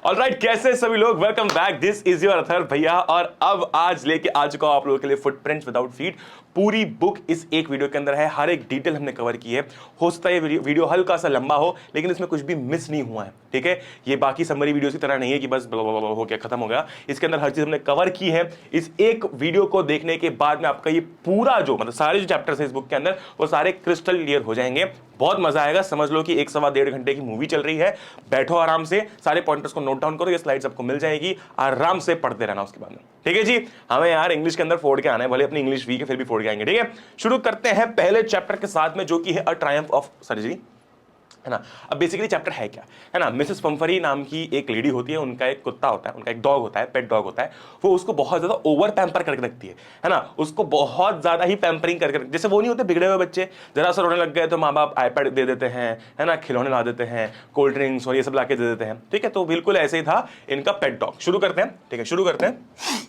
Alright, कैसे सभी लोग, welcome back. This is your Athar भैया और अब आज लेके आ चुका हूं आप लोगों के लिए फुटप्रिंट्स विदाउट फीट। पूरी बुक इस एक वीडियो के अंदर है, हर एक डिटेल हमने कवर की है। हो सकता है ये वीडियो हल्का सा लंबा हो लेकिन इसमें कुछ भी मिस नहीं हुआ है, ठीक है। ये बाकी समरी वीडियोस की तरह नहीं है कि बस हो गया खत्म हो गया। इसके अंदर हर चीज हमने कवर की है। इस एक वीडियो को देखने के बाद में आपका ये पूरा जो मतलब सारे जो चैप्टर्स है इस बुक के अंदर वो सारे क्रिस्टल क्लियर हो जाएंगे। बहुत मजा आएगा। समझ लो कि 1-1.25 घंटे की मूवी चल रही है। बैठो आराम से, सारे पॉइंटर्स को नोट डाउन करो, ये स्लाइड्स आपको मिल जाएगी, आराम से पढ़ते रहना उसके बाद में, ठीक है जी। हमें यार इंग्लिश के अंदर फोड़ के आना है, भले अपनी इंग्लिश वीक है फिर भी फोड़ के आएंगे, ठीक है। शुरू करते हैं पहले चैप्टर के साथ में जो कि है अ ट्रायम्फ ऑफ सर्जरी, है ना। अब बेसिकली चैप्टर है क्या, है ना। मिसेस पंफरी नाम की एक लेडी होती है, उनका एक कुत्ता होता है, उनका एक डॉग होता है, पेट डॉग होता है। वो उसको बहुत ज्यादा ओवर पैम्पर करके रखती है ना। उसको बहुत ज्यादा ही पैम्परिंग करके, जैसे वो नहीं होते बिगड़े हुए बच्चे, जरा सा रोने लग गए तो माँ बाप आईपैड दे देते हैं, है ना, खिलौने ला देते हैं, कोल्ड ड्रिंक्स और ये सब ला के दे देते हैं, ठीक है। तो बिल्कुल ऐसे ही था इनका पेट डॉग। शुरू करते हैं, ठीक है, शुरू करते हैं।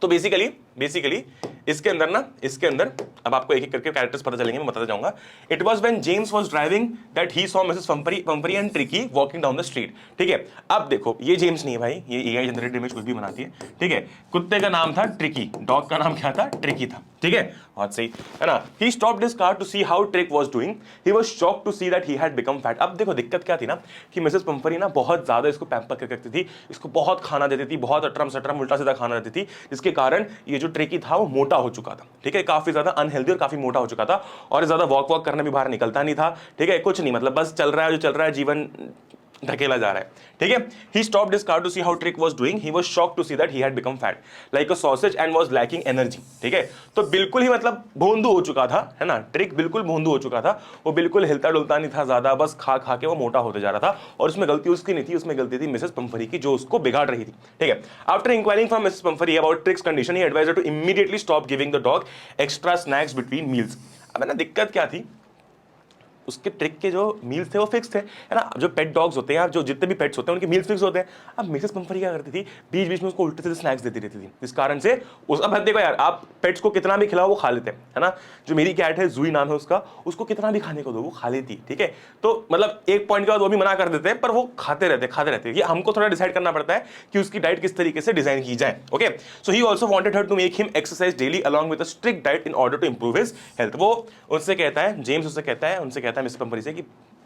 तो बेसिकली इसके अंदर अब आपको एक एक करके कैरेक्टर्स पता चलेंगे, मैं बताता जाऊंगा। It was when James was driving that he saw Mrs Pumphrey and Tricky walking down the street, ठीक है। अब देखो ये जेम्स नहीं है भाई, ये एआई जनरेटेड इमेज कुछ भी बनाती है, ठीक है। कुत्ते का नाम था ट्रिकी, डॉग का नाम क्या था, ट्रिकी था, ठीक है। बहुत सही, है ना। He stopped his car to see how Trick was doing, he was shocked to see that he had become fat. अब देखो दिक्कत क्या थी ना कि मिसेस पंफरी ना बहुत ज्यादा इसको पैम्पर करके रखती थी, इसको बहुत खाना देती थी, बहुत अटरम सटरम उल्टा सीधा खाना देती थी, जिसके कारण ये जो ट्रिकी था वो मोटा हो चुका था, ठीक है। काफी ज्यादा अनहेल्दी और काफी मोटा हो चुका था और ज्यादा वॉक करने भी बाहर निकलता नहीं था, ठीक है। कुछ नहीं, मतलब बस चल रहा है जो चल रहा है, जीवन धकेला जा रहा है, ठीक है। He stopped his car to see how Trick was doing. He was shocked to see that he had become fat, like a sausage, and was lacking energy. ठीक है, तो बिल्कुल ही मतलब भोंदू हो चुका था, है ना। ट्रिक बिल्कुल भोंदू हो चुका था, वो बिल्कुल हिलता डुलता नहीं था ज्यादा, बस खा खा के वो मोटा होते जा रहा था। और उसमें गलती उसकी नहीं थी, उसमें गलती थी मिसेस पंफरी की, जो उसको बिगाड़ रही थी, ठीक है। After inquiring from Mrs Pumphrey about Tricky's condition, he advised her to immediately stop giving the dog extra snacks between meals. अब है ना, दिक्कत क्या थी, उसके ट्रिक के जो मील्स थे वो फिक्स थे, है ना। जो पेट डॉग्स होते हैं, जो जितने भी पेट्स होते हैं उनके मील्स फिक्स होते हैं। अब मिसेस पंफरी क्या करती थी, बीच बीच में उसको उल्टे सीधे स्नैक्स देती रहती थी, इस कारण से उस, अब देखो यार, आप पेट्स को कितना भी खिलाओ वो खा लेते हैं, है ना। जो मेरी कैट है, जूई नाम है उसका, उसको कितना भी खाने को दो वो खा लेती, ठीक है। तो मतलब एक पॉइंट के बाद वो भी मना कर देते हैं, पर वो खाते रहते हैं। ये हमको थोड़ा डिसाइड करना पड़ता है कि उसकी डाइट किस तरीके से डिजाइन की जाए, okay. So he also wanted her to make him exercise daily along with a strict diet in order to improve his health. वो उनसे कहता है, जेम्स उससे कहता है, मिसेस पंफरी से कि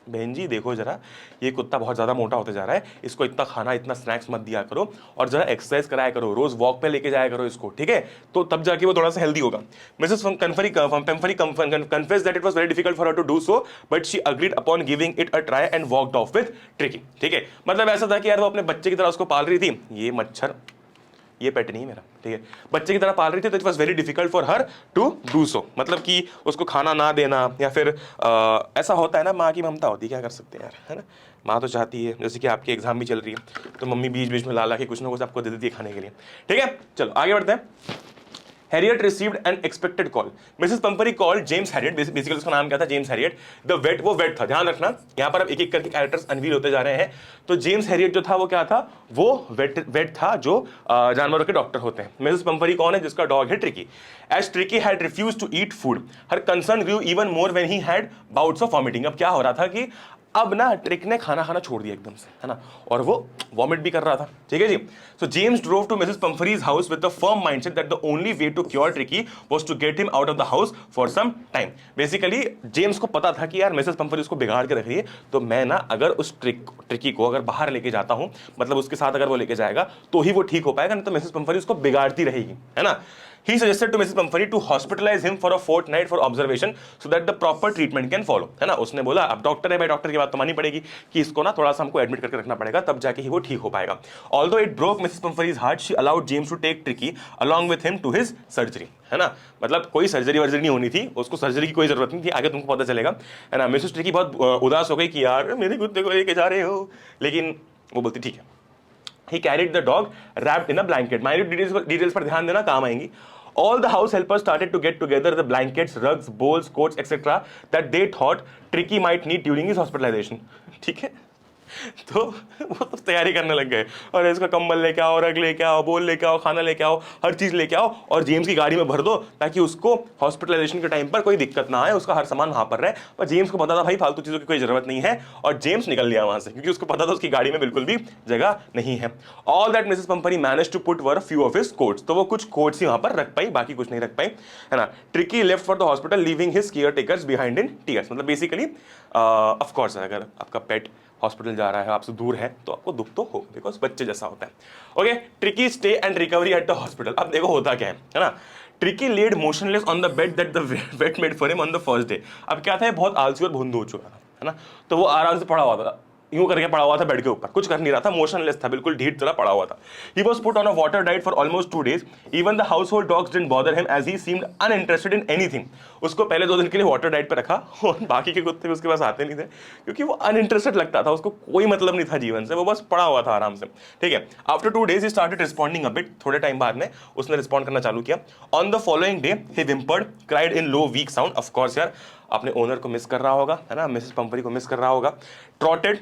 बहन जी देखो जरा, ये कुत्ता बहुत ज्यादा मोटा होते जा रहा है, इसको इतना खाना इतना स्नैक्स मत दिया करो और जरा एक्सरसाइज कराया करो, रोज वॉक पे लेके जाया करो इसको, ठीक है। तो तब जाके वो थोड़ा सा हेल्दी होगा। Mrs Pumphrey confessed that it was very difficult for her to do so, but she agreed upon giving it a try and walked off with Tricky, ठीक है। मतलब ऐसा था कि यार वो अपने बच्चे की तरह उसको पाल रही थी, ये मच्छर, ये पेट नहीं मेरा, ठीक है, बच्चे की तरह पाल रही थी, तो it was very difficult for her to do so. मतलब कि उसको खाना ना देना या फिर ऐसा होता है ना, माँ की ममता होती है, क्या कर सकते हैं यार, है ना। माँ तो चाहती है, जैसे कि आपकी एग्जाम भी चल रही है तो मम्मी बीच बीच में ला के कुछ ना कुछ आपको दे देती है खाने के लिए, ठीक है। चलो आगे बढ़ते हैं। Harriet received an expected call. Mrs. Pumphrey called James Harriet. Basically उसका नाम क्या था, जेम्स हैरियट द वेट। वो वेट था, ध्यान रखना, यहाँ पर अब एक एक करके कैरेक्टर्स अनवील होते जा रहे हैं। तो जेम्स हैरियट जो था वो क्या था, वो वेट था, जो जानवरों के डॉक्टर होते हैं। मिसेस पंफरी कौन है, जिसका डॉग है Tricki. As Tricki had refuse to eat food, her concern grew even more when he had bouts of vomiting. अब क्या हो रहा था कि अब ना ट्रिक ने खाना खाना छोड़ दिया एकदम से, है ना, और वो वॉमिट भी कर रहा था, ठीक है जी। So James drove to Mrs Pumphrey's house with the firm mindset that the only way to cure Tricky was to get him out of the house for some time. Basically James को पता था कि यार Mrs पंफरी उसको बिगाड़ के रख रही है, तो मैं ना अगर उस ट्रिकी को अगर बाहर लेके जाता हूं, मतलब उसके साथ अगर वो लेके जाएगा तो ही वो ठीक हो पाएगा, नहीं तो मिसेस पंफरी उसको बिगाड़ती रहेगी, है ना। He suggested to Mrs. Pumphrey to hospitalize him for a fortnight for observation so that the proper treatment can follow, है ना। उसने बोला अब डॉक्टर है भाई, डॉक्टर की बात तो माननी पड़ेगी कि इसको ना थोड़ा सा हमको एडमिट करके रखना पड़ेगा, तब जाके ही वो ठीक हो पाएगा। Although it broke Mrs. Pumphrey's heart, she allowed James to take Tricky along with him to his surgery, है ना। मतलब कोई सर्जरी वर्जरी नहीं होनी थी, उसको सर्जरी की कोई जरूरत नहीं थी, आगे तुमको पता चलेगा, है ना। मिसेस ट्रिकी बहुत उदास हो गई कि यार मेरे कुत्ते को लेके जा रहे हो, लेकिन वो बोलती ठीक है। He carried the dog wrapped in a blanket. Minute details पर ध्यान देना, काम आएंगी। All the house helpers started to get together the blankets, rugs, bowls, coats, etc. that they thought Tricky might need during his hospitalization. ठीक है, तो वो तो तैयारी करने लग गए, और इसका कंबल लेके आओ, रग लेके आओ, बोल लेके आओ, खाना लेके आओ, हर चीज़ लेके आओ और जेम्स की गाड़ी में भर दो, ताकि उसको हॉस्पिटलाइजेशन के टाइम पर कोई दिक्कत ना आए, उसका हर सामान वहाँ पर रहे। पर जेम्स को पता था भाई फालतू चीज़ों की कोई ज़रूरत नहीं है, और जेम्स निकल लिया वहाँ से, क्योंकि उसको पता था उसकी गाड़ी में बिल्कुल भी जगह नहीं है। All that Mrs Pumphrey manage to put were few of his coats, तो वो कुछ कोट्स ही वहाँ पर रख पाई, बाकी कुछ नहीं रख पाई, है ना। Tricky left for the hospital leaving his care takers behind in tears, मतलब बेसिकली ऑफ कोर्स अगर आपका पेट हॉस्पिटल जा रहा है, आपसे दूर है, तो आपको दुख तो हो, बिकॉज बच्चे जैसा होता है। Okay, Tricki stay and recovery at the hospital. अब देखो होता क्या है ना। Tricki laid motionless on the bed that the vet made for him on the first day. अब क्या था, ये बहुत आलसी और भुंदू हो चुका था, है ना, तो वो आराम से पड़ा हुआ था, यूं करके पड़ा हुआ था बेड के ऊपर, कुछ कर नहीं रहा था, मोशनलेस था, बिल्कुल ढीठ तरह पड़ा हुआ था। He was put on a water diet for almost 2 days. Even the household dogs didn't bother him as he seemed uninterested in anything. उसको पहले 2 दिन के लिए वाटर डाइट पे रखा, और बाकी के कुत्ते भी उसके पास आते नहीं थे, क्योंकि वो अनइंटरेस्टेड लगता था, उसको कोई मतलब नहीं था जीवन से, वो बस पड़ा हुआ था आराम से, ठीक है। After 2 days he started responding a bit. थोड़े टाइम बाद में उसने रिस्पॉन्ड करना चालू किया। On the following day he whimpered, cried in low weak sound. Of course यार, अपने ओनर को मिस कर रहा होगा, है ना, मिसेस पंपरी को मिस कर रहा होगा। ट्रॉटेड,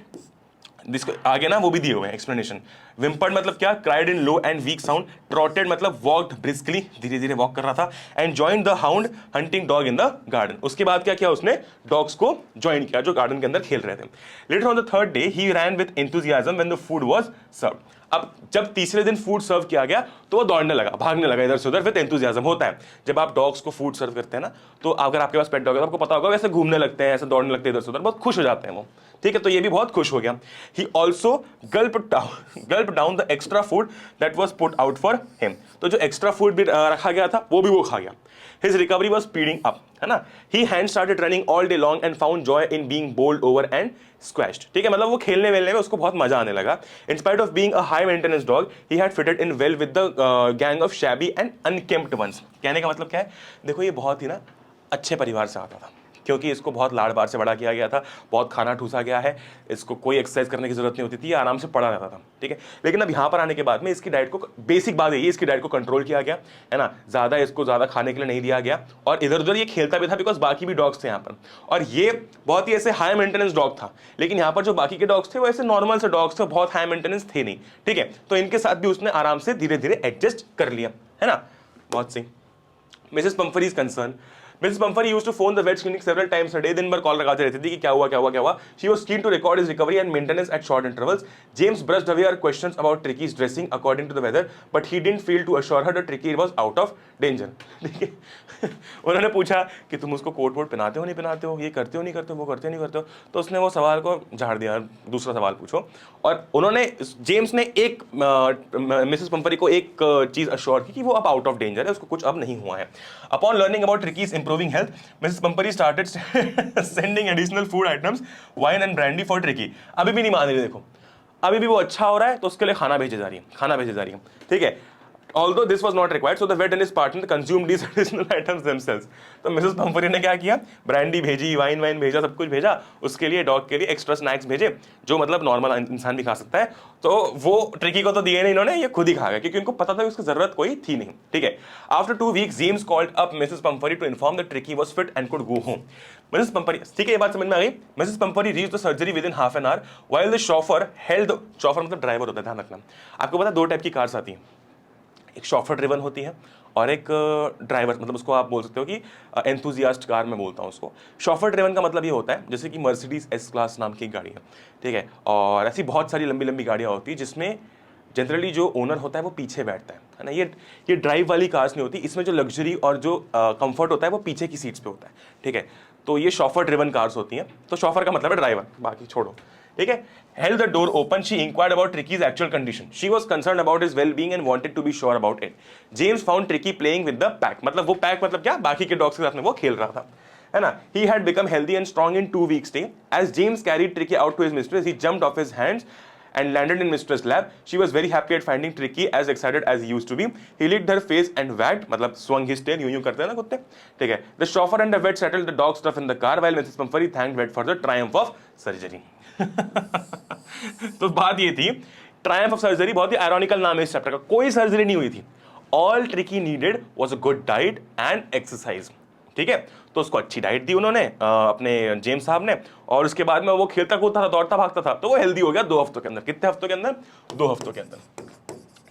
जिसको आगे ना वो भी दिए हुए हैं एक्सप्लेनेशन। विम्पर्ड मतलब क्या, cried in low and weak sound. Trotted मतलब वॉक्ड ब्रिस्कली, धीरे धीरे वॉक कर रहा था। And join the hound hunting dog in the garden. उसके बाद क्या किया उसने, डॉग्स को ज्वाइन किया जो गार्डन के अंदर खेल रहे थे। Later on the third day he ran with enthusiasm when the food was served. अब जब तीसरे दिन फूड सर्व किया गया तो वो दौड़ने लगा, भागने लगा इधर से उधर विद एंथुसियाज्म। होता है जब आप डॉग्स को फूड सर्व करते हैं ना, तो अगर आपके पास पेट डॉग है तो आपको पता होगा वैसे घूमने लगते हैं, ऐसे दौड़ने लगते हैं इधर से उधर, बहुत खुश हो जाते हैं वो, ठीक है। तो ये भी बहुत खुश हो गया। He also Gulp down the extra food that was put out for him. तो जो एक्स्ट्रा फूड भी रखा गया था वो भी वो खा गया। His recovery was speeding up, है ना। He had started running all day long and found joy in being bowled over and squashed, ठीक है। मतलब वो खेलने वेलने में उसको बहुत मजा आने लगा। In spite of being a high maintenance dog he had fitted in well with the gang of shabby and unkempt ones. कहने का मतलब क्या है, देखो ये बहुत ही ना अच्छे परिवार से आता था, क्योंकि इसको बहुत लाड़ बार से बड़ा किया गया था, बहुत खाना ठूसा गया है, इसको कोई एक्सरसाइज करने की जरूरत नहीं होती थी, आराम से पड़ा रहता था, ठीक है। लेकिन अब यहाँ पर आने के बाद में इसकी डाइट को, बेसिक बात है इसकी डाइट को कंट्रोल किया गया, है ना, ज़्यादा इसको ज़्यादा खाने के लिए नहीं दिया गया, और इधर उधर ये खेलता भी था बिकॉज बाकी भी डॉग्स थे यहाँ पर, और ये बहुत ही ऐसे हाई मेंटेनेंस डॉग था। लेकिन यहाँ पर जो बाकी के डॉग्स थे वो ऐसे नॉर्मल से डॉग्स थे, बहुत हाई मेंटेनेंस थे नहीं, ठीक है। तो इनके साथ भी उसने आराम से धीरे धीरे एडजस्ट कर लिया, है ना, बहुत सही। Mrs Pumphrey is concern, Mrs Pumphrey used to phone the vet clinic several times a day. दिन भर कॉल लगाते रहती थी कि क्या हुआ क्या हुआ क्या हुआ। She was keen to record his recovery and maintenance at short intervals. James brushed away her questions about Tricki's dressing according to the weather, but he didn't feel to assure her that tricky was out of danger, ठीक है। उन्होंने पूछा कि तुम उसको coat vote पहनाते हो नहीं पहनाते हो, ये करते हो नहीं करते हो, वो करते नहीं करते हो, तो उसने वो सवाल को झाड़ दिया, दूसरा सवाल पूछो। और उन्होंने, जेम्स ने एक मिसेस पंपरी को एक चीज अश्योर की कि वो अब आउट ऑफ डेंजर है, उसको कुछ अब नहीं हुआ है। Upon learning about Tricky's improving health, Mrs Pumphrey started sending additional food items, wine and brandy for Tricky. अभी भी नहीं मान रही, देखो अभी भी वो अच्छा हो रहा है तो उसके लिए खाना भेजे जा रही है, खाना भेजे जा रही है, ठीक है। Although this was not required, so the vet and his partner consumed these additional items themselves. तो मिसेस पंपरी ने क्या किया, ब्रांडी भेजी, वाइन वाइन भेजा, सब कुछ भेजा, उसके लिए डॉग के लिए एक्स्ट्रा स्नैक्स भेजे जो मतलब नॉर्मल इंसान भी खा सकता है। तो वो ट्रिकी को तो दिए नहीं इन्होंने, ये खुद ही खा गए, क्योंकि उनको पता था कि उसकी जरूरत कोई थी नहीं, ठीक है। After 2 weeks, James called up Mrs Pumphrey to inform that tricky was fit and could go home. Mrs Pumphrey, ठीक है, ये बात समझ में आ गई। Mrs Pumphrey reached the surgery within half an hour while the chauffeur held, chauffeur मतलब driver होता है, ध्यान रखना। आपको पता है 2 टाइप की कार्स आती हैं, एक शॉफर ड्रिवन होती है और एक ड्राइवर, मतलब उसको आप बोल सकते हो कि एंथुजियास्ट कार मैं बोलता हूँ उसको। शॉफर ड्रिवन का मतलब ये होता है जैसे कि मर्सिडीज एस क्लास नाम की एक गाड़ी है, ठीक है, और ऐसी बहुत सारी लंबी लंबी गाड़ियाँ होती है जिसमें जनरली जो ओनर होता है वो पीछे बैठता है ना। ये ड्राइव वाली कार्स नहीं होती, इसमें जो लग्जरी और जो कंफर्ट होता है वो पीछे की सीट्स पे होता है, ठीक है। तो ये शॉफर ड्रिवन कार्स होती हैं। तो शॉफर का मतलब है ड्राइवर, बाकी छोड़ो, ठीक है। Held the door open, she inquired about Tricky's actual condition. She was concerned about his well-being and wanted to be sure about it. James found Tricky playing with the pack. मतलब वो pack मतलब क्या, बाकी के dogs के साथ में वो खेल रहा था, है ना। He had become healthy and strong in 2 weeks stay. As James carried Tricky out to his mistress, he jumped off his hands and landed in mistress' lap. She was very happy at finding Tricky as excited as he used to be. He licked her face and wagged, मतलब swung his tail, यूं करते हैं ना कुत्ते, ठीक है। The chauffeur and the vet settled the dog stuff in the car while Mrs. Pumphrey thanked vet for the triumph of surgery. तो बात ये थी, ट्रायम्फ ऑफ सर्जरी बहुत ही आयरॉनिकल नाम है इस चैप्टर का, कोई सर्जरी नहीं हुई थी। All tricky needed was a good diet and exercise, ठीक है। तो उसको अच्छी डाइट दी उन्होंने अपने जेम्स साहब ने, और उसके बाद में वो खेलता कूदता था, दौड़ता भागता था, तो वो हेल्दी हो गया 2 हफ्तों के अंदर। कितने हफ्तों के अंदर? 2 हफ्तों के अंदर,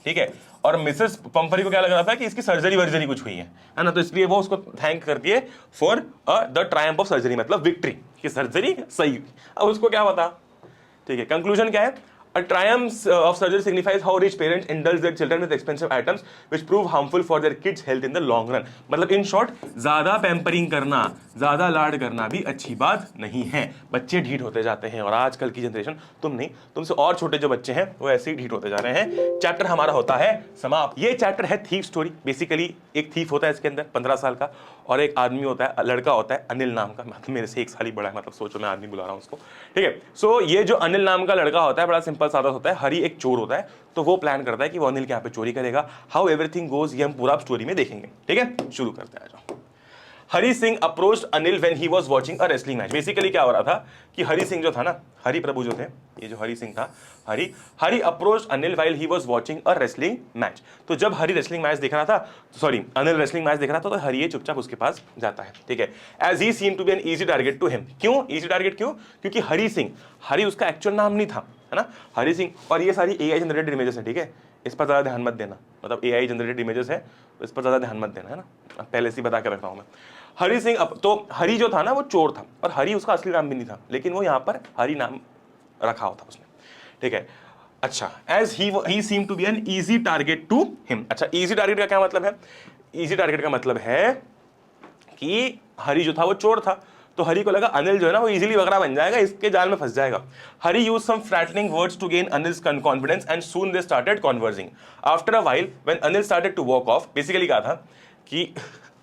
ठीक है। और मिसेस पंफरी को क्या लग रहा था कि इसकी सर्जरी वर्जरी कुछ हुई है ना, तो इसलिए वो उसको थैंक करती है for the Triumph of surgery, मतलब विक्ट्री, कि सर्जरी सही हुई। अब उसको क्या पता, ठीक है। कंक्लूजन क्या है? A triumph of surgery signifies how rich parents indulge their children with expensive items which prove harmful for their kids' health in the long run. मतलब in short, ज्यादा पैम्परिंग करना, ज्यादा लाड करना भी अच्छी बात नहीं है। बच्चे ढीठ होते जाते हैं, और आजकल की जनरेशन, तुम नहीं, तुमसे और छोटे जो बच्चे हैं वो ऐसे ही ढीठ होते जा रहे हैं। चैप्टर हमारा होता है समाप्त। ये चैप्टर है थीफ स्टोरी। बेसिकली एक थीफ होता है इसके अंदर 15 साल का, और एक आदमी होता है, लड़का होता है अनिल नाम का, मतलब मेरे से 1 साल ही बड़ा है, मतलब सोचो मैं आदमी बुला रहा हूँ उसको, ठीक है। सो ये जो अनिल नाम का लड़का होता है बड़ा सिंपल सादा होता है। हरी एक चोर होता है, तो वो प्लान करता है कि वो अनिल के यहाँ पे चोरी करेगा। हाउ एवरीथिंग गोज ये हम पूरा स्टोरी में देखेंगे, ठीक है। शुरू करते हैं, आ जाओ। Hari Singh approached Anil when he was watching a wrestling match. Basically क्या हो रहा था कि हरी सिंह जो था ना, हरी प्रभु जो थे, ये जो हरी सिंह था, Hari approached Anil while he was watching a wrestling match. तो जब हरी रेसलिंग मैच देख रहा था, सॉरी अनिल रेसलिंग मैच देख रहा था, तो हरी ये चुपचाप उसके पास जाता है, ठीक है। As he seem to be an easy target to him. क्यों इजी टारगेट? क्यों? क्योंकि हरी सिंह, हरी उसका एक्चुअल नाम नहीं था, है ना, हरी सिंह। और ये सारी एआई जनरेटेड इमेजेस है, ठीक है, इस पर ज्यादा ध्यान मत देना, मतलब एआई जनरेटेड इमेजेस है, इस पर ज्यादा ध्यान मत देना, है ना, पहले से बता के रखा हूं मैं। हरी सिंह, अब तो हरी जो था ना वो चोर था, और हरी उसका असली नाम भी नहीं था, लेकिन वो यहाँ पर हरी नाम रखा होता उसने, ठीक है। अच्छा, as he seem to be an easy target to him. अच्छा, इजी टारगेट का क्या मतलब है? इजी टारगेट का मतलब है कि हरी जो था वो चोर था, तो हरी को लगा अनिल जो है ना वो इजीली बकरा बन जाएगा, इसके जाल में फंस जाएगा। Hari use some flattening words to gain Anil's confidence and soon they started conversing. After a while when Anil started to walk off, basically क्या था कि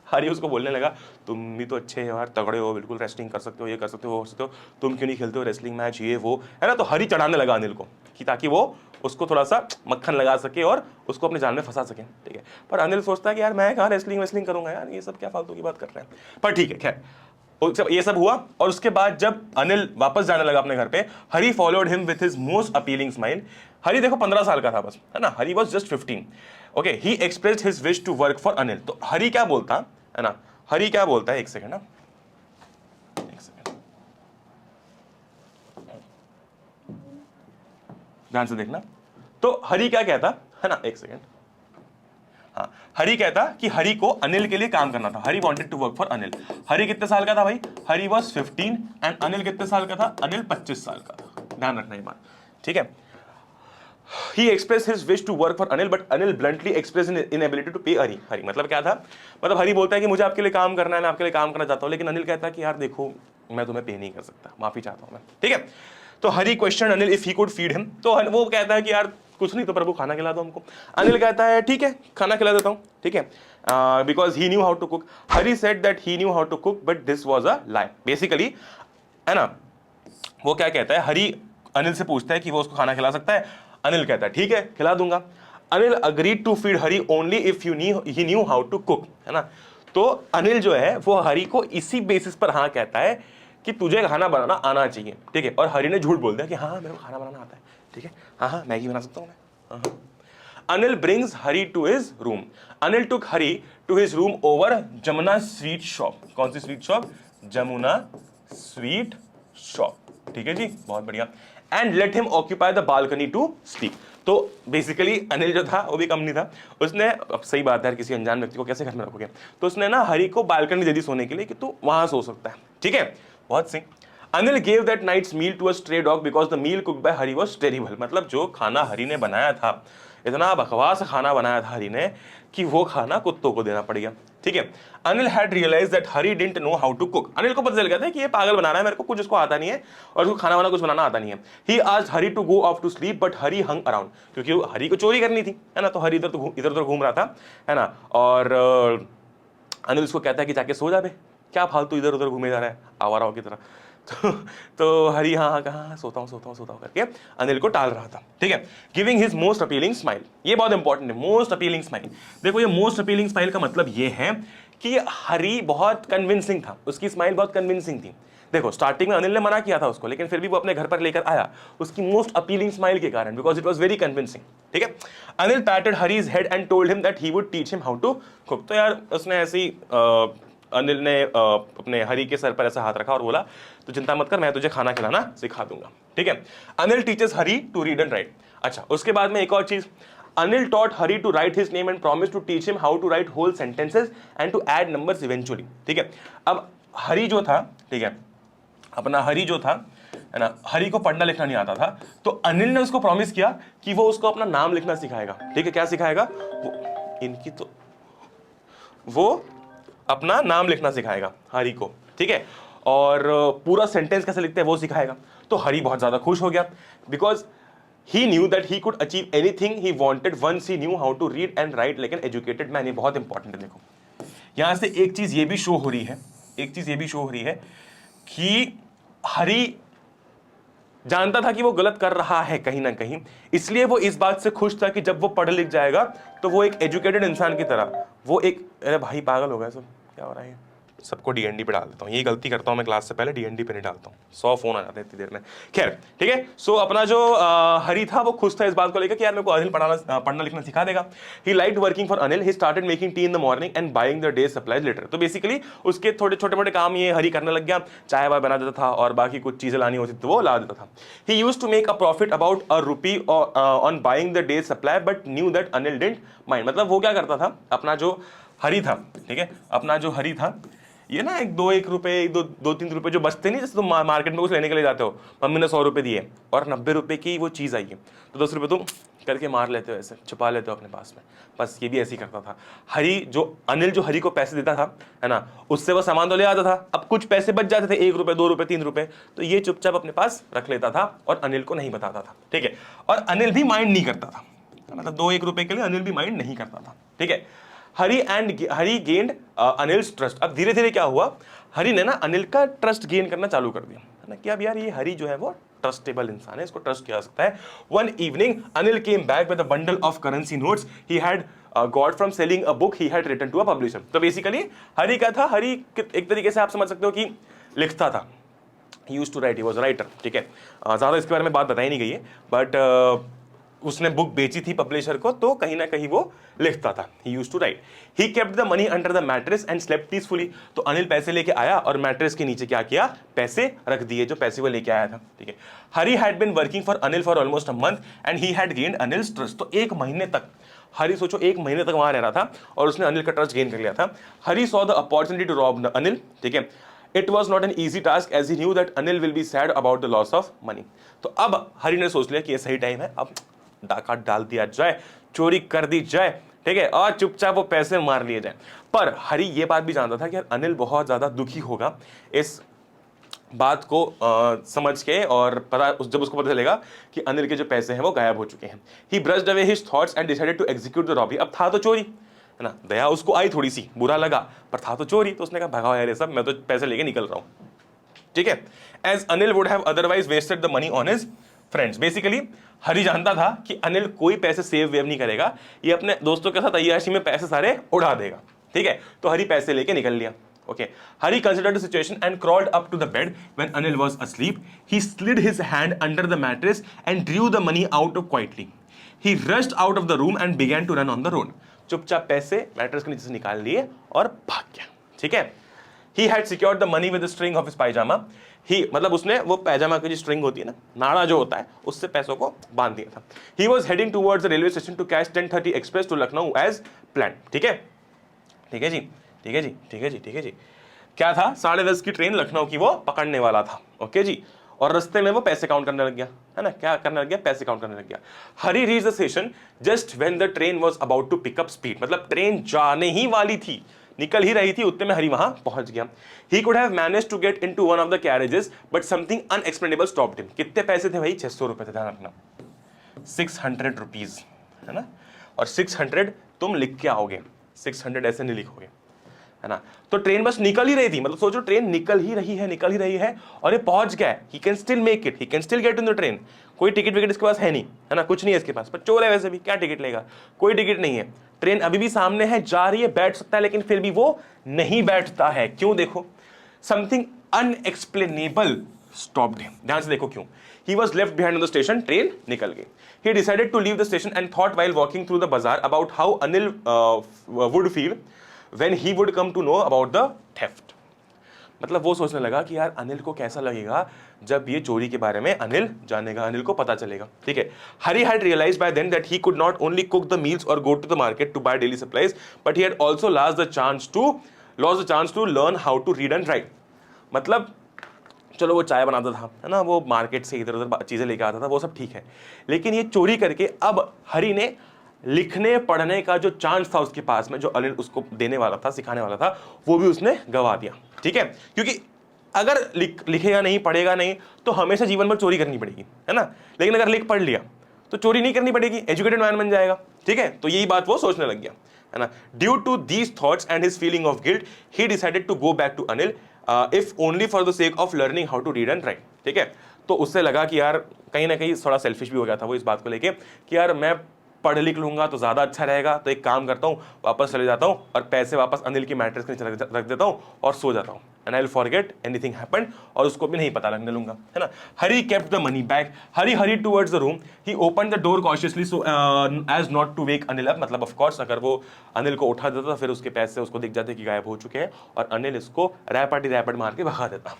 हरी उसको बोलने लगा, तुम भी तो अच्छे हो यार, तगड़े हो, बिल्कुल रेसलिंग कर सकते हो, ये कर सकते हो, हो सकते हो, तुम क्यों नहीं खेलते हो रेसलिंग मैच, ये वो, है ना। तो हरी चढ़ाने लगा अनिल को, कि ताकि वो उसको थोड़ा सा मक्खन लगा सके और उसको अपने जाल में फंसा सके, ठीक है। पर अनिल सोचता है कि यार मैं कहाँ रेसलिंग वेसलिंग करूंगा यार, ये सब क्या फालतू की बात कर रहे हैं। पर ठीक है, खैर ये सब हुआ, और उसके बाद जब अनिल वापस जाने लगा अपने घर पे, Hari followed him with his most appealing smile. Hari देखो 15 साल का था बस, है ना, Hari was just 15। Okay, he expressed his wish to work for Anil. तो हरी क्या बोलता है ना, हरी क्या बोलता है, एक सेकंड ना, एक सेकंड ध्यान से देखना। तो हरी क्या कहता है ना, एक सेकंड, हाँ, हरी कहता कि हरी को अनिल के लिए काम करना था। Hari wanted to work for Anil. Hari कितने साल का था भाई? हरी वाज 15 एंड अनिल कितने साल का था? अनिल 25 साल का था, ध्यान रखना ये बात, ठीक है। He expressed his wish to work for Anil, but Anil bluntly expressed his inability to pay हरी। हरी मतलब क्या था? मतलब हरी बोलता है कि मुझे आपके लिए काम करना है, मैं आपके लिए काम करना चाहता हूँ, लेकिन अनिल कहता है कि यार देखो मैं तुम्हें पे नहीं कर सकता, माफी चाहता हूँ मैं, ठीक है। तो Hari question Anil if he could feed him. तो वो कहता है कि यार कुछ नहीं तो प्रभु खाना खिला दो हमको। अनिल कहता है ठीक है खाना खिला देता हूँ, ठीक है, because he knew how to cook. Hari said that he knew how to cook but this was a lie. Basically, है ना, वो क्या कहता है, हरी अनिल से पूछता है कि वो उसको खाना खिला सकता है। अनिल कहता है ठीक है खिला दूंगा। Anil agreed to feed Hari only if he knew how to cook, है ना। तो अनिल जो है वो हरी को इसी बेसिस पर हाँ कहता है कि तुझे खाना बनाना आना चाहिए, ठीक है। और हरी ने झूठ बोल दिया कि हाँ मेरे को खाना बनाना आता है, ठीक है, हाँ हाँ मैगी बना सकता हूँ मैं, हाँ। Anil brings Hari to his room. Anil took Hari to his room over Jamuna Sweet Shop. कौन सी sweet shop? Jamuna sweet shop, ठीक है जी, बहुत बढ़िया। And let him occupy the balcony to sleep. तो बेसिकली अनिल जो था वो भी कम नहीं था, उसने, अब सही बात है यार किसी अनजान व्यक्ति को कैसे घर में रखोगे, तो उसने ना हरी को बालकनी दे दी सोने के लिए कि तू वहां सो सकता है, ठीक है, बहुत सही। Anil gave that night's meal to a stray dog because the meal cooked by Hari was terrible. मतलब जो खाना हरी ने बनाया था, इतना बकवास खाना बनाया था हरी ने कि वो खाना कुत्तों को देना पड़ गया, ठीक है। Anil had realize that Hari didn't know how to cook. Anil को पता चल गया था कि ये पागल बना रहा है मेरे को, कुछ उसको आता नहीं है और उसको खाना वाना कुछ बनाना आता नहीं है। He asked Hari to go off to sleep but Hari hung around, क्योंकि हरी को चोरी करनी थी, है ना, तो हरी इधर उधर घूम रहा था, है ना। और अनिल उसको कहता है कि जाके सो जा बे, क्या फालतू इधर उधर घूमे जा रहा है आवाराओं की तरह। तो हरी हाँ हाँ कहाँ सोता हूँ करके अनिल को टाल रहा था, ठीक है। Giving his most appealing smile, ये बहुत इंपॉर्टेंट है, मोस्ट अपीलिंग स्माइल। देखो ये मोस्ट अपीलिंग स्माइल का मतलब ये है कि हरी बहुत कन्विंसिंग था, उसकी स्माइल बहुत कन्विंसिंग थी। देखो स्टार्टिंग में अनिल ने मना किया था उसको, लेकिन फिर भी वो अपने घर पर लेकर आया उसकी मोस्ट अपीलिंग स्माइल के कारण, because it was very convincing, ठीक है। Anil patted Hari's head and told him that he would teach him how to cook. तो यार उसने ऐसी अनिल ने अपने हरी के सर पर ऐसा हाथ रखा और बोला तो चिंता मत कर, मैं तुझे खाना खिलाना सिखा दूंगा, ठीक है। Anil teaches Hari to read and write. अच्छा, उसके बाद में एक और चीज, Anil taught Hari to write his name and promise to teach him how to write whole sentences and to add numbers eventually, ठीक है। अब हरी जो था, ठीक है, अपना हरी जो था, है ना, हरी को पढ़ना लिखना नहीं आता था, तो अनिल ने उसको प्रॉमिस किया कि वो उसको अपना नाम लिखना सिखाएगा, ठीक है। क्या सिखाएगा वो, इनकी तो वो अपना नाम लिखना सिखाएगा हरी को, ठीक है, और पूरा सेंटेंस कैसे लिखते हैं वो सिखाएगा। तो हरी बहुत ज्यादा खुश हो गया, because he knew that he could achieve anything he wanted once he knew how to read and write like an educated man। ये बहुत इंपॉर्टेंट है, देखो यहां से एक चीज ये भी शो हो रही है, एक चीज ये भी शो हो रही है कि हरी जानता था कि वो गलत कर रहा है कहीं ना कहीं, इसलिए वो इस बात से खुश था कि जब वो पढ़ लिख जाएगा तो वो एक एजुकेटेड इंसान की तरह, वो एक, अरे भाई पागल हो गया सब, क्या हो रहा है, सबको डीएनडी पे डाल देता हूँ, ये गलती करता हूँ मैं क्लास से पहले, डीएनडी पे नहीं डालता हूँ, 100 फोन आ जाते हैं इतनी देर में। खैर ठीक है, सो अपना जो हरी था वो खुश था इस बात को लेकर कि यार मेरे को अनिल पढ़ना लिखना सिखा देगा। He liked working for Anil, he started making tea in the morning and buying the day supplies later. तो बेसिकली उसके थोड़े छोटे मोटे काम ये हरी करने लग गया, चाय वाय बना देता था और बाकी कुछ चीजें लानी होती तो वो ला देता था। He used to make a profit about ₹1 on buying the day supply but knew that Anil didn't mind. मतलब वो क्या करता था, अपना जो हरी था, ठीक है, अपना जो हरी था, ये ना एक ₹1 2-3 जो बचते नहीं, जैसे तुम मार्केट में कुछ लेने के लिए जाते हो, मम्मी ने 100 रुपए दिए और 90 रुपए की वो चीज़ आई है, तो 10 रुपए तुम करके मार लेते हो, ऐसे छुपा लेते हो अपने पास में। बस ये भी ऐसे ही करता था हरी, जो अनिल जो हरी को पैसे देता था, है ना, उससे वो सामान तो ले आता था, अब कुछ पैसे बच जाते थे, ₹1 ₹2 ₹3, तो ये चुपचाप अपने पास रख लेता था और अनिल को नहीं बताता था, ठीक है। और अनिल भी माइंड नहीं करता था, मतलब 2-1 रुपए के लिए अनिल भी माइंड नहीं करता था, ठीक है। हरी गेन्ड अनिल्स ट्रस्ट। अब धीरे धीरे क्या हुआ, हरी ने ना अनिल का ट्रस्ट गेन करना चालू कर दिया, है ना, कि अब यार ये हरी जो है वो ट्रस्टेबल इंसान है, इसको ट्रस्ट किया जा सकता है। One evening Anil came back with a bundle of currency notes he had got from selling a book he had written to a publisher. तो बेसिकली हरी क्या था, हरी एक तरीके से आप समझ सकते हो कि लिखता था, he used to write, he was writer, ठीक है। ज्यादा इसके बारे में बात बताई नहीं गई है, बट उसने बुक बेची थी पब्लिशर को, तो कहीं ना कहीं वो लिखता था। He used to write. He kept the money under the mattress and slept peacefully. तो अनिल पैसे लेके आया और मैट्रेस के नीचे क्या किया, पैसे रख दिए, जो पैसे वो लेके आया था, ठीक है। Hari had been working for Anil for almost a month and he had gained Anil's trust. तो 1 महीने तक हरी, सोचो 1 महीने तक वहां रह रहा था और उसने अनिल का ट्रस्ट गेन कर लिया था। Hari saw the opportunity to rob Anil, ठीक है। It was not an easy task as he knew that Anil will be sad about the loss of money. तो अब हरी ने सोच लिया कि ये सही टाइम है, अब डाका डाल दिया जाए, चोरी कर दी जाए, ठीक है, और चुपचाप वो पैसे मार लिए जाए। पर हरी ये बात भी जानता था कि अनिल बहुत ज्यादा दुखी होगा इस बात को समझ के, और जब उसको पता चलेगा कि अनिल के जो पैसे हैं वो गायब हो चुके हैं। He brushed away his thoughts and decided to execute the robbery. अब था तो चोरी, है ना, दया उसको आई, थोड़ी सी बुरा लगा, पर था तो चोरी, तो उसने कहा भगाओ यार ये सब, मैं तो पैसे लेके निकल रहा हूं, ठीक है। As Anil would have otherwise wasted the money on his friends. Basically Hari जानता था कि अनिल कोई पैसे सेव वेव नहीं करेगा, ये अपने दोस्तों के साथ अय्याशी में पैसे सारे उड़ा देगा, ठीक है। तो हरी पैसे लेके निकल लिया, okay. Hari considered the situation and crawled up to the bed when Anil was asleep. He slid his hand under the mattress and drew the money out quietly. He rushed out of the room and began to run on the road. चुपचाप पैसे mattress के नीचे से निकाल लिए और भाग गया, ठीक है। He had secured the money with the string of his pajama. मतलब उसने वो पैजामा की जो स्ट्रिंग होती है ना, नाड़ा जो होता है, उससे पैसों को बांध दिया था। He was heading towards the railway station to catch 10:30 express to Lucknow as planned. ठीक है, ठीक है जी, ठीक है जी, ठीक है जी, ठीक है जी। क्या था, 10:30 की ट्रेन लखनऊ की वो पकड़ने वाला था, ओके जी। और रास्ते में वो पैसे काउंट करने लग गया, है ना, क्या करने लग गया, पैसे काउंट करने लग गया। Hari reach the station just when the train was about to pick up speed. मतलब ट्रेन जाने ही वाली थी, निकल ही रही थी, उतने में हरी वहां पहुंच गया। He could have managed to get into one of the carriages but something unexplainable stopped him. कितने पैसे थे भाई, 600 रुपए थे, ध्यान रखना, 600 रुपीज, है ना। और 600 तुम लिख के आओगे, 600 ऐसे नहीं लिखोगे, है ना। तो ट्रेन बस निकल ही रही थी, मतलब सोचो ट्रेन निकल ही रही है, निकल ही रही है, और ये पहुंच गया है। He can still make it, he can still get in the train. कोई टिकट विकेट इसके पास है नहीं, है ना, कुछ नहीं है इसके पास, पर चोर है वैसे भी, क्या टिकट लेगा, कोई टिकट नहीं है। ट्रेन अभी भी सामने है, जा रही है, बैठ सकता है, लेकिन फिर भी वो नहीं बैठता है। क्यों, देखो, समथिंग अनएक्सप्लेनेबल स्टॉप्ड हिम। ध्यान से देखो क्यों। He was left behind on the station. Train निकल गई। He decided to leave the station and thought while walking through the bazaar about how Anil would feel when he would come to know about the theft. मतलब वो सोचने लगा कि यार अनिल को कैसा लगेगा जब ये चोरी के बारे में अनिल जानेगा, अनिल को पता चलेगा, ठीक है। Hari had realised by then that he could not only cook the meals और go to the market to buy daily supplies, but he had also lost the chance to learn how to read and write. मतलब चलो वो चाय बनाता था, है ना, वो मार्केट से इधर उधर चीजें लेके आता था, वो सब ठीक है, लेकिन ये चोरी करके अब हरी ने लिखने पढ़ने का जो चांस था उसके पास में, जो अनिल उसको देने वाला था, सिखाने वाला था, वो भी उसने गवा दिया, ठीक है। क्योंकि अगर लिखेगा नहीं, पढ़ेगा नहीं, तो हमेशा जीवन भर चोरी करनी पड़ेगी, है ना। लेकिन अगर लिख पढ़ लिया तो चोरी नहीं करनी पड़ेगी, एजुकेटेड मैन बन जाएगा, ठीक है। तो यही बात वो सोचने लग गया, है ना। Due to these thoughts and his feeling of guilt, he decided to go back to Anil if only for the sake of learning how to read and write, ठीक है। तो उससे लगा कि यार कहीं ना कहीं थोड़ा सेल्फिश भी हो गया था वो इस बात को लेके कि यार मैं पढ़ लिख लूंगा तो ज्यादा अच्छा रहेगा, तो एक काम करता हूँ, वापस चले जाता हूँ और पैसे वापस अनिल की मैट्रेस के नीचे रख देता हूँ और सो जाता हूँ, and I will forget anything happened, और उसको भी नहीं पता लगने लूंगा, है ना। Hari kept the money bag, Hari towards the room, he opened the door cautiously so as not to wake Anil up. मतलब ऑफ कोर्स अगर वो अनिल को उठा देता फिर उसके पैसे उसको दिख जाते कि गायब हो चुके हैं, और अनिल इसको रैपट मार के भगा देता।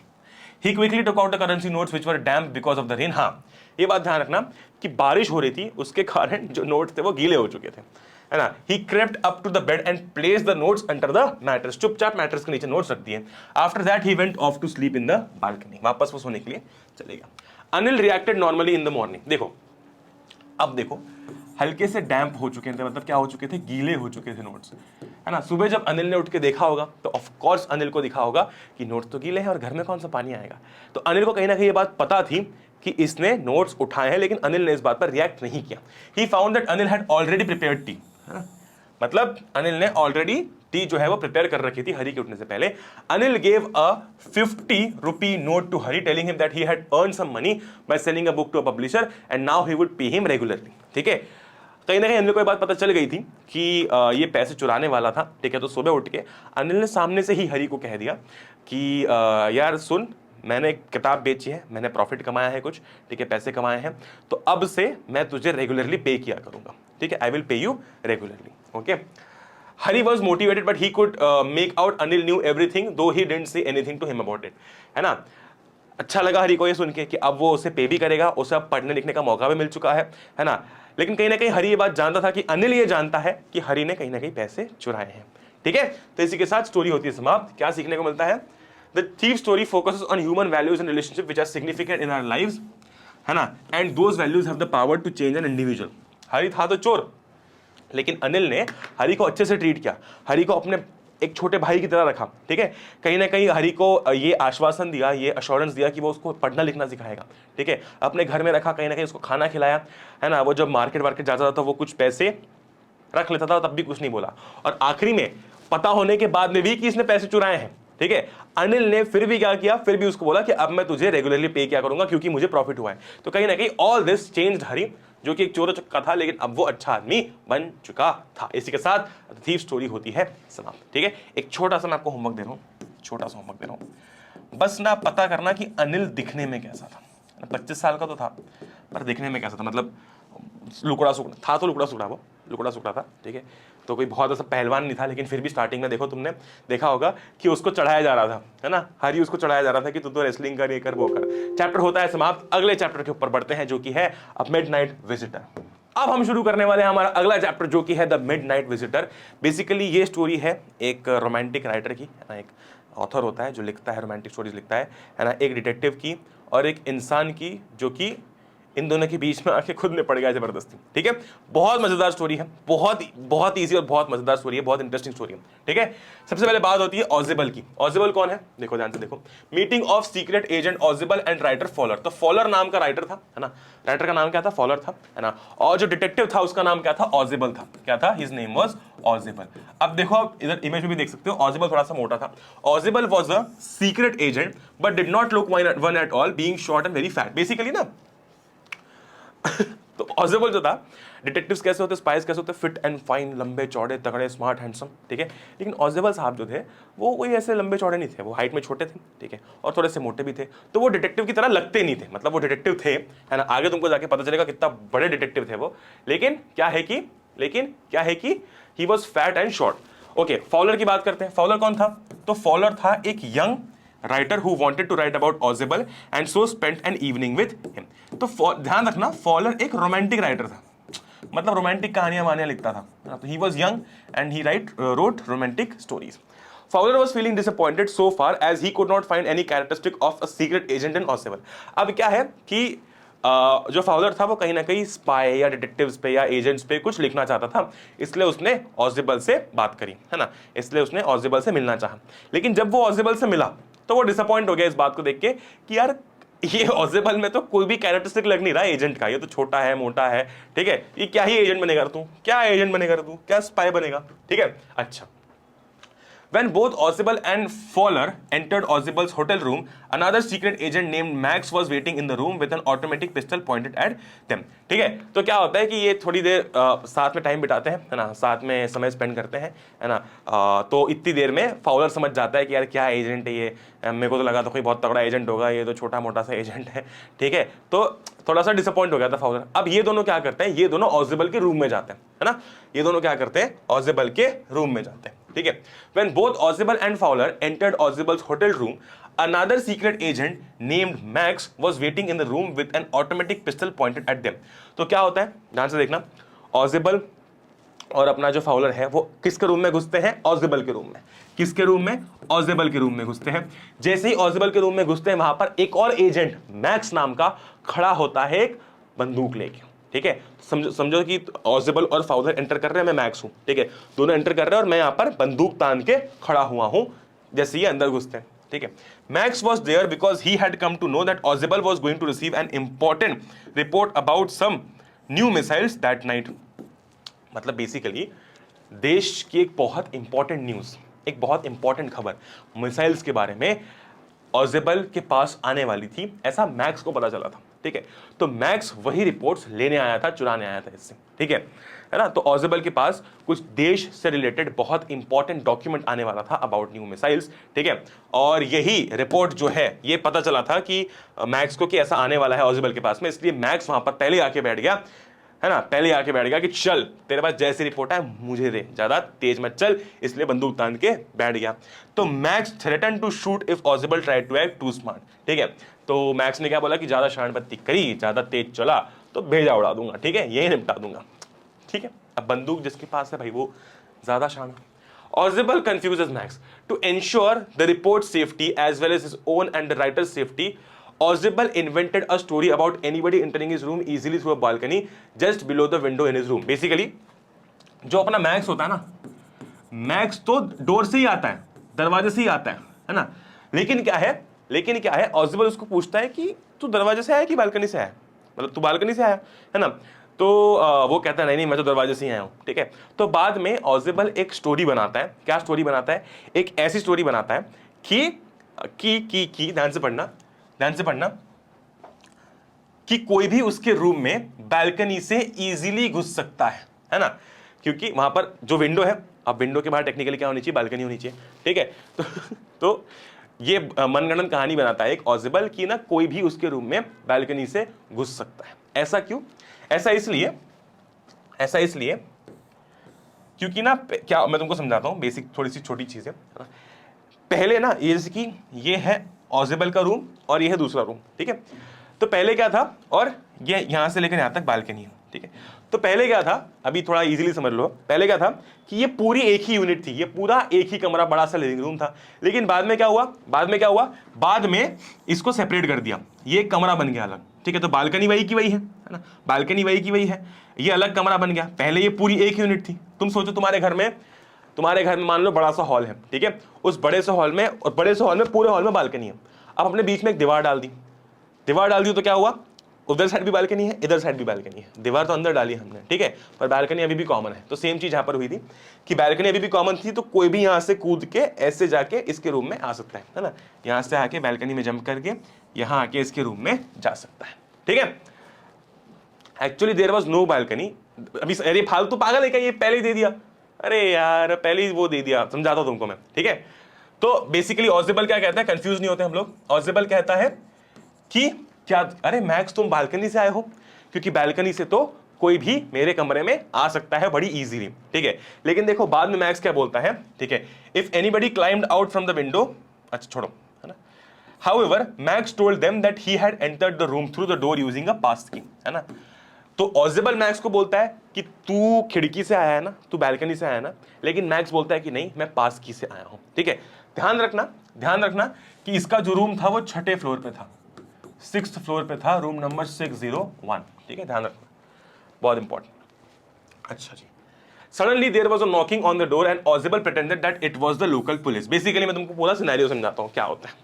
He quickly took out the currency notes which were damp because of the rain। हाँ, ये बात ध्यान रखना कि बारिश हो रही थी, उसके कारण जो नोट्स थे वो गीले हो चुके थे, है ना। He crept up to the bed and placed the notes under the mattress। चुपचाप मैट्रेस के नीचे नोट्स रख दिए। After that he went off to sleep in the balcony। वापस वो सोने के लिए चलेगा। Anil reacted normally in the morning। देखो, अब देखो, हल्के से डैम्प हो चुके थे, मतलब क्या हो चुके थे, गीले हो चुके थे नोट्स, है ना। सुबह जब अनिल ने उठ के देखा होगा तो ऑफ कोर्स अनिल को दिखा होगा कि नोट्स तो गीले हैं और घर में कौन सा पानी आएगा। तो अनिल को कहीं ना कहीं ये बात पता थी कि इसने नोट्स उठाए हैं, लेकिन अनिल ने इस बात पर रिएक्ट नहीं किया। He found that Anil had already prepared T, है ना, मतलब अनिल ने ऑलरेडी टी जो है वो प्रिपेयर कर रखी थी हरी के उठने से पहले। Anil gave a 50 rupee note to Hari telling him that he had earn some money by selling a book to a publisher and now he would pay him regularly, ठीक है। कहीं ना कहीं अनिल को ये बात पता चल गई थी कि ये पैसे चुराने वाला था, ठीक है। तो सुबह उठ के अनिल ने सामने से ही हरी को कह दिया कि यार सुन, मैंने एक किताब बेची है, मैंने प्रॉफिट कमाया है कुछ, ठीक है, पैसे कमाए हैं, तो अब से मैं तुझे रेगुलरली पे किया करूंगा, ठीक है, I will pay you regularly, okay. Hari was motivated but he could make out Anil knew everything though he didn't say anything to him about it, है ना। अच्छा लगा हरी को ये सुन के कि अब वो उसे पे भी करेगा, उसे अब पढ़ने लिखने का मौका भी मिल चुका है ना। लेकिन कहीं ना कहीं हरी ये बात जानता था कि अनिल ये जानता है कि हरी ने कहीं ना कहीं पैसे चुराए हैं, ठीक है। तो इसी के साथ स्टोरी होती है समाप्त। क्या सीखने को मिलता है? The thief story focuses on human values and relationship which are significant in our lives, है ना, and those values have the power to change an individual. Hari था तो चोर, लेकिन अनिल ने हरी को अच्छे से ट्रीट किया, हरी को अपने एक छोटे भाई की तरह रखा, ठीक है। कहीं ना कहीं हरी को ये आश्वासन दिया, ये अश्योरेंस दिया कि वो उसको पढ़ना लिखना सिखाएगा, ठीक है। अपने घर में रखा, कहीं ना कहीं उसको खाना खिलाया, है ना। वो जब मार्केट वार्केट जाता था तो वो कुछ पैसे रख लेता था, तब भी कुछ नहीं बोला। और आखिरी में पता होने के बाद में भी कि इसने पैसे चुराए हैं, ठीक है, अनिल ने फिर भी क्या किया, फिर भी उसको बोला कि अब मैं तुझे रेगुलरली पे किया करूंगा क्योंकि मुझे प्रॉफिट हुआ है। तो कहीं ना कहीं ऑल दिस चेंज्ड हरी, जो कि एक चोर चक्का था, लेकिन अब वो अच्छा आदमी बन चुका था। इसी के साथ थीफ स्टोरी होती है समाप्त, ठीक है। एक छोटा सा मैं आपको होमवर्क दे रहा हूँ, छोटा सा होमवर्क दे रहा हूँ, बस ना पता करना कि अनिल दिखने में कैसा था। 25 साल का तो था, पर दिखने में कैसा था, मतलब लुकड़ा सुकड़ा था, तो लुकड़ा सुकड़ा था, ठीक है। तो कोई बहुत ऐसा पहलवान नहीं था, लेकिन फिर भी स्टार्टिंग में देखो, तुमने देखा होगा कि उसको चढ़ाया जा रहा था, है ना, हरी उसको चढ़ाया जा रहा था कि तू तो रेसलिंग कर, ये कर, वो कर। चैप्टर होता है समाप्त। अगले चैप्टर के ऊपर बढ़ते हैं, जो कि है अ मिडनाइट विजिटर। अब हम शुरू करने वाले हैं हमारा अगला चैप्टर, जो कि है द मिडनाइट विजिटर। बेसिकली ये स्टोरी है एक रोमांटिक राइटर की, है ना, एक ऑथर होता है जो लिखता है, रोमांटिक स्टोरीज लिखता है ना, एक डिटेक्टिव की और एक इंसान की, जो कि इन दोनों के बीच में आके खुद में पड़ गया जबरदस्ती, ठीक है। बहुत मजेदार स्टोरी है, बहुत इजी और बहुत मजेदार स्टोरी है, बहुत इंटरेस्टिंग स्टोरी है, ठीक है। सबसे पहले बात होती है ऑजिबल की। ऑजिबल कौन है? देखो ध्यान से देखो। Meeting of secret agent Ausable and writer Fowler. तो फॉलर नाम का राइटर था, है ना, राइटर का नाम क्या था? फॉलर था, है ना। और जो डिटेक्टिव था उसका नाम क्या था? ऑजिबल था। क्या था? His name was Ausable. अब देखो, आप इधर इमेज में भी देख सकते हो, ऑजिबल थोड़ा सा मोटा था। Ausable was a secret agent but did not look one at all, being short and very fat. Basically ना तो ऑजिबल जो था, डिटेक्टिव्स कैसे होते, स्पाइस कैसे होते, फिट एंड फाइन, लंबे चौड़े तगड़े, स्मार्ट हैंडसम, ठीक है। लेकिन ऑजिबल साहब जो थे वो कोई ऐसे लंबे चौड़े नहीं थे, वो हाइट में छोटे थे, ठीक है, और थोड़े से मोटे भी थे। तो वो डिटेक्टिव की तरह लगते नहीं थे, मतलब वो डिटेक्टिव थे, है ना। आगे तुमको जाके पता चलेगा कितना बड़े डिटेक्टिव थे वो। लेकिन क्या है कि he was fat and short. Okay, Fowler की बात करते हैं। फॉलर कौन था? तो फॉलर था एक young writer who wanted to write about Ausable and so spent an evening with him. तो ध्यान रखना, फॉलर एक रोमांटिक राइटर था, मतलब रोमांटिक कहानियां वानियां लिखता था। तो he was young and he wrote romantic stories. Fowler was feeling disappointed so far as he could not find any characteristic of a secret agent in Ozible। अब क्या है कि जो फाउलर था वो कहीं ना कहीं स्पाई या डिटेक्टिव्स पे या एजेंट्स पे कुछ लिखना चाहता था, इसलिए उसने ऑजिबल से बात करी, है ना, इसलिए उसने ऑजिबल से मिलना चाहा। लेकिन जब वो ऑजिबल से मिला तो वो डिसअपॉइंट हो गया इस बात को देख के कि यार ये ऑजिबल में तो कोई भी कैरेक्टरिस्टिक लग नहीं रहा एजेंट का, ये तो छोटा है, मोटा है, ठीक है, ये क्या ही एजेंट बनेगा तू, क्या एजेंट बनेगा तू, क्या स्पाई बनेगा, ठीक है। अच्छा, when both Ozible and Fowler entered Ozible's hotel room, another secret agent named Max was waiting in the room with an automatic pistol pointed at them। ठीक है, तो क्या होता है कि ये थोड़ी देर साथ में टाइम बिताते हैं, है ना, साथ में समय स्पेंड करते हैं, है ना। तो इतनी देर में फाउलर समझ जाता है कि यार क्या एजेंट है ये, मेरे को तो लगा था कोई बहुत तगड़ा एजेंट होगा, ये तो छोटा मोटा सा एजेंट है, ठीक है। तो थोड़ा सा डिसअपॉइंट हो गया था फाउलर। अब ये दोनों क्या करते हैं, ये दोनों ऑजिबल के रूम में जाते हैं, है ना, ये दोनों क्या करते हैं, ऑजिबल के रूम में जाते हैं, ठीक है। When both Ozible and Fowler entered Ozible's hotel room, another secret agent named Max was waiting in the room with an automatic pistol pointed at them। तो क्या होता है, ध्यान से देखना, ऑजिबल और अपना जो फाउलर है वो किसके रूम में घुसते हैं, ऑजिबल के रूम में। किसके रूम में, ऑजिबल के रूम में घुसते हैं। जैसे ही ऑजिबल के रूम में घुसते हैं, वहां पर एक और एजेंट मैक्स नाम का खड़ा होता है एक बंदूक लेके, ठीक है। समझो कि ऑजिबल और फाउलर एंटर कर रहे हैं, मैं मैक्स हूं, ठीक है, दोनों एंटर कर रहे हैं और मैं यहां पर बंदूक तान के खड़ा हुआ हूं जैसे ये अंदर घुसते हैं, ठीक है। Max was there because he had come to know that Ausable was going to receive an important report about some new missiles that night. मतलब बेसिकली देश की एक बहुत इंपॉर्टेंट न्यूज, एक बहुत इंपॉर्टेंट खबर मिसाइल्स के बारे में ऑजिबल के पास आने वाली थी, ऐसा मैक्स को पता चला था, ठीक है। तो मैक्स वही रिपोर्ट्स लेने आया था, चुराने आया था इससे, ठीक है ना। तो ऑजिबल के पास कुछ देश से रिलेटेड बहुत इंपॉर्टेंट डॉक्यूमेंट आने वाला था अबाउट न्यू मिसाइल्स, ठीक है। और यही रिपोर्ट जो है ये पता चला था कि मैक्स को कि ऐसा आने वाला है ऑजिबल के पास में, इसलिए मैक्स वहां पर पहले आके बैठ गया, है ना, पहले आके बैठ गया कि चल तेरे पास जैसी रिपोर्ट है मुझे दे, ज्यादा तेज मत चल, इसलिए बंदूक तान के बैठ गया। तो Max threaten to shoot if Ausable try to act too smart, ठीक है। तो मैक्स ने क्या बोला कि ज्यादा शानपत्ती करी, ज्यादा तेज चला तो भेजा उड़ा दूंगा, ठीक है, यही निपटा दूंगा, ठीक है। अब बंदूक जिसके पास है भाई वो ज्यादा शान। Ausable confuses Max to ensure the report safety as well as his own and the writer's safety. Ozible invented a story about anybody entering his room easily through a balcony just below the window in his room। Basically, जो अपना max होता है ना, max तो door से ही आता है, दरवाजे से ही आता है ना। लेकिन क्या है, ऑजिबल उसको पूछता है कि तू दरवाजे से आया कि बालकनी से आया, मतलब तू बालकनी से आया, है ना। तो वो कहता है नहीं मैं तो दरवाजे से ही आया हूँ, ठीक है। तो बाद में ऑजिबल एक स्टोरी बनाता है, क्या स्टोरी बनाता है, एक ऐसी स्टोरी बनाता है कि ध्यान से पढ़ना कि कोई भी उसके रूम में बालकनी से इजीली घुस सकता है ना, क्योंकि वहां पर जो विंडो है, अब विंडो के बाहर टेक्निकली क्या होनी चाहिए, बालकनी होनी चाहिए, ठीक है। तो ये मनगढ़ंत कहानी बनाता है एक ऑजिबल कि ना कोई भी उसके रूम में बालकनी से घुस सकता है। ऐसा क्यों? ऐसा इसलिए क्योंकि ना क्या, मैं तुमको समझाता हूं, बेसिक थोड़ी सी छोटी चीज है। पहले ना ये जैसे कि ये है ऑजिबल का रूम और ये है दूसरा रूम, ठीक है। तो पहले क्या था, और ये यहां से लेकर यहां तक बालकनी है, ठीक है। तो पहले क्या था, अभी थोड़ा इजीली समझ लो, पहले क्या था कि ये पूरी एक ही यूनिट थी, ये पूरा एक ही कमरा, बड़ा सा लिविंग रूम था। लेकिन बाद में क्या हुआ, बाद में इसको सेपरेट कर दिया, ये कमरा बन गया अलग, ठीक है। तो बालकनी वही की वही है ना, बालकनी वही की वही है, ये अलग कमरा बन गया। पहले ये पूरी एक यूनिट थी। तुम सोचो तुम्हारे घर में मान लो बड़ा सा हॉल है, ठीक है, उस बड़े से हॉल में पूरे हॉल में बालकनी है। अब अपने बीच में एक दीवार डाल दी तो क्या हुआ, उधर साइड भी बालकनी है, इधर साइड भी बालकनी है। दीवार तो अंदर डाली हमने, ठीक है, पर बालकनी अभी भी कॉमन है। तो सेम चीज यहां पर हुई थी कि बालकनी अभी भी कॉमन थी, तो कोई भी यहां से कूद के ऐसे जाके इसके रूम में आ सकता है ना, यहां से आके बालकनी में जंप करके यहां आके इसके रूम में जा सकता है, ठीक है। Actually there was no balcony. अभी अरे फालतू पागल है क्या, ये पहले ही दे दिया, अरे यार पहले ही वो दे दिया, समझाता हूं तुमको मैं, ठीक है। तो बेसिकली ऑजिबल क्या कहता है, कंफ्यूज नहीं होते हम लोग, ऑजिबल कहता है कि क्या, अरे मैक्स तुम बालकनी से आए हो, क्योंकि बालकनी से तो कोई भी मेरे कमरे में आ सकता है बड़ी इजीली, ठीक है। लेकिन देखो बाद में मैक्स क्या बोलता है, ठीक है, if anybody climbed out from the window, अच्छा छोड़ो, है ना। However, Max told them that he had entered the room through the door using a pass key, है ना। तो ऑजिबल मैक्स को बोलता है कि तू खिड़की से आया है ना, तू बैल्कनी से आया है ना, लेकिन मैक्स बोलता है कि नहीं, मैं पास की से आया हूं, ठीक है। ध्यान रखना कि इसका जो रूम था वो 6ठे फ्लोर पे था, 6th फ्लोर पे था, रूम नंबर 601, ठीक है, ध्यान रखना, बहुत इंपॉर्टेंट। अच्छा जी, suddenly there was a knocking on the door and Ausable pretended that it was the local police. Basically मैं तुमको पूरा सिनेरियो समझाता हूं क्या होता है।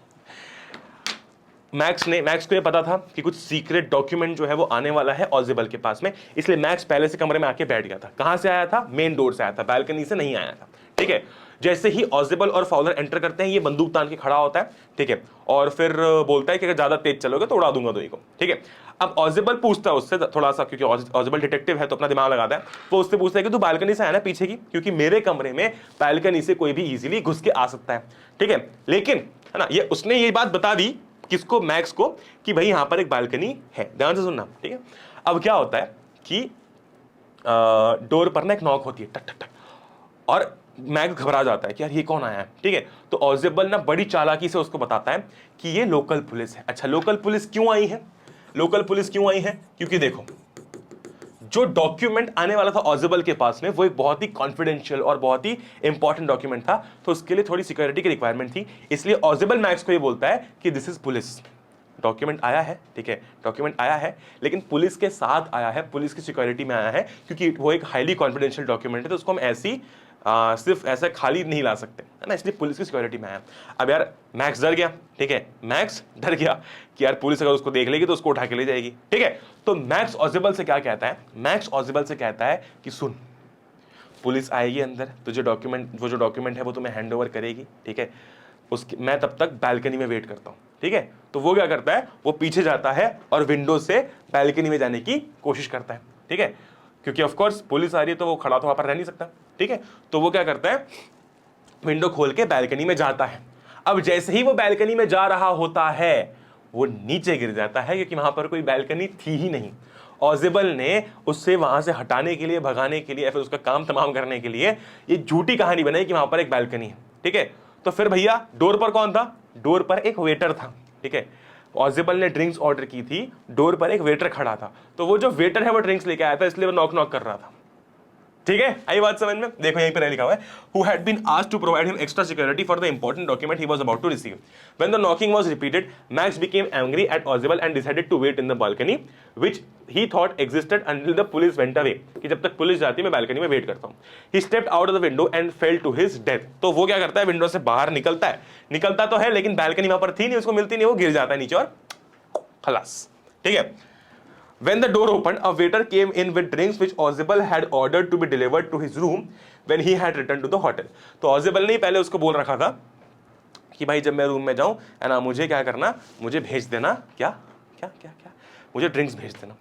मैक्स को ये पता था कि कुछ सीक्रेट डॉक्यूमेंट जो है वो आने वाला है ऑजिबल के पास में, इसलिए मैक्स पहले से कमरे में आके बैठ गया था। कहां से आया था? मेन डोर से आया था, बैल्कनी से नहीं आया था, ठीक है। जैसे ही ऑजिबल और फाउलर एंटर करते हैं, ये बंदूक तान के खड़ा होता है, ठीक है, और फिर बोलता है कि अगर ज्यादा तेज चलोगे तो उड़ा दूंगा को, ठीक है। अब ऑजिबल पूछता है उससे थोड़ा सा, क्योंकि ऑजिबल डिटेक्टिव है तो अपना दिमाग लगाता है, वो उससे पूछता है कि तू बालकनी से आया ना पीछे की, क्योंकि मेरे कमरे में बालकनी से कोई भी इजीली घुस के आ सकता है, ठीक है। लेकिन है ना, ये उसने ये बात बता दी किसको? मैक्स को, कि भाई यहां पर एक बालकनी है, ध्यान से सुनना, ठीक है। अब क्या होता है कि डोर पर ना एक नॉक होती है, टक टक टक, और मैक्स घबरा जाता है कि यार ये कौन आया है, ठीक है। तो ऑजिबल ना बड़ी चालाकी से उसको बताता है कि ये लोकल पुलिस है। अच्छा, लोकल पुलिस क्यों आई है? लोकल पुलिस क्यों आई है? क्योंकि देखो, जो डॉक्यूमेंट आने वाला था ऑजिबल के पास में, वो एक बहुत ही कॉन्फिडेंशियल और बहुत ही इंपॉर्टेंट डॉक्यूमेंट था, तो उसके लिए थोड़ी सिक्योरिटी की रिक्वायरमेंट थी, इसलिए ऑजिबल मैक्स को ये बोलता है कि दिस इज पुलिस, डॉक्यूमेंट आया है, ठीक है, डॉक्यूमेंट आया है, लेकिन पुलिस के साथ आया है, पुलिस की सिक्योरिटी में आया है, क्योंकि वो एक हाईली कॉन्फिडेंशियल डॉक्यूमेंट है, तो उसको हम ऐसी सिर्फ ऐसा खाली नहीं ला सकते, है ना, इसलिए पुलिस की सिक्योरिटी में आया। अब यार मैक्स डर गया, ठीक है, मैक्स डर गया कि यार पुलिस अगर उसको देख लेगी तो उसको उठा के ले जाएगी, ठीक है। तो मैक्स ऑजिबल से क्या कहता है? मैक्स ऑजिबल से कहता है कि सुन, पुलिस आएगी अंदर, तुझे वो जो डॉक्यूमेंट है वो तुम्हें हैंड ओवर करेगी, ठीक है, उसकी मैं तब तक बैल्कनी में वेट करता हूं, ठीक है। तो वो क्या करता है, वो पीछे जाता है और विंडो से बैल्कनी में जाने की कोशिश करता है, ठीक है, क्योंकि ऑफ कोर्स पुलिस आ रही है तो वो खड़ा तो वहां पर रह नहीं सकता, ठीक है। तो वो क्या करता है, विंडो खोल के बैल्कनी में जाता है। अब जैसे ही वो बैल्कनी में जा रहा होता है, वो नीचे गिर जाता है, क्योंकि वहां पर कोई बैल्कनी थी ही नहीं। ऑजिबल ने उससे वहां से हटाने के लिए, भगाने के लिए, या फिर उसका काम तमाम करने के लिए ये झूठी कहानी बनाई कि वहां पर एक बैल्कनी है, ठीक है। तो फिर भैया डोर पर कौन था? डोर पर एक वेटर था, ठीक है। ऑजिबल ने ड्रिंक्स ऑर्डर की थी, डोर पर एक वेटर खड़ा था, तो वो जो वेटर है वो ड्रिंक्स लेके आया था, इसलिए वो नॉक नॉक कर रहा था, ठीक है। आई बात समझ में? देखो यहीं पे लिखा हुआ है, who had been asked to provide him extra security for the important document he was about to receive. When the knocking was repeated, Max became angry at Ozybal and decided to wait in the balcony, which he thought existed until the police went away. कि जब तक police जाती मैं balcony में wait करता हूँ। He stepped out of the window and fell to his death. तो वो क्या करता है, विंडो से बाहर निकलता तो है, लेकिन बालकनी वहां पर थी नहीं, उसको मिलती नहीं, वो गिर जाता है नीचे और खलास, ठीक है। When the door opened, a waiter came in with drinks which Ozybal had ordered to be delivered to his room when he had returned to the hotel. तो Ozybal ने पहले उसको बोल रखा था कि भाई जब मैं रूम में जाऊं, है ना, मुझे क्या करना, मुझे भेज देना, क्या क्या क्या क्या, मुझे ड्रिंक्स भेज देना,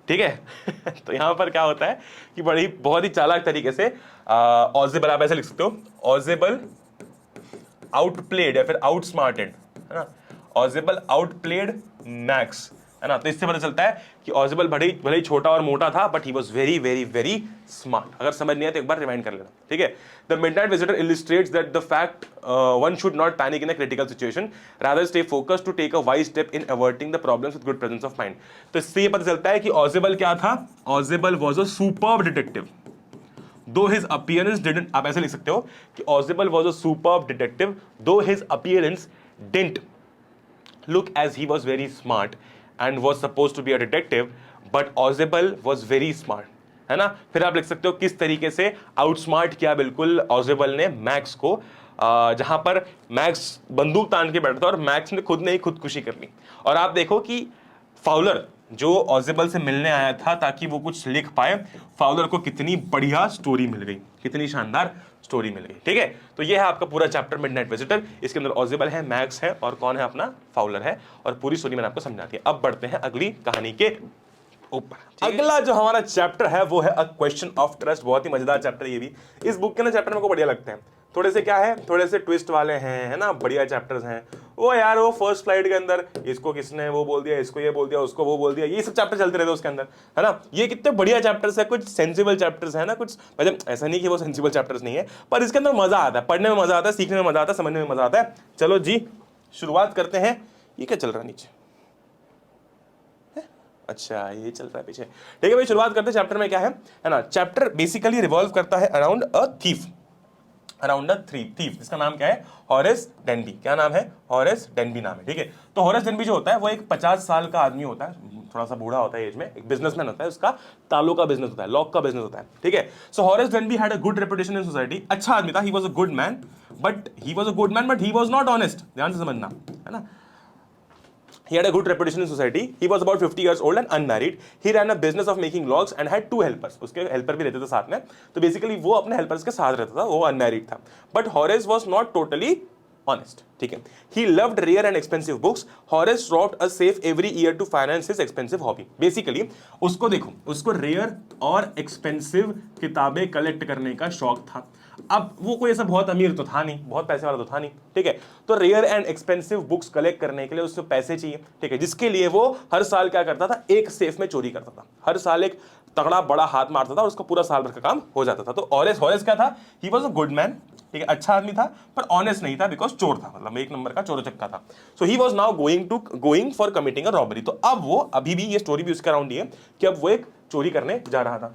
ठीक है। तो यहाँ पर क्या होता है कि बहुत ही चालाक तरीके से ऑजिबल, आप ऐसे लिख सकते हो, ऑजिबल आउटप्लेड या फिर आउटस्मार्टेड, है ना, ऑजिबल आउटप्लेड मैक्स, है ना। तो इससे पता चलता है कि ऑजिबल भले ही छोटा और मोटा था, but he was very very very smart. अगर समझ नहीं आया तो एक बार रिमाइंड कर लेना, ठीक है। The midnight visitor illustrates that the fact one should not panic in a critical situation, rather stay focused to take a wise step in averting the problems with good presence of mind. तो इससे ये पता चलता है कि ऑजिबल क्या था, Ausable was a superb detective, दो हिज अपीयरेंस डिडंट, आप ऐसे लिख सकते हो कि ऑजिबल वाज अ सुपर्ब डिटेक्टिव, दो his appearance didn't look as he was very smart and was supposed to be a detective, but Ozybal was very smart, है ना। फिर आप लिख सकते हो किस तरीके से आउटस्मार्ट किया बिल्कुल ऑजिबल ने मैक्स को, जहां पर मैक्स बंदूक तान के बैठा था और मैक्स ने खुद ने ही खुदकुशी कर ली। और आप देखो कि फाउलर जो ऑजिबल से मिलने आया था ताकि वो कुछ लिख पाए, फाउलर को कितनी बढ़िया स्टोरी मिल गई, कितनी शानदार स्टोरी मिल गई, ठीक है। तो ये है आपका पूरा चैप्टर मिडनाइट विजिटर। इसके अंदर ऑजिबल है, मैक्स है और कौन है अपना, फाउलर है, और पूरी स्टोरी मैंने आपको समझा दी। अब बढ़ते हैं अगली कहानी के ऊपर। अगला जो हमारा चैप्टर है वो है अ क्वेश्चन ऑफ ट्रस्ट। बहुत ही मजेदार चैप्टर ये भी। इस बुक के ना चैप्टर मेरे को बढ़िया लगते हैं। थोड़े से क्या है, थोड़े से ट्विस्ट वाले हैं, है ना, बढ़िया चैप्टर्स हैं। वो यार वो फर्स्ट फ्लाइट के अंदर इसको किसने वो बोल दिया, इसको ये बोल दिया, उसको वो बोल दिया, ये सब चैप्टर चलते रहते हैं उसके अंदर, है ना। ये कितने बढ़िया चैप्टर्स है, कुछ सेंसिबल चैप्टर्स है ना, कुछ मतलब ऐसा नहीं कि वो सेंसिबल चैप्टर्स नहीं है, पर इसके अंदर मजा आता है, पढ़ने में मजा आता है, सीखने में मजा आता है, समझने में मजा आता है। चलो जी शुरुआत करते हैं। ये क्या चल रहा है नीचे, अच्छा ये चल रहा है पीछे, ठीक है भाई। शुरुआत करते हैं चैप्टर में क्या है ना। चैप्टर बेसिकली रिवॉल्व करता है अराउंड अ थीफ, थीफ जिसका नाम क्या है, हॉरेस डेनबी। क्या नाम है, हॉरेस डेनबी नाम है, ठीक है। तो हॉरेस डेनबी जो होता है वो एक 50 साल का आदमी होता है, थोड़ा सा बूढ़ा होता है एज में, एक बिजनेसमैन होता है, उसका तालों का बिजनेस होता है, लॉक का बिजनेस होता है, ठीक है। So Horace Danby had a good reputation in society, अच्छा आदमी था, he was a good man, but he was not honest, ध्यान से समझना, है ना। He had a good reputation in society. He was about 50 years old and unmarried. He ran a business of making logs and had 2 helpers. उसके helper भी रहते थे साथ में, तो बेसिकली वो अपने हेल्पर्स के साथ रहता था, वो अनमैरिड था। But Horace was not totally honest, ठीक है। He loved rare and expensive books. Horace robbed a safe every year to finance his expensive hobby. Basically उसको देखो, उसको रेयर और एक्सपेंसिव किताबें कलेक्ट करने का शौक था। अब वो कोई ऐसा बहुत अमीर तो था नहीं, बहुत पैसे वाला तो था नहीं, ठीक है। तो rare and expensive books collect करने के लिए उसको पैसे चाहिए, ठीक है, जिसके लिए वो हर साल क्या करता था, एक सेफ में चोरी करता था। हर साल एक तगड़ा बड़ा हाथ मारता था और उसका पूरा साल भर का काम हो जाता था। तो हॉरेस क्या था, ही वॉज अ गुड मैन, ठीक है, अच्छा आदमी था, पर ऑनेस्ट नहीं था, बिकॉज चोर था, मतलब एक नंबर का चोरचक्का था। So he was now going for committing a robbery. तो अब वो अभी भी ये स्टोरी भी उसके अराउंड ही है कि अब वो एक चोरी करने जा रहा था,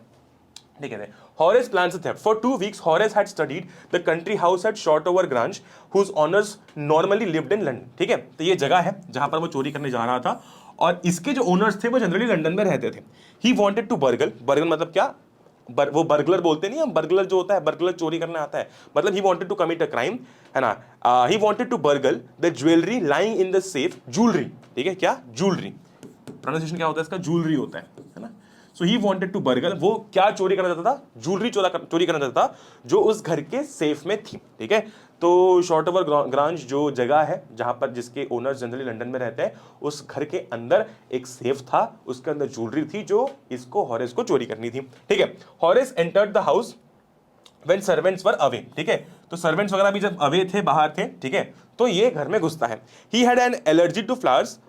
ठीक है। Horace plans a theft. For 2 weeks, Horace had studied the country house at Shotover Grange, whose owners normally lived in London. ठीक है, तो ये जगह है जहां पर वो चोरी करने जा रहा था, और इसके जो ओनर्स थे वो जनरली लंदन में रहते थे। He wanted to burgle मतलब क्या, वो बर्गलर बोलते नहीं हम, बर्गलर जो होता है, बर्गलर चोरी करने आता है, मतलब he wanted to commit a crime, है ना। He wanted to burgle the jewellery lying in the safe, jewellery, ठीक है, क्या जूलरी, प्रोनाउंसिएशन क्या होता है इसका, जूलरी होता है ना। सो ही वांटेड टू बर्गल, वो क्या चोरी करना चाहता था, जूलरी चोरी करना चाहता था जो उस घर के सेफ में थी, ठीक है। तो शॉर्टओवर ग्रांज जो जगह है जहां पर जिसके ओनर्स जनरली लंदन में रहते हैं, उस घर के अंदर एक सेफ था, उसके अंदर ज्वेलरी थी जो इसको हॉरेस को चोरी करनी थी, ठीक है। Horace entered the house when servants were away, ठीक है। तो सर्वेंट्स वगैरह भी जब अवे थे, बाहर थे, ठीक है, तो ये घर में घुसता है। He had an allergy to flowers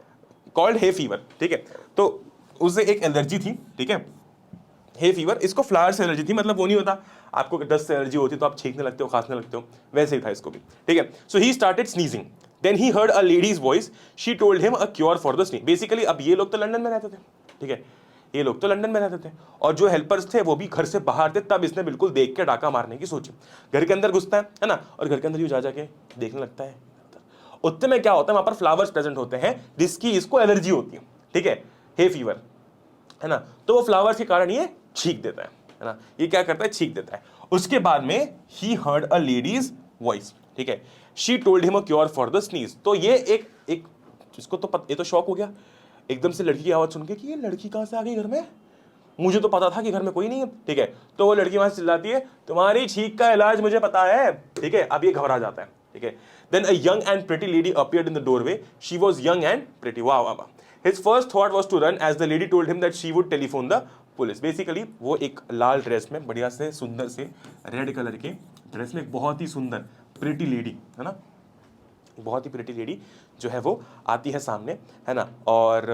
called hay fever, ठीक है। तो उसे एक एलर्जी थी, ठीक है, हे फीवर, इसको फ्लावर से एलर्जी थी, मतलब वो नहीं होता आपको डस्ट से एलर्जी होती तो आप छींकने लगते हो, खांसने लगते हो, वैसे ही था इसको भी, ठीक है। So he started sneezing, then he heard a ladies voice, she told him a cure for the sneeze. Basically अब ये लोग तो लंदन में रहते थे, ठीक है, ये लोग तो लंदन में रहते थे, और जो हेल्पर्स थे वो भी घर से बाहर थे। तब इसने बिल्कुल देख के डाका मारने की सोची। घर के अंदर घुसता है ना, और घर के अंदर यूं जा जाके देखने लगता है। उतने में क्या होता है, वहां पर फ्लावर्स प्रेजेंट होते हैं जिसकी इसको एलर्जी होती है, ठीक है, हे फीवर, है ना। तो वो फ्लावर्स के कारण ये छींक देता है ना, ये क्या करता है, छींक देता है। उसके बाद में ही हर्ड अ लेडीज वॉइस, ठीक है, she told him a cure for the sneeze. तो ये एक एक इसको तो ये तो शॉक हो गया एकदम से लड़की की आवाज सुन के कि ये लड़की कहां से आ गई घर में, मुझे तो पता था कि घर में कोई नहीं है, ठीक है। तो वो लड़की वहां से चिल्लाती है, तुम्हारी छींक का इलाज मुझे पता है, ठीक है। अब ये घबरा जाता है, ठीक है। Then a young and pretty lady appeared in the doorway, she was young and pretty, वाह वाह वाह। His first thought was to run as the lady told him that she would telephone the police. Basically वो एक लाल dress में, बढ़िया से सुंदर से रेड कलर के ड्रेस में, एक बहुत ही सुंदर प्रिटी लेडी, है ना, बहुत ही प्रिटी लेडी जो है वो आती है सामने, है ना। और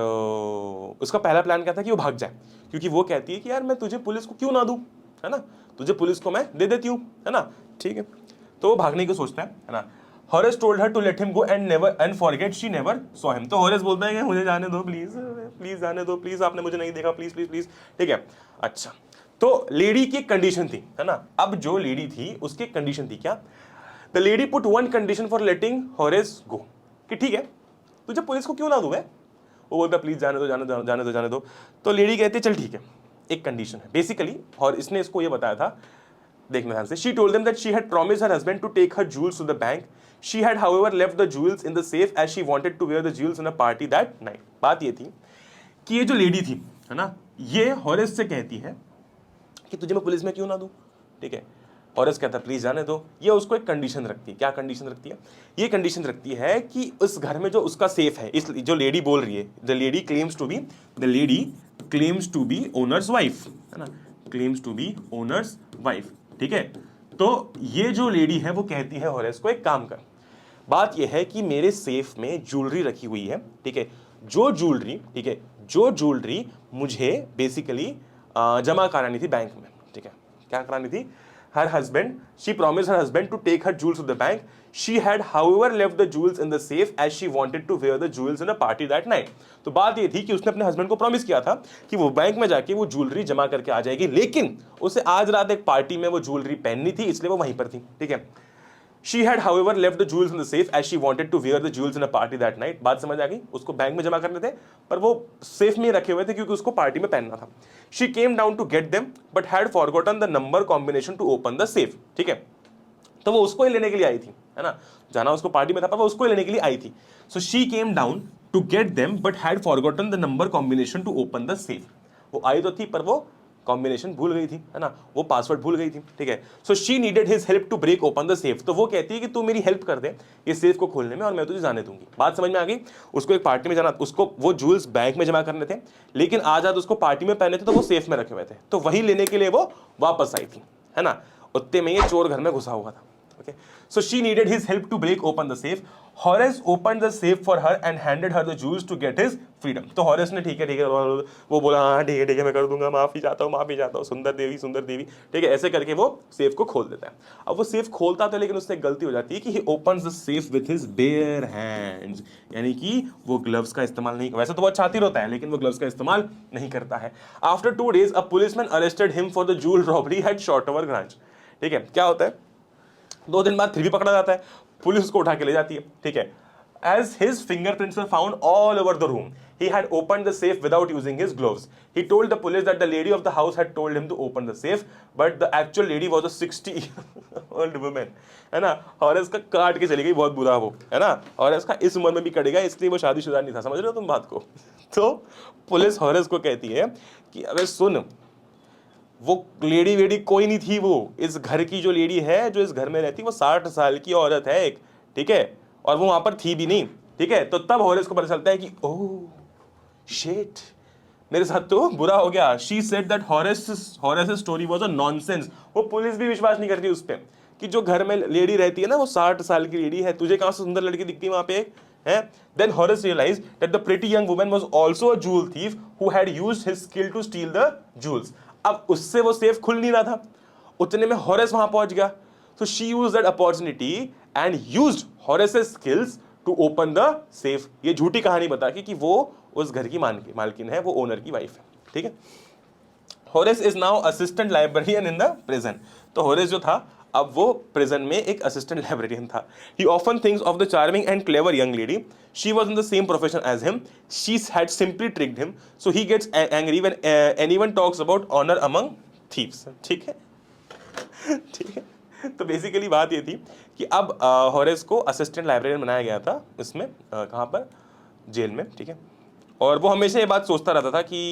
उसका पहला प्लान क्या था कि वो भाग जाए, क्योंकि वो कहती है कि यार मैं तुझे पुलिस को क्यों ना दूं, है ना, तुझे पुलिस को मैं दे देती हूं, है ना, ठीक है। तो वो भागने की सोचता है ना। Horace told her to let him go and forget she never saw him. तो हॉरेस बोलता है कि मुझे जाने दो प्लीज, प्लीज जाने दो, प्लीज आपने मुझे नहीं देखा, प्लीज प्लीज प्लीज, ठीक है। अच्छा, तो लेडी की कंडीशन थी, है ना, अब जो लेडी थी उसकी कंडीशन थी क्या, the lady put one condition for letting Horace go, कि ठीक है तुझे पुलिस को क्यों ना दूं मैं। वो बोलता प्लीज जाने दो जाने दो जाने दो जाने दो। तो लेडी कहती है चल ठीक है, एक कंडीशन है बेसिकली, और इसने इसको ये बताया था, देखना ध्यान से। She told them that she had promised her husband to take her jewels to the bank. She had however left the jewels in the safe as she wanted to wear the jewels in a party that night. बात ये थी कि ये जो lady थी, है ना, ये हॉरेस से कहती है कि तुझे मैं पुलिस में क्यों ना दूं, ठीक है। हॉरेस कहता है प्लीज जाने दो। ये उसको एक कंडीशन रखती है, क्या कंडीशन रखती है, ये कंडीशन रखती है कि उस घर में जो उसका सेफ है, इस जो लेडी बोल रही है, the lady claims to be owner's wife, है ना, claims to be owner's wife, ठीक है। तो ये जो लेडी है वो कहती है हॉरेस को, एक काम कर, बात ये है कि मेरे सेफ में ज्वेलरी रखी हुई है, ठीक है, जो ज्वेलरी, ठीक है, जो ज्वेलरी मुझे बेसिकली जमा करानी थी बैंक में, ठीक है, क्या करानी थी, her husband, she promised her husband to take her jewels to the bank. She had however left the jewels in the safe as she wanted to wear the jewels in a party that night. तो बात ये थी कि उसने अपने husband को promise किया था कि वो बैंक में जाके वो ज्वेलरी जमा करके आ जाएगी, लेकिन उसे आज रात एक पार्टी में वो ज्वेलरी पहननी थी, इसलिए वो वहीं पर थी, ठीक है। She had however left the jewels in the safe as she wanted to wear the jewels in a party that night. बात समझ आ गई, उसको बैंक में जमा करने थे पर वो सेफ में रखे हुए थे क्योंकि उसको पार्टी में पहनना था। She came down to get them but had forgotten the number combination to open the safe. ठीक है, तो वो उसको ही लेने के लिए आई थी, है ना, जाना उसको पार्टी में था पर वो उसको ही लेने के लिए आई थी। So she came down to get them but had forgotten the number combination to open the safe. वो आई तो थी पर वो कॉम्बिनेशन भूल गई थी, है ना, वो पासवर्ड भूल गई थी, ठीक है। So she needed his help to break open the safe. तो वो कहती है कि तू मेरी हेल्प कर दे ये सेफ को खोलने में और मैं तुझे जाने दूंगी। बात समझ में आ गई, उसको एक पार्टी में जाना, उसको वो ज्वेल्स बैंक में जमा करने थे लेकिन आज उसको पार्टी में पहने थे तो वो सेफ में रखे हुए थे, तो वही लेने के लिए वो वापस आई थी, है ना। उतने में ये चोर घर में घुसा हुआ था। Okay. So she needed his help to break open the safe. Horace opened the safe for her and handed her the jewels to get his freedom. तो हॉरेस ने ठीक है वो बोला हाँ ठीक है मैं कर दूंगा, माफी चाहता हूँ सुंदर देवी, ठीक है, ऐसे करके वो सेफ को खोल देता है। अब वो सेफ खोलता था लेकिन उससे गलती हो जाती है कि he opens the safe with his bare hands, यानी कि वो ग्लव्स का इस्तेमाल नहीं, वैसे तो वो छाती होता है लेकिन वो ग्लव्स का इस्तेमाल नहीं करता है। After 2 days a policeman arrested him for the jewel robbery at Shotover Grange. ठीक है, क्या होता है, 2 दिन बाद फिर भी पकड़ा जाता है, पुलिस उसको उठा के ले जाती है, ठीक है। As his fingerprints were found all over the room, he had opened the safe without using his gloves. He told the police that the lady of the house had told him to open the safe, but the actual lady was a 60-year-old woman. है ना, Horace का काट के चली गई, बहुत बुरा वो, है ना, हॉरेस का इस उम्र में भी कटेगा, इसलिए वो शादीशुदा नहीं था, समझ रहे हो तुम बात को। तो पुलिस हॉरेस को कहती है कि अबे सुन, वो लेडी वेडी कोई नहीं थी, वो इस घर की जो लेडी है जो इस घर में रहती वो 60 साल की औरत है एक, ठीक है, और वो वहां पर थी भी नहीं, ठीक है। तो तब हॉरेस को पता चलता है कि ओह शिट, मेरे साथ तो बुरा हो गया। She said that Horace story was a nonsense. वो पुलिस भी विश्वास नहीं करती उस पे कि जो घर में लेडी रहती है ना वो 60 साल की लेडी है, तुझे कहां से सुंदर लड़की दिखती है वहां पे है। Then Horace realized that the pretty young woman was also a jewel thief who had used his skill to steal the jewels. अब उससे वो सेफ खुल नहीं रहा था, उतने में हॉरेस वहां पहुंच गया। So she used that opportunity and used Horace's skills to open the safe. ये झूठी कहानी बता के कि वो उस घर की मालकिन है, वो ओनर की वाइफ है, ठीक है। Horace is now assistant librarian in the prison. तो हॉरेस जो था अब वो प्रिजन में एक असिस्टेंट लाइब्रेरियन था। He often thinks of the charming and clever young lady. She was in the same profession as him. She had simply tricked him. So he gets angry when anyone talks about honor among thieves. ठीक है, ठीक है। तो basically बात ये थी कि अब हॉरेस को असिस्टेंट लाइब्रेरियन बनाया गया था इसमें, कहाँ पर, जेल में, ठीक है। और वो हमेशा ये बात सोचता रहता था कि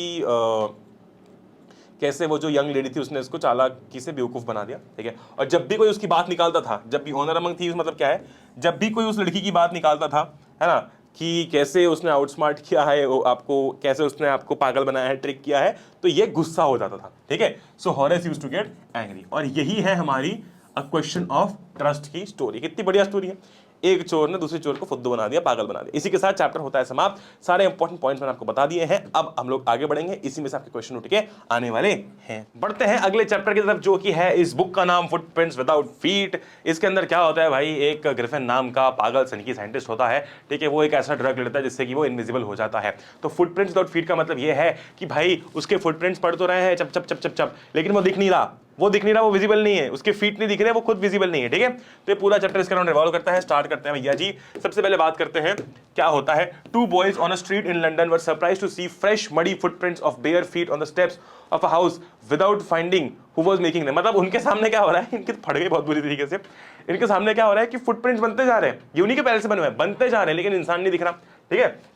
कैसे वो जो यंग लेडी थी उसने उसको चालाकी से बेवकूफ़ बना दिया, ठीक है। और जब भी कोई उसकी बात निकालता था, जब भी ऑनर अमंग थी मतलब क्या है, जब भी कोई उस लड़की की बात निकालता था, है ना, कि कैसे उसने आउटस्मार्ट किया है आपको, कैसे उसने आपको पागल बनाया है, ट्रिक किया है, तो ये गुस्सा हो जाता था, ठीक है। So Horace used to get angry. और यही है हमारी अ क्वेश्चन ऑफ ट्रस्ट की स्टोरी। कितनी बढ़िया स्टोरी है, एक चोर ने दूसरे चोर को फुद्दू बना दिया, पागल बना दिया। इसी के साथ चैप्टर होता है समाप्त। सारे इंपॉर्टेंट पॉइंट्स मैंने आपको बता दिए हैं, अब हम लोग आगे बढ़ेंगे, इसी में से आपके क्वेश्चन उठ के आने वाले हैं। बढ़ते हैं अगले चैप्टर की तरफ, जो कि है इस बुक का नाम फुटप्रिंट्स विदाउट फीट। इसके अंदर क्या होता है भाई, एक ग्रिफिन नाम का पागल सनकी साइंटिस्ट होता है, ठीक है, वो एक ऐसा ड्रग लेता है जिससे कि वो इनविजिबल हो जाता है। तो फुटप्रिंट्स विदाउट फीट का मतलब ये है कि भाई उसके फुटप्रिंट्स पड़ तो रहे हैं चप चप चप चप चप, लेकिन वो दिख नहीं रहा, वो विजिबल नहीं है, उसके फीट नहीं दिख रहे, वो खुद विजिबल नहीं है, ठीक है। तो ये पूरा चैप्टर इसके अराउंड रिवॉल्व करता है। स्टार्ट करते हैं भैया जी। सबसे पहले बात करते हैं क्या होता है। 2 boys on a street in London were surprised to see fresh muddy footprints of bare feet on the steps of a house without finding who was making them। मतलब उनके सामने क्या हो रहा है, इनके फट गए बहुत बुरी तरीके से, इनके सामने क्या हो रहा है कि फुटप्रिंट्स बनते जा रहे हैं, ये उन्हीं के पैर से बने हुए हैं, बनते जा रहे हैं, लेकिन इंसान नहीं दिख रहा, ठीक है।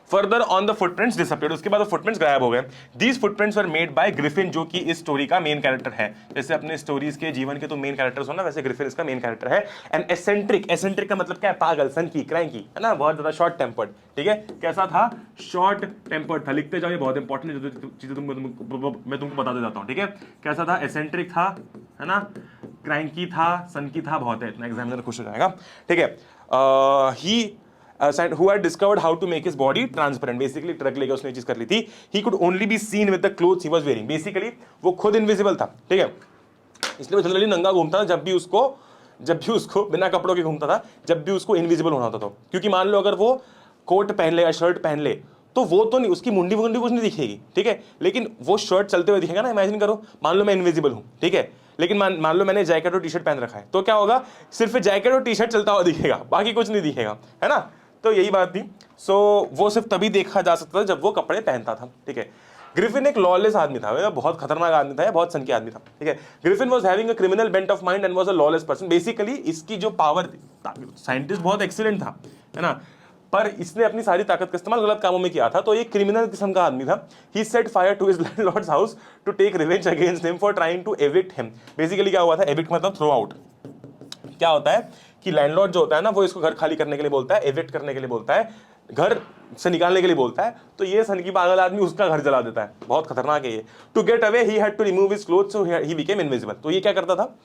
Further on the footprints disappeared, उसके बाद फुटप्रिंट्स गायब हो गए। These footprints were made by Griffin, जो कि इस स्टोरी का मेन कैरेक्टर है। जैसे अपने स्टोरीज के जीवन के तो मेन कैरेक्टर्स हो ना, वैसे ग्रिफिन इसका मेन कैरेक्टर है। एंड एसेंट्रिक, एसेंट्रिक का मतलब क्या है, पागल, सनकी, क्रैंकी, है ना, बहुत ज्यादा शॉर्ट टेम्पर्ड, ठीक है। कैसा था, शॉर्ट टेम्पर्ड था। लिखते जाओ, ये बहुत इंपॉर्टेंट चीजें मैं तुमको बता दे जाता हूँ, ठीक है। कैसा था, एसेंट्रिक था, है ना, क्रैंकी था, सनकी था, बहुत है, इतना एग्जामिनर खुश हो जाएगा, ठीक है। ही who had discovered how to make his body transparent, basically truck लेके उसने चीज कर ली थी। he could only be seen with the clothes he was wearing, basically वो खुद इनविजिबल था, ठीक है, इसलिए वो जनरली नंगा घूमता था जब भी उसको बिना कपड़ों के घूमता था, जब भी उसको इनविजिबल होना होता था। क्योंकि मान लो अगर वो कोट पहन ले या शर्ट पहन ले तो वो तो नहीं, उसकी मुंडी वुंडी कुछ नहीं दिखेगी, ठीक है, लेकिन वो शर्ट चलते हुए दिखेगा ना। इमेजिन करो, मान लो मैं इनविजिबल हूं, ठीक है, लेकिन मान लो मैंने जैकेट और टी शर्ट पहन रखा है, तो क्या होगा, सिर्फ जैकेट और टी शर्ट चलता हुआ दिखेगा, बाकी कुछ नहीं दिखेगा, है ना। तो यही बात थी। सो वो सिर्फ तभी देखा जा सकता था जब वो कपड़े पहनता था, ठीक है। ग्रिफिन एक लॉलेस आदमी था, बहुत खतरनाक आदमी था, बहुत सनकी आदमी था, ठीक है। Griffin was having a criminal bent of mind and was a lawless person. Basically इसकी जो पावर थी, साइंटिस्ट बहुत एक्सीलेंट था, है ना, पर इसने अपनी सारी ताकत का इस्तेमाल गलत कामों में किया था, तो ये क्रिमिनल किस्म का आदमी था। He set fire to his landlord's house to take revenge against him for trying to evict him. Basically क्या हुआ था, एविक्ट मतलब थ्रो आउट। क्या होता है कि लैंडलॉर्ड जो होता है ना, वो इसको घर खाली करने के लिए बोलता है, एविक्ट करने के लिए बोलता है, घर से निकालने के लिए बोलता है, तो ये सन की पागल आदमी उसका घर जला देता है। बहुत खतरनाक है ये। To get away he had to remove his clothes so he became invisible. तो ये क्या करता था,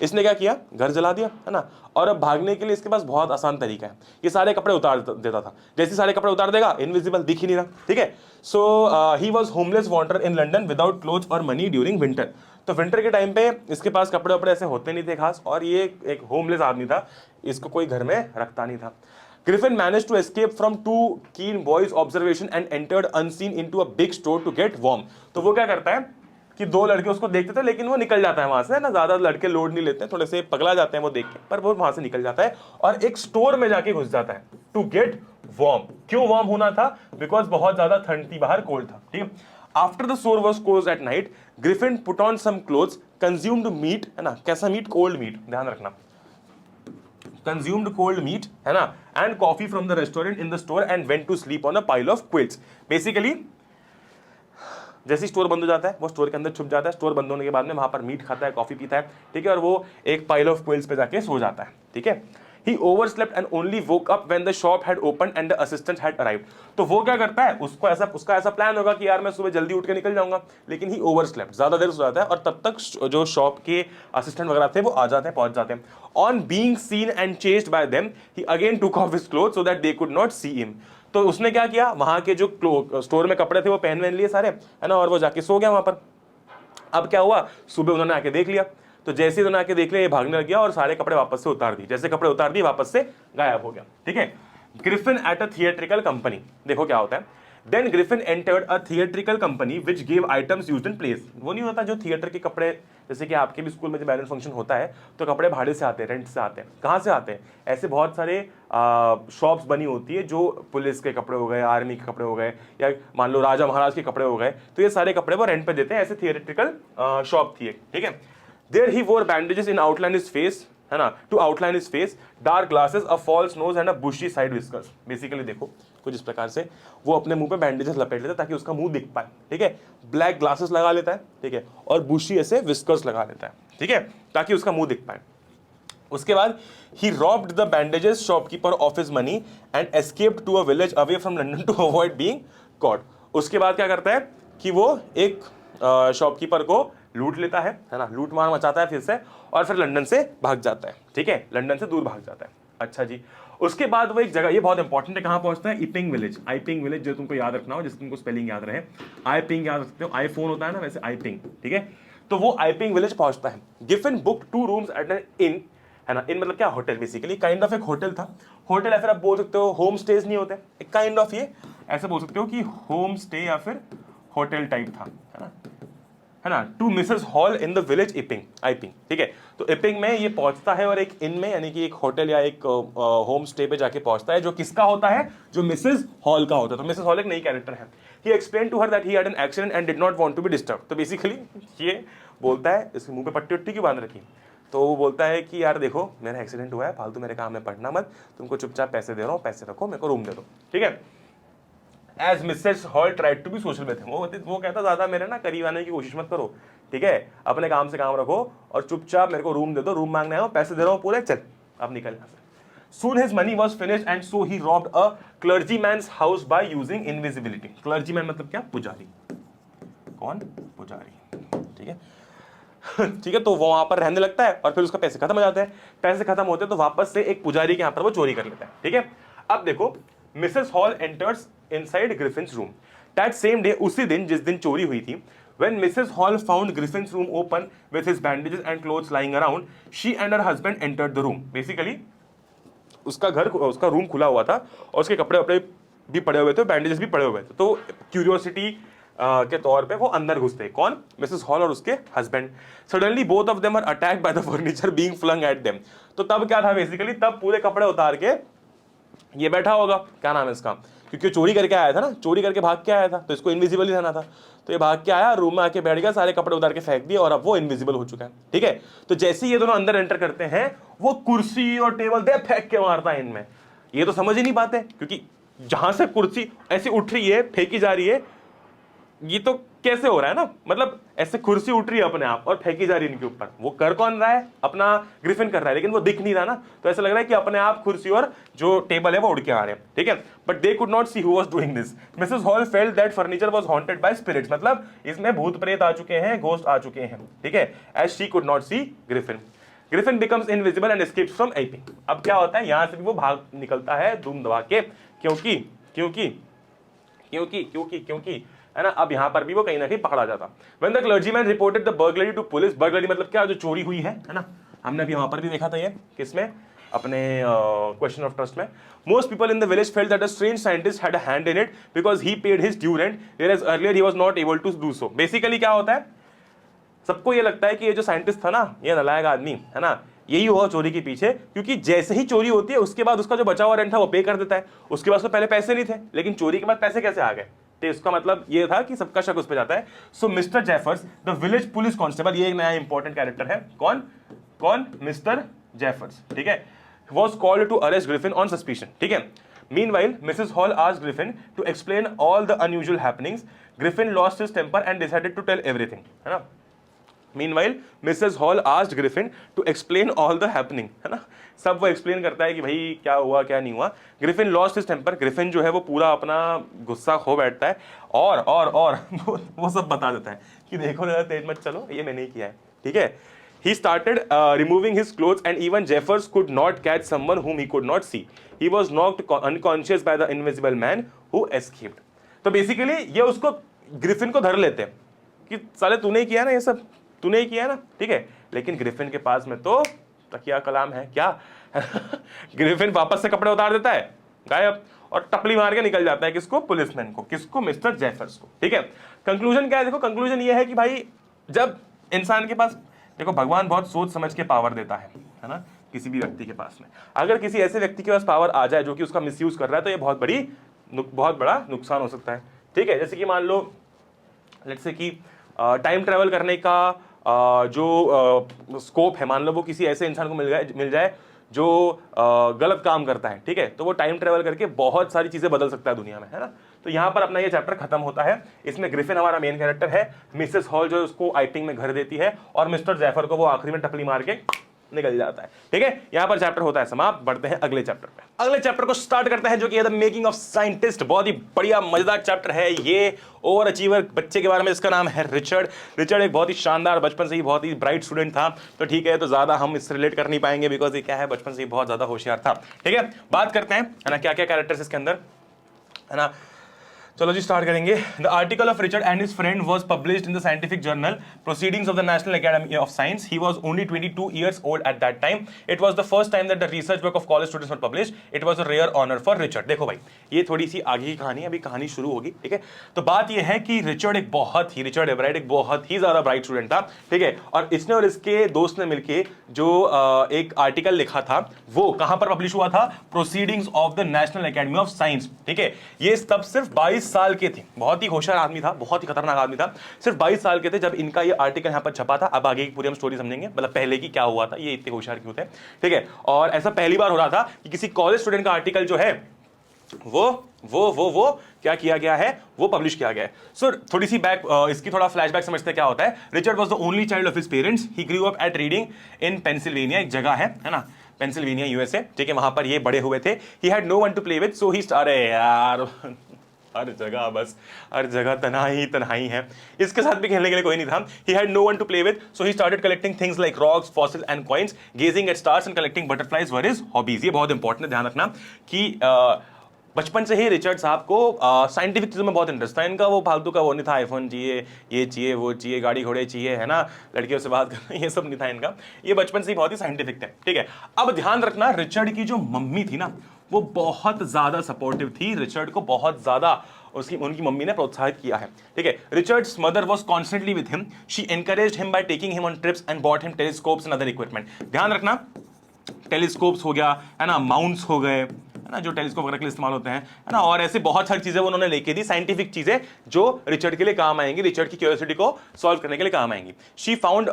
इसने क्या किया, घर जला दिया, है ना, और अब भागने के लिए इसके पास बहुत आसान तरीका है, ये सारे कपड़े उतार देता था। जैसे सारे कपड़े उतार देगा, इनविजिबल, दिख ही नहीं रहा, ठीक है। So he was homeless wonder in London without clothes और मनी ड्यूरिंग विंटर। तो विंटर के टाइम पे इसके पास कपड़े वपड़े ऐसे होते नहीं थे खास, और ये एक होमलेस आदमी था, इसको कोई घर में रखता नहीं था। Griffin managed to escape from two keen boys' observation and entered unseen into a big store to get warm. तो वो क्या करता है कि दो लड़के उसको देखते थे, लेकिन वो निकल जाता है वहां से, ना, ज्यादा लड़के लोड नहीं लेते हैं, थोड़े से पगला जाते हैं वो देख के, पर वो वहां से निकल जाता है और एक स्टोर में जाके घुस जाता है टू गेट वार्म। क्यों वार्म होना था, बिकॉज बहुत ज्यादा ठंड थी बाहर, कोल्ड था, ठीक है। After the store was closed at night, Griffin put on some clothes, consumed meat, है ना, कैसा मीट, कोल्ड मीट, ध्यान रखना, consumed cold meat, है ना, and coffee from the restaurant in the store and went to sleep on a pile of quilts. Basically जैसे store बंद हो जाता है, वो स्टोर के अंदर छुप जाता है, स्टोर बंद होने के बाद में वहां पर मीट खाता है, कॉफी पीता है, ठीक है, और वो एक पाइल ऑफ क्विल्स पे जाके सो जाता है, ठीक है। He overslept and only woke up when the shop had opened and the assistant had arrived. तो वो क्या करता है, उसका ऐसा प्लान होगा कि यार मैं सुबह जल्दी उठ के निकल जाऊंगा, लेकिन ही ओवरस्लेप्ट, ज्यादा देर सो जाता है, और तब तक जो शॉप के असिस्टेंट वगैरह थे वो आ जाते हैं, पहुंच जाते हैं। On being seen and chased by them, he again took off his clothes so that they could not see him. तो उसने क्या किया, वहां के जो स्टोर में कपड़े थे वो पहन लिए सारे, है ना, और वो जाके सो गया वहां पर। अब क्या हुआ, सुबह उन्होंने आके देख लिया, तो जैसे ही उन्होंने आके देख लिया, ये भागने लग गया और सारे कपड़े वापस से उतार दिए, जैसे कपड़े उतार दिए वापस से गायब हो गया, ठीक है। Griffin at a theatrical company, देखो क्या होता है। Then Griffin entered a theatrical company which give items used in place. वो नहीं होता जो थिएटर के कपड़े, जैसे कि आपके भी स्कूल में जब एनुअल फंक्शन होता है तो कपड़े भाड़े से आते हैं, रेंट से आते हैं। कहाँ से आते हैं, ऐसे बहुत सारे शॉप्स बनी होती है, जो पुलिस के कपड़े हो गए, आर्मी के कपड़े हो गए, या मान लो राजा महाराज के कपड़े हो गए, तो ये सारे कपड़े वो रेंट पे देते हैं, ऐसे थिएट्रिकल शॉप थी, ठीक है। There he wore bandages in outline his face, है ना, to outline his face, dark glasses, a false nose and a bushy side whiskers. Basically देखो कुछ इस प्रकार से वो अपने मुंह पे बैंडेजेस लपेट लेता है ताकि उसका मुंह दिख पाए, ठीक है। ब्लैक ग्लासेस लगा लेता है, ठीक है, और बुशी ऐसे विस्कर्स लगा लेता है, ठीक है, ताकि उसका मुंह दिख पाए। उसके बाद he robbed the bandages shopkeeper of his money and escaped to a village away from London to avoid being caught. उसके बाद क्या करता है कि वो एक शॉपकीपर को लूट लेता है ना, लूट मार मचाता है फिर से, और फिर लंदन से भाग जाता है, ठीक है, लंदन से दूर भाग जाता है। अच्छा जी, उसके बाद वो एक जगह, ये बहुत इंपॉर्टेंट है, कहां पहुंचता है, इपिंग विलेज। आईपिंग विलेज, जो तुमको याद रखना हो, जिसको तुमको स्पेलिंग याद रहे, आईपिंग याद रखते हो, आईफोन होता है ना, वैसे आईपिंग, ठीक है। तो वो आईपिंग विलेज पहुंचता है। Griffin book 2 rooms at an inn, है ना, इन मतलब क्या, होटल, बेसिकली काइंड ऑफ एक होटल था। होटल या फिर आप बोल सकते हो होम स्टेज नहीं होते, एक काइंड ऑफ, ये ऐसे बोल सकते हो कि होम स्टे या फिर होटल टाइप था, है ना, to Mrs Hall in the village Iping, Iping, ठीक है। तो इपिंग में ये पहुंचता है और एक इन में, यानी कि एक होटल या एक होम स्टे पे जाके पहुंचता है, जो किसका होता है, जो मिसेस हॉल का होता है। तो मिसेस हॉल एक नई कैरेक्टर है। He explain to her that he had an accident and did not want to be disturb. तो बेसिकली ये बोलता है, इसके मुंह पे पट्टी उट्टी क्यों बांध रखी, तो वो बोलता है कि यार देखो मेरा एक्सीडेंट हुआ है, फालतू मेरे काम में पढ़ना मत, तुमको चुपचाप पैसे दे रहा हूँ, पैसे रखो, मेरे को रूम दे दो, ठीक है। As Mrs Hall tried to be social with him, वो कहता ज्यादा मेरे ना करीब आने की कोशिश मत करो, ठीक है, अपने काम से काम रखो और चुपचाप मेरे को रूम दे दो, रूम मांगने आया हूं, पैसे दे रहा हूं पूरे, चल अब निकल यहां से। Soon his money was finished and so he robbed a clergyman's house by using invisibility. Clergyman मतलब क्या, पुजारी। कौन, पुजारी, ठीक है। ठीक है, तो वो वहां पर रहने लगता है और फिर उसका पैसे खत्म हो जाते हैं। पैसे खत्म होते हैं तो वापस से एक पुजारी के यहाँ पर वो चोरी कर लेता है। ठीक है, अब देखो, Mrs hall enters inside Griffin's room that same day, उसी दिन जिस दिन चोरी हुई थी। When Mrs. Hall found Griffin's room open with his bandages and clothes lying around, she and her husband entered the room. Basically, उसका room खुला हुआ था और उसके कपड़े वपड़े भी पड़े हुए थे, बैंडेजेस भी पड़े हुए थे। तो क्यूरियोसिटी के तौर पे वो अंदर घुसते। कौन? मिसेस हॉल और उसके husband. Suddenly both of them are attacked by the furniture being flung at them. तो तब क्या था बेसिकली, तब पूरे कपड़े उतार के ये बैठा होगा, क्या नाम है इसका, क्योंकि चोरी करके आया था ना, चोरी करके भाग के आया था, तो इसको इनविजिबल ही रहना था। तो ये भाग के आया, रूम में आके बैठ गया, सारे कपड़े उतार के फेंक दिए और अब वो इनविजिबल हो चुका है। ठीक है, तो जैसे ही ये दोनों अंदर एंटर करते हैं, वो कुर्सी और टेबल दे फेंक के मारता है इनमें। ये तो समझ ही नहीं पाते, क्योंकि जहां से कुर्सी ऐसी उठ रही है, फेंकी जा रही है, ये तो कैसे हो रहा है ना, मतलब ऐसे कुर्सी उठ रही है अपने आप और फेंकी जा रही है इनके ऊपर। वो कर कौन रहा है? अपना ग्रिफिन कर रहा है, लेकिन वो दिख नहीं रहा ना, तो ऐसा लग रहा है कि अपने आप कुर्सी और जो टेबल है वो उड़ के आ रहे हैं। ठीक है, but they could not see who was doing this. Mrs Hall felt that furniture was haunted by spirits, मतलब इसमें भूत प्रेत आ चुके हैं, घोस्ट आ चुके हैं। ठीक है, as she could not see Griffin. Griffin becomes invisible and escapes from Iping. अब क्या होता है, यहां से भी वो भाग निकलता है धूम दबा के, क्योंकि क्योंकि क्योंकि क्योंकि क्योंकि है ना, अब यहां पर भी वो कहीं ना कहीं पकड़ा जाता। When the clergyman reported the burglary to police, burglary मतलब क्या, जो चोरी हुई है ना, हमने अभी वहां पर भी देखा था ये किसमें, अपने क्वेश्चन ऑफ ट्रस्ट में। Most people in the village felt that a strange scientist had a hand in it because he paid his due rent, whereas earlier he was not able to do so. Basically क्या होता है, सबको ये लगता है कि ये जो साइंटिस्ट था ना, ये नालायक आदमी है ना, यही हुआ चोरी के पीछे, क्योंकि जैसे ही चोरी होती है उसके बाद उसका जो बचा हुआ रेंट था वो पे कर देता है। उसके पास तो पहले पैसे नहीं थे, लेकिन चोरी के बाद पैसे कैसे आ गए, तो इसका मतलब ये था कि सबका शक उस पर जाता है। So Mr Jaffers the village police constable, ये एक नया इंपॉर्टेंट कैरेक्टर है। कौन कौन? Mr Jaffers. ठीक है, was called to arrest Griffin on suspicion. ठीक है, meanwhile Mrs. Hall asked Griffin to explain all the unusual happenings. Griffin lost his temper and decided to tell everything, है ना। Meanwhile, Mrs. Hall asked Griffin to explain all the happening, है ना, सब वो explain करता है कि भाई क्या हुआ क्या नहीं हुआ। Griffin lost his temper, Griffin जो है वो पूरा अपना गुस्सा खो बैठता है और वो सब बता देता है कि देखो ज़्यादा तेज मत चलो, ये मैंने ही किया है। ठीक है, he started removing his clothes and even Jeffers could not catch someone whom he could not see. He was knocked unconscious by the invisible man who escaped. तो बेसिकली ये उसको ग्रिफिन को धर लेते हैं कि साले तूने ही किया ना, ये सब तूने ही किया ना। ठीक है, लेकिन ग्रिफिन के पास में तो तकिया कलाम है क्या ग्रिफिन वापस से कपड़े उतार देता है, गायब, और टपली मार के निकल जाता है। किसको? पुलिसमैन को। किसको? मिस्टर जेफर्स को। ठीक है, कंक्लूजन क्या है? देखो कंक्लूजन ये है कि भाई जब इंसान के पास, देखो भगवान बहुत सोच समझ के पावर देता है ना, किसी भी व्यक्ति के पास में अगर किसी ऐसे व्यक्ति के पास पावर आ जाए जो कि उसका मिसयूज कर रहा है, तो ये बहुत बड़ा नुकसान हो सकता है। ठीक है, जैसे कि मान लो लेट्स से कि टाइम ट्रैवल करने का जो स्कोप है, मान लो वो किसी ऐसे इंसान को मिल जाए जो गलत काम करता है। ठीक है, तो वो टाइम ट्रैवल करके बहुत सारी चीजें बदल सकता है दुनिया में, है ना। तो यहाँ पर अपना ये चैप्टर खत्म होता है। इसमें ग्रिफिन हमारा मेन कैरेक्टर है, मिसेस हॉल जो उसको आइपिंग में घर देती है, और मिस्टर जेफर को वो आखिरी में टपली मार के निकल जाता है। ठीक है, यहाँ पर चैप्टर होता है समाप्त। बढ़ते हैं अगले चैप्टर पे। अगले चैप्टर को स्टार्ट करते हैं जो कि है द मेकिंग ऑफ साइंटिस्ट। बहुत ही बढ़िया मजेदार चैप्टर है ये, ओवर अचीवर बच्चे के बारे में। इसका नाम है रिचर्ड। रिचर्ड एक बहुत ही शानदार, बचपन से ही बहुत ही ब्राइट स्टूडेंट था। तो ठीक है, तो ज्यादा हम इससे रिलेट कर नहीं पाएंगे बिकॉज ये क्या है, बचपन से ही बहुत ज्यादा होशियार था। ठीक है, बात करते हैं है ना क्या क्या कैरेक्टर्स इसके अंदर, है ना। चलो जी स्टार्ट करेंगे। The article of Richard and his friend was published in the scientific journal proceedings of the national academy of science. He was only 22 years old at that time. It was the first time that the research work of college students were published. It was a rare honor for Richard. देखो भाई, ये थोड़ी सी आगे की कहानी, अभी कहानी शुरू होगी। ठीक है, तो बात ये है कि रिचर्ड एवराइट एक बहुत ही ज्यादा ब्राइट स्टूडेंट था। ठीक है, और इसने और इसके दोस्त ने मिलके जो एक आर्टिकल लिखा था, वो कहां पर पब्लिश हुआ था? Proceedings of the national academy of science. ठीक है, ये तब सिर्फ 22 साल के थे। बहुत ही होशियार आदमी था, बहुत ही खतरनाक आदमी था। सिर्फ 22 साल के थे जब इनका ये आर्टिकल यहाँ पर छपा था। अब आगे की पूरी हम स्टोरी समझेंगे, मतलब पहले की क्या हुआ था, ये इतने होशियार क्यों थे। ठीक है, और ऐसा पहली बार हो रहा था कि किसी कॉलेज स्टूडेंट का आर्टिकल जो है वो क्या किया गया है, वो पब्लिश किया गया है। सो थोड़ी सी बैक, इसकी थोड़ा फ्लैशबैक समझते हैं क्या होता है। Richard was the only child of his parents. He grew up at reading in Pennsylvania, एक जगह है ना, पेंसिल्वेनिया यूएसए। ठीक है, वहां पर ये बड़े हुए थे। He had no one to play with, so he अरे यार हर जगह बस, हर जगह तन्हाई है। इसके साथ भी खेलने के लिए कोई नहीं था। He had no one to play with, so he started collecting things like rocks, fossils and coins. Gazing at stars and collecting butterflies were his hobbies. ये बहुत इंपॉर्टेंट है, ध्यान रखना कि बचपन से ही रिचर्ड साहब को साइंटिफिक चीज़ों में बहुत इंटरेस्ट था। इनका वो फालतू का वो नहीं था, आईफोन चाहिए, ये चाहिए, वो चाहिए, गाड़ी घोड़े चाहिए, है ना, लड़कियों से बात करना, ये सब नहीं था इनका। ये बचपन से ही बहुत ही साइंटिफिक थे, ठीक है। अब ध्यान रखना, रिचर्ड की जो मम्मी थी ना, वो बहुत ज़्यादा सपोर्टिव थी। रिचर्ड को बहुत ज़्यादा उनकी मम्मी ने प्रोत्साहित किया है, ठीक है। Richards mother was constantly with him. She encouraged him by taking him on trips and bought him telescopes and other equipment. ध्यान रखना, टेलीस्कोप्स हो गया, है ना, माउंट्स हो गए, है ना, जो टेलीस्कोप वगैरह के लिए इस्तेमाल होते हैं, है ना, और ऐसे बहुत सारी चीजें उन्होंने लेके दी, साइंटिफिक चीजें जो रिचर्ड के लिए काम आएंगी, रिचर्ड की क्यूरियोसिटी को सॉल्व करने के लिए काम आएंगी। She found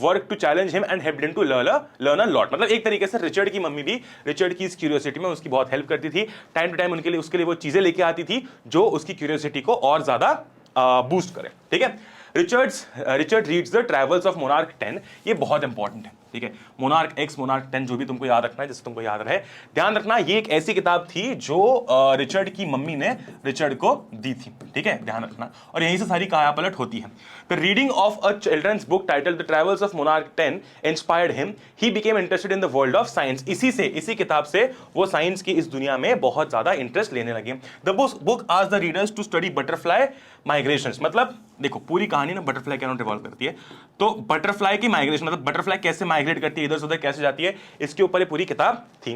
work to challenge him and helped him to learn a lot. मतलब एक तरीके से रिचर्ड की मम्मी भी रिचर्ड की इस क्यूरियोसिटी में उसकी बहुत हेल्प करती थी। टाइम टू टाइम उसके लिए वो चीजें लेके आती थी जो उसकी क्यूरियोसिटी को और ज्यादा बूस्ट करे, ठीक है। Richard reads the travels of monarch 10। ये बहुत इंपॉर्टेंट है, ठीक है। मोनार्क एक्स, मोनार्क 10, जो भी तुमको याद रखना है, जैसे तुमको याद रहे, ध्यान रखना, ये एक ऐसी किताब थी जो रिचर्ड की मम्मी ने रिचर्ड को दी थी, ठीक है, ध्यान रखना। और यहीं से सारी कायापलट होती है। The reading of a children's book titled the travels of monarch 10 inspired him. He became interested in the world of science. इसी किताब से वो साइंस की इस दुनिया में बहुत ज्यादा इंटरेस्ट लेने लगे। The book asked the readers to study butterfly migrations. मतलब देखो, पूरी कहानी ना बटरफ्लाई के अराउंड रिवॉल्व करती है। तो बटरफ्लाई की माइग्रेशन, मतलब बटरफ्लाई कैसे माइग्रेट करती है, इधर से उधर कैसे जाती है, इसके ऊपर ये पूरी किताब थी।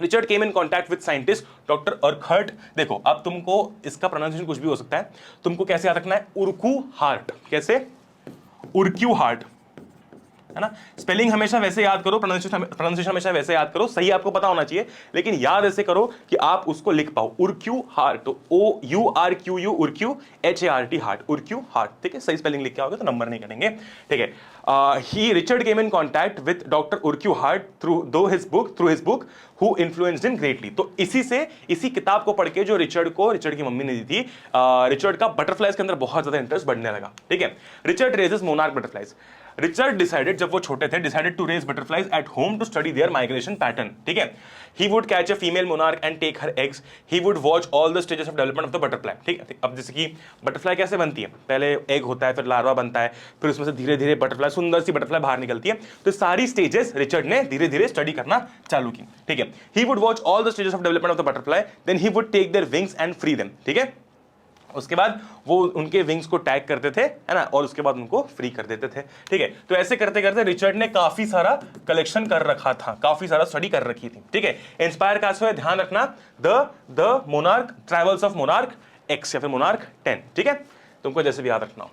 Richard came in contact with scientist doctor Urquhart. देखो, अब तुमको इसका प्रोनाउंसिएशन कुछ भी हो सकता है, तुमको कैसे याद रखना है, उर्कूहार्ट। कैसे? उर्क्यूहार्ट, है ना। स्पेलिंग हमेशा वैसे याद करो, प्रोनाउंसिएशन हमेशा वैसे याद करो, सही आपको पता होना चाहिए, लेकिन याद ऐसे करो कि आप उसको लिख पाओ। उर्क्यू हार्ट, तो OURQU, उर्क्यू, HART, हार्ट, उर्क्यू हार्ट, ठीक है। सही स्पेलिंग लिख के आओगे तो नंबर नहीं करेंगे, ठीक है। Richard came in contact with doctor Urquhart through his book who influenced him greatly. तो इसी किताब को पढ़ के जो रिचर्ड की मम्मी ने दी थी, रिचर्ड का बटरफ्लाइज के अंदर बहुत ज्यादा इंटरेस्ट बढ़ने लगा, ठीक है। Richard raises monarch butterflies. Richard decided, जब वो छोटे थे, decided to raise butterflies at home to study their migration pattern, ठीक है। He would catch a female monarch and take her eggs. He would watch all the stages of development of the butterfly, ठीक है। अब जैसे कि butterfly कैसे बनती है, पहले एग होता है, फिर लार्वा बनता है, फिर उसमें से धीरे धीरे बटरफ्लाई, सुंदर सी बटरफ्लाई बाहर निकलती है। तो सारी स्टेजेस रिचर्ड ने धीरे धीरे स्टडी करना चालू की, ठीक है। He would watch all the stages of development of the butterfly, then he would take their wings and free them, ठीक है। उसके बाद वो उनके विंग्स को टैग करते थे, है ना, और उसके बाद उनको फ्री कर देते थे, ठीक है। तो ऐसे करते करते रिचर्ड ने काफी सारा कलेक्शन कर रखा था, काफी सारा स्टडी कर रखी थी, ठीक है। इंस्पायर कहां से है, ध्यान रखना, the monarch travels of monarch x या फिर मोनार्क 10, ठीक है। तुमको जैसे भी याद रखना हो।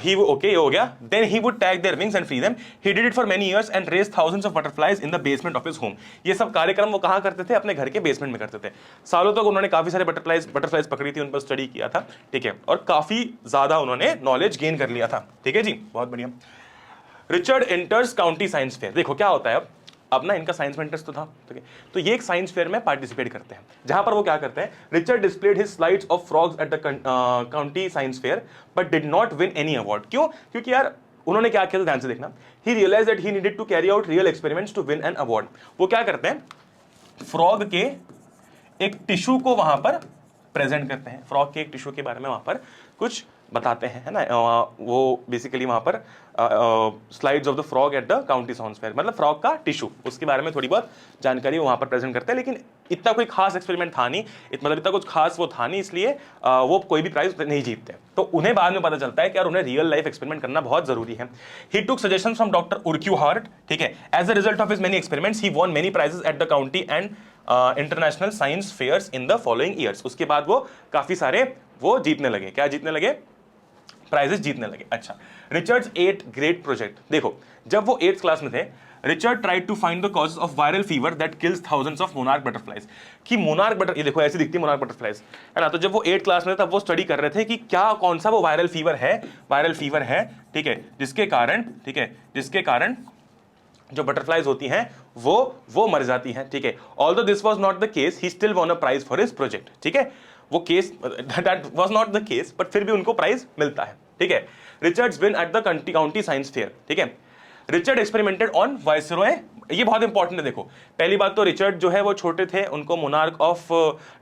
ये हो गया। Then he would tag their wings and free them. He did it for many years and raised thousands of butterflies in the basement of his home. ये सब कार्यक्रम वो कहाँ करते थे, अपने घर के बेसमेंट में करते थे। सालों तक उन्होंने काफी सारे बटरफ्लाइज पकड़ी थी, उन पर स्टडी किया था, ठीक है, और काफी ज्यादा उन्होंने नॉलेज गेन कर लिया था, ठीक है जी, बहुत बढ़िया। Richard enters county science fair. देखो क्या होता है, अब ना इनका साइंस में इंटरेस्ट तो था, ठीक है, तो ये एक साइंस फेयर में पार्टिसिपेट करते हैं, जहां पर वो क्या करते हैं, Richard displayed his slides of frogs eight the county science fair but did not win any award. क्यों? क्योंकि यार उन्होंने क्या किया था, ध्यान से देखना, he realized that he needed to carry out real experiments to win an award. वो क्या करते हैं, फ्रॉग के एक टिश्यू को वहां पर प्रेजेंट करते हैं, फ्रॉग के एक टिश्यू के बारे में वहां पर कुछ बताते हैं, है ना। वो बेसिकली वहां पर slides of the frog eight the county science fair, मतलब फ्रॉग का टिश्यू, उसके बारे में थोड़ी बहुत जानकारी वहां पर प्रेजेंट करते हैं, लेकिन इतना कोई खास एक्सपेरिमेंट था नहीं, मतलब इतना कुछ खास वो था नहीं, इसलिए वो कोई भी प्राइज नहीं जीतते। तो उन्हें बाद में पता चलता है कि यार उन्हें रियल लाइफ एक्सपेरिमेंट करना बहुत जरूरी है। He took suggestions from Doctor Urquhart, ठीक है। As a result of his many experiments he won many prizes at the county and international science fairs in the following years. उसके बाद वो काफी सारे वो जीतने लगे, क्या जीतने लगे, प्राइजेस जीतने लगे। अच्छा, रिचर्ड्स 8 ग्रेट प्रोजेक्ट। देखो, जब वो 8th क्लास में थे, Richard tried to find the causes of viral fever that kills thousands of monarch butterflies. कि मोनार्क बटर, ये देखो ऐसी दिखती है मोनार्क बटरफ्लाइज, है ना। तो जब वो 8th क्लास में थे, तब वो स्टडी कर रहे थे कि क्या, कौन सा वो वायरल फीवर है, ठीक है, जिसके कारण जो बटरफ्लाइज होती हैं वो मर जाती हैं, ठीक है। Although this was not the case, he still won a prize for his project, ठीक है। वो case that was not the case, but फिर भी उनको प्राइज मिलता है, ठीक है। Richard's win at the county science fair, ठीक है। रिचर्ड एक्सपेरिमेंटेड ऑन वायसरॉय ये बहुत इंपॉर्टेंट है। देखो पहली बात तो रिचर्ड जो है वो छोटे थे, उनको monarch of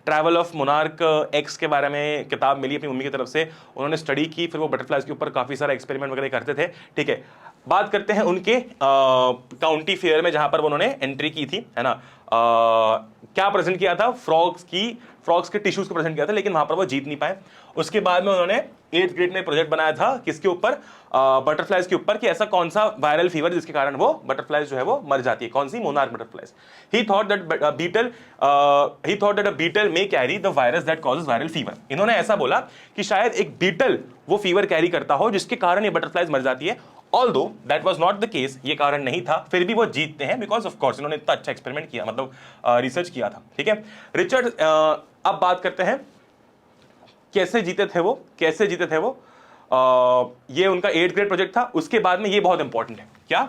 travel of monarch x के बारे में किताब मिली अपनी मम्मी की तरफ से, उन्होंने स्टडी की, फिर वो बटरफ्लाइज के ऊपर काफी सारा एक्सपेरिमेंट वगैरह करते थे। ठीक है, बात करते हैं उनके काउंटी फेयर में जहां पर उन्होंने एंट्री की थी, है ना। क्या प्रेजेंट किया था? फ्रॉग्स के टिश्यूज को प्रेजेंट किया था, लेकिन वहां पर वो जीत नहीं पाए। उसके बाद में उन्होंने 8th ग्रेड में प्रोजेक्ट बनाया था किसके ऊपर? बटरफ्लाइज के ऊपर, कि ऐसा कौन सा वायरल फीवर जिसके कारण वो बटरफ्लाइज जो है वो मर जाती है, कौन सी? Monarch butterflies. He thought that a beetle may carry the virus that causes viral fever. इन्होंने ऐसा बोला कि शायद एक बीटल वो फीवर कैरी करता हो जिसके कारण ये बटरफ्लाइज मर जाती है। Although that was not the case, ये कारण नहीं था, फिर भी वो जीतते हैं बिकॉज ऑफ कोर्स इन्होंने इतना अच्छा एक्सपेरिमेंट किया, मतलब रिसर्च किया था। ठीक है, रिचर्ड, अब बात करते हैं कैसे जीते थे वो, ये उनका 8th ग्रेड प्रोजेक्ट था। उसके बाद में ये बहुत इंपॉर्टेंट है, क्या?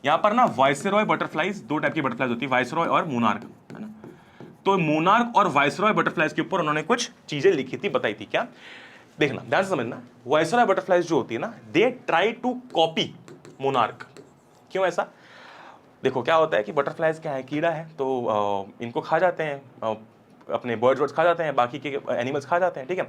यहां पर ना वायसरॉय बटरफ्लाइज, दो टाइप की बटरफ्लाइज होती है, वायसरॉय और मोनार्क, है ना। तो मोनार्क और वायसरॉय बटरफ्लाइज के ऊपर उन्होंने कुछ चीजें लिखी थी, बताई थी। क्या? देखना, ध्यान से समझना। वायसरॉय बटरफ्लाइज जो होती है ना, they try to copy monarch. क्यों ऐसा? देखो क्या होता है कि बटरफ्लाइज क्या है, कीड़ा है, तो इनको खा जाते हैं, अपने बर्ड्स खा जाते हैं, बाकी के एनिमल्स खा जाते हैं। ठीक है,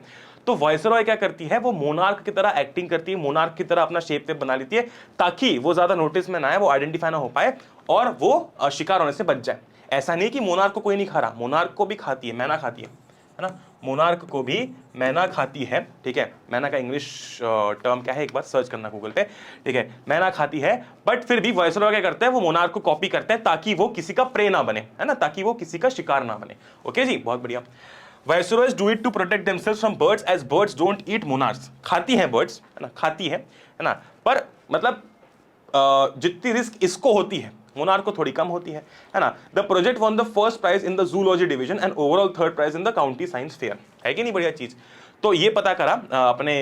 तो वायसरॉय क्या करती है, वो मोनार्क की तरह एक्टिंग करती है, मोनार्क की तरह अपना शेप वेप बना लेती है, ताकि वो ज्यादा नोटिस में ना आए, वो आइडेंटिफाई ना हो पाए और वो शिकार होने से बच जाए। ऐसा नहीं कि मोनार्क को कोई नहीं खा रहा, मोनार्क को भी खाती है, मैना खाती है ना, मोनार्क को भी मैना खाती है। ठीक है, मैना का इंग्लिश टर्म क्या है, एक बार सर्च करना गूगल पे। ठीक है, मैना खाती है, बट फिर भी वायसरॉय क्या करते हैं, वो मोनार्क को कॉपी करते हैं ताकि वो किसी का प्रे ना बने, है ना, ताकि वो किसी का शिकार ना बने। ओके जी, बहुत बढ़िया। Viceroys do it to protect themselves from birds as birds don't eat monarchs. खाती हैं बर्ड्स, है ना, खाती है ना, पर मतलब जितनी रिस्क इसको होती है मोनार्क को थोड़ी कम होती है ना। The project won the first prize in the zoology division and overall 3rd prize in the county science fair. है कि नहीं बढ़िया चीज? तो ये पता करा अपने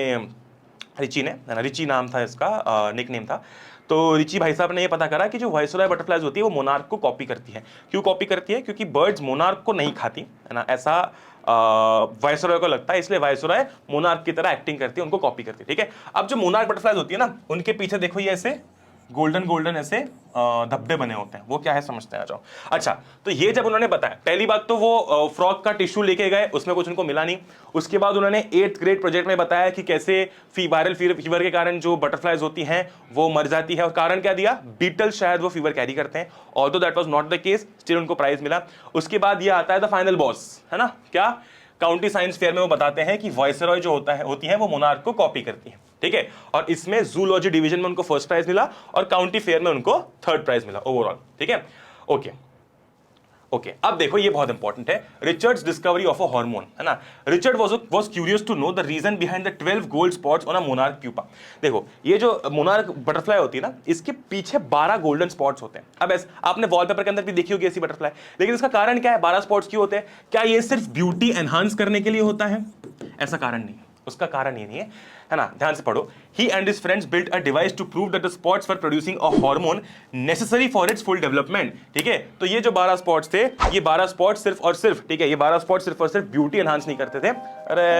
रिची ने, है ना, रिची नाम था इसका, निक नेम था। तो रिची भाई साहब ने ये पता करा कि जो वायसरॉय बटरफ्लाइज होती है वो मोनार्क को कॉपी करती है। क्यों कॉपी करती है? क्योंकि बर्ड्स मोनार्क को नहीं खाती, है ना, ऐसा वायसरॉय को लगता है, इसलिए वायसरॉय मोनार्क की तरह एक्टिंग करती है, उनको कॉपी करती है। ठीक है, अब जो मोनार्क बटरफ्लाइज होती है ना, उनके पीछे देखो ये ऐसे गोल्डन ऐसे धब्बे बने होते हैं, वो क्या है समझते हैं, आ जाओ। अच्छा, तो ये जब उन्होंने बताया, पहली बात तो वो फ्रॉग का टिश्यू लेके गए, उसमें कुछ उनको मिला नहीं। उसके बाद उन्होंने 8th ग्रेड प्रोजेक्ट में बताया कि कैसे वायरल फीवर के कारण जो बटरफ्लाइज होती हैं वो मर जाती है, और कारण क्या दिया? बीटल शायद वो फीवर कैरी करते हैं, although that was not the case, still उनको प्राइज मिला। उसके बाद ये आता है द फाइनल बॉस, है ना, क्या? काउंटी साइंस फेयर में वो बताते हैं कि वायसरॉय जो होती है वो मोनार्क को कॉपी करती है। ठीक है, और इसमें जूलॉजी डिवीजन में उनको 1st प्राइज मिला और काउंटी फेयर में उनको 3rd प्राइज मिला ओवरऑल। ठीक है, ओके, अब देखो ये बहुत इंपॉर्टेंट है, Richard's discovery of a hormone, है ना। Richard was curious to know the reason behind the 12 gold spots on a monarch pupa. देखो ये जो मोनार्क बटरफ्लाई होती है ना, इसके पीछे 12 गोल्डन स्पॉट्स होते हैं। अब ऐसे आपने वॉलपेपर के अंदर भी देखी होगी ऐसी बटरफ्लाई, लेकिन इसका कारण क्या है? 12 स्पॉट्स क्यों होते हैं? क्या ये सिर्फ ब्यूटी एनहांस करने के लिए होता है? ऐसा कारण नहीं है, उसका कारण ये नहीं है ना, ध्यान से पढ़ो। He and his friends built a device to prove that the spots were producing a hormone necessary for its full development। ठीक है, तो ये जो 12 स्पॉट्स थे, ये 12 स्पॉट्स सिर्फ और सिर्फ, ठीक है, ये 12 स्पॉट्स सिर्फ और सिर्फ ब्यूटी एनहांस नहीं करते थे। अरे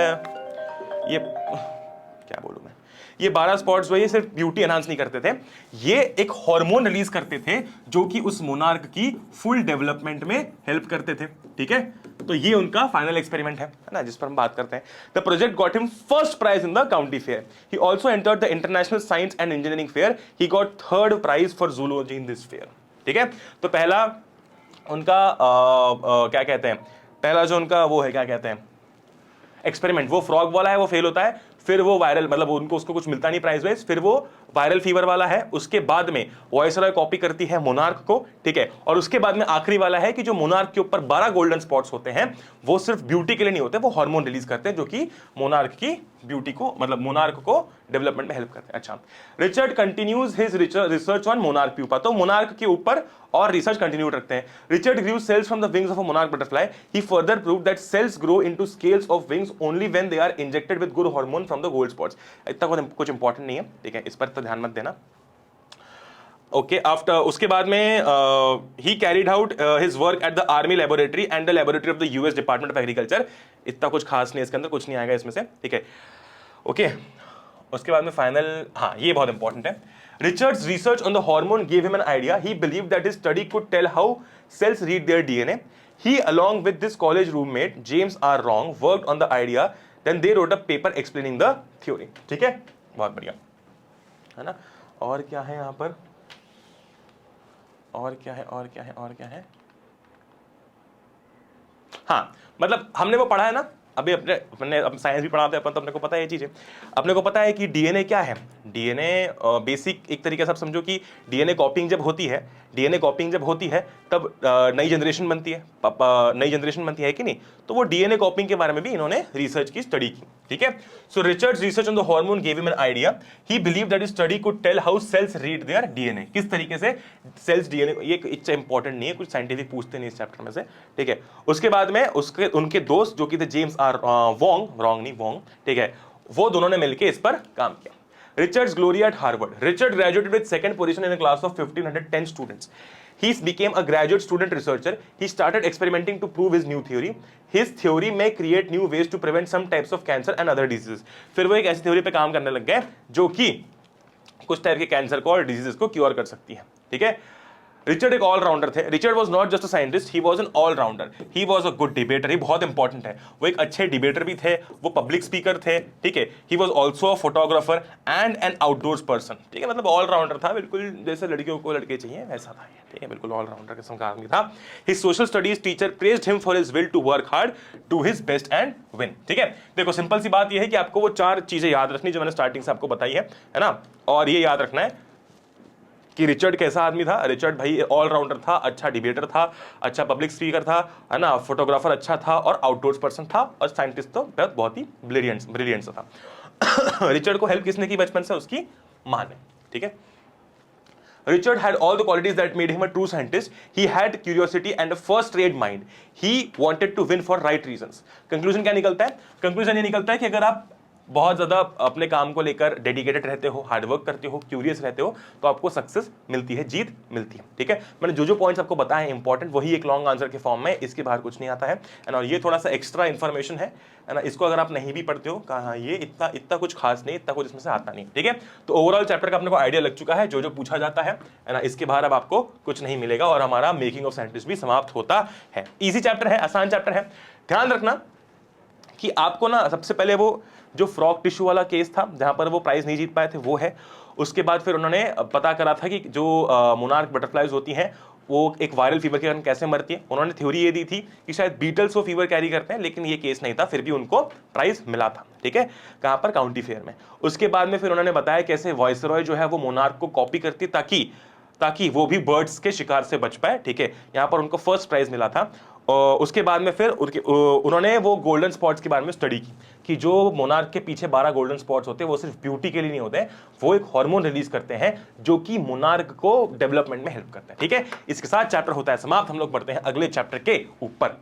ये क्या बोलूं मैं, ये 12 स्पॉट्स जो ये सिर्फ ब्यूटी एनहांस नहीं करते थे, ये एक हार्मोन रिलीज करते थे जो कि उस मोनार्क की फुल डेवलपमेंट में हेल्प करते थे। ठीक है, तो ये उनका फाइनल एक्सपेरिमेंट है ना, जिस पर हम बात करते हैं। The project got him 1st prize in the county fair. He also entered the international science and engineering fair. He got 3rd prize for zoology in this fair. ठीक है, तो पहला उनका क्या कहते हैं, पहला जो उनका वो है, क्या कहते हैं, एक्सपेरिमेंट, वो फ्रॉग वाला है, वो फेल होता है। फिर वो वायरल, मतलब उनको उसको कुछ मिलता नहीं प्राइज वाइज। फिर वो वायरल फीवर वाला है। उसके बाद में वायसरॉय कॉपी करती है मोनार्क को। ठीक है, और उसके बाद में आखिरी वाला है कि जो मोनार्क के ऊपर 12 गोल्डन स्पॉट्स होते हैं वो सिर्फ ब्यूटी के लिए नहीं होते, वो हार्मोन रिलीज करते हैं जो कि मोनार्क की ब्यूटी को, मतलब मोनार्क को डेवलपमेंट में हेल्प करते हैं। अच्छा, Richard continues his research on monarch pupa. तो मोनार्क के ऊपर और रिसर्च कंटिन्यू रखते हैं। Richard grew cells from the wings of a monarch butterfly. He further proved that cells grow into scales of wings only when they are injected with good hormone from the gold spots. इतना कुछ important नहीं है, ठीक है, इस पर तो ध्यान मत देना। ओके, आफ्टर उसके बाद में ही carried out his work at the army laboratory and the laboratory of the US department of agriculture. इतना कुछ खास नहीं, इसके अंदर कुछ नहीं आएगा इसमें से। ठीक है, ओके, उसके बाद में फाइनल, हाँ ये बहुत इंपॉर्टेंट है। Richard's research on the hormone gave him an idea. He believed that his study could tell how cells read their DNA. He, along with this college roommate James R. Wrong, worked on the idea. Then they wrote a paper explaining the theory. ठीक है, बहुत बढ़िया है ना। और क्या है यहाँ पर, और क्या है, और क्या है, और क्या है, हाँ मतलब हमने वो पढ़ा है ना अभी, अपने साइंस भी पढ़ाते हैं अपन, तो अपने को पता है ये चीजें। अपने को पता है कि डीएनए क्या है। डीएनए बेसिक एक तरीके से आप समझो कि डीएनए कॉपिंग जब होती है, डीएनए कॉपिंग जब होती है तब नई जनरेशन बनती है, नई जनरेशन बनती है कि नहीं। तो वो डीएनए कॉपिंग के बारे में भी इन्होंने रिसर्च की, स्टडी की। ठीक है, so Richard's research on the hormone gave him an idea. He believe that study could tell how cells read their DNA, किस तरीके से सेल्स डीएनए, ये इतना इंपॉर्टेंट नहीं है, कुछ साइंटिफिक पूछते नहीं इस चैप्टर में से। ठीक है, उसके बाद में उसके उनके दोस्त जो कि थे जेम्स आर वोंग, रॉन्ग नहीं वोंग, ठीक है, वो दोनों ने मिलकर इस पर काम किया। Richard's glory at Harvard. Richard graduated with second position in a class of 1510 students. He became a graduate student researcher. He started experimenting to prove his new theory. His theory may create new ways to prevent some types of cancer and other diseases. फिर वो एक ऐसी theory पे काम करने लग गए जो कि कुछ टाइप के कैंसर को और डिजीजेस को क्योर कर सकती है। ठीक है, रिचर्ड एक ऑलराउंडर थे। Richard was not just a scientist, he was an allrounder, he was a good debater. ये बहुत इंपॉर्टेंट है, वो एक अच्छे डिबेटर भी थे, वो पब्लिक स्पीकर थे। ठीक है, he was also a photographer and an outdoors person. ठीक है, मतलब ऑलराउंडर था, बिल्कुल जैसे लड़कियों को लड़के चाहिए वैसा था ये। ठीक है, बिल्कुल ऑलराउंडर किस्म का आदमी था। His social studies teacher praised him for his will to work hard, do his best and win. ठीक है, देखो सिंपल सी बात ये है कि आपको वो चार चीजें याद रखनी जो मैंने स्टार्टिंग से आपको बताई है ना। और ये याद रखना है कि रिचर्ड कैसा आदमी था। रिचर्ड भाई ऑलराउंडर था, अच्छा डिबेटर था, अच्छा पब्लिक स्पीकर था, है ना, फोटोग्राफर अच्छा था और आउटडोर्स पर्सन था, और साइंटिस्ट तो बहुत ही ब्रिलियंट था। रिचर्ड को हेल्प किसने की बचपन से? उसकी मां ने। ठीक है, Richard had all the qualities that made him a true scientist. He had curiosity and a first-rate mind. He wanted to win for right reasons. Conclusion क्या निकलता है? Conclusion ये निकलता है कि अगर आप बहुत ज़्यादा अपने काम को लेकर डेडिकेटेड रहते हो, हार्डवर्क करते हो, क्यूरियस रहते हो, तो आपको सक्सेस मिलती है, जीत मिलती है। ठीक है, मैंने जो पॉइंट्स आपको बताए हैं इंपॉर्टेंट, वही एक लॉन्ग आंसर के फॉर्म में, इसके बाहर कुछ नहीं आता है। और ये थोड़ा सा एक्स्ट्रा इन्फॉर्मेशन है ना, इसको अगर आप नहीं भी पढ़ते हो, कहा ये इतना कुछ खास नहीं, इतना कुछ इसमें से आता नहीं। ठीक है, तो ओवरऑल चैप्टर का अपने को आइडिया लग चुका है, जो पूछा जाता है ना, इसके बाहर अब आपको कुछ नहीं मिलेगा, और हमारा मेकिंग ऑफ साइंटिस्ट भी समाप्त होता है। इजी चैप्टर है, आसान चैप्टर है। ध्यान रखना कि आपको ना सबसे पहले वो जो फ्रॉग टिश्यू वाला केस था जहां पर वो प्राइज नहीं जीत पाए थे, वो है। उसके बाद फिर उन्होंने पता करा था कि जो मोनार्क बटरफ्लाइज होती हैं वो एक वायरल फीवर के कारण कैसे मरती है। उन्होंने थ्योरी ये दी थी कि शायद बीटल्स वो फीवर कैरी करते हैं, लेकिन ये केस नहीं था, फिर भी उनको प्राइज मिला था। ठीक है, कहां पर? काउंटी फेयर में। उसके बाद में फिर उन्होंने बताया कैसे वॉइसरॉय जो है वो मोनार्क को कॉपी करती ताकि वो भी बर्ड्स के शिकार से बच पाए। ठीक है, यहां पर उनको फर्स्ट प्राइज मिला था। और उसके बाद में फिर उन्होंने वो गोल्डन स्पॉट्स के बारे में स्टडी की कि जो मोनार्क के पीछे 12 गोल्डन स्पॉट्स होते हैं वो सिर्फ ब्यूटी के लिए नहीं होते, वो एक हार्मोन रिलीज करते हैं जो कि मोनार्क को डेवलपमेंट में हेल्प करता है। ठीक है, इसके साथ चैप्टर होता है समाप्त। हम लोग बढ़ते हैं अगले चैप्टर के ऊपर।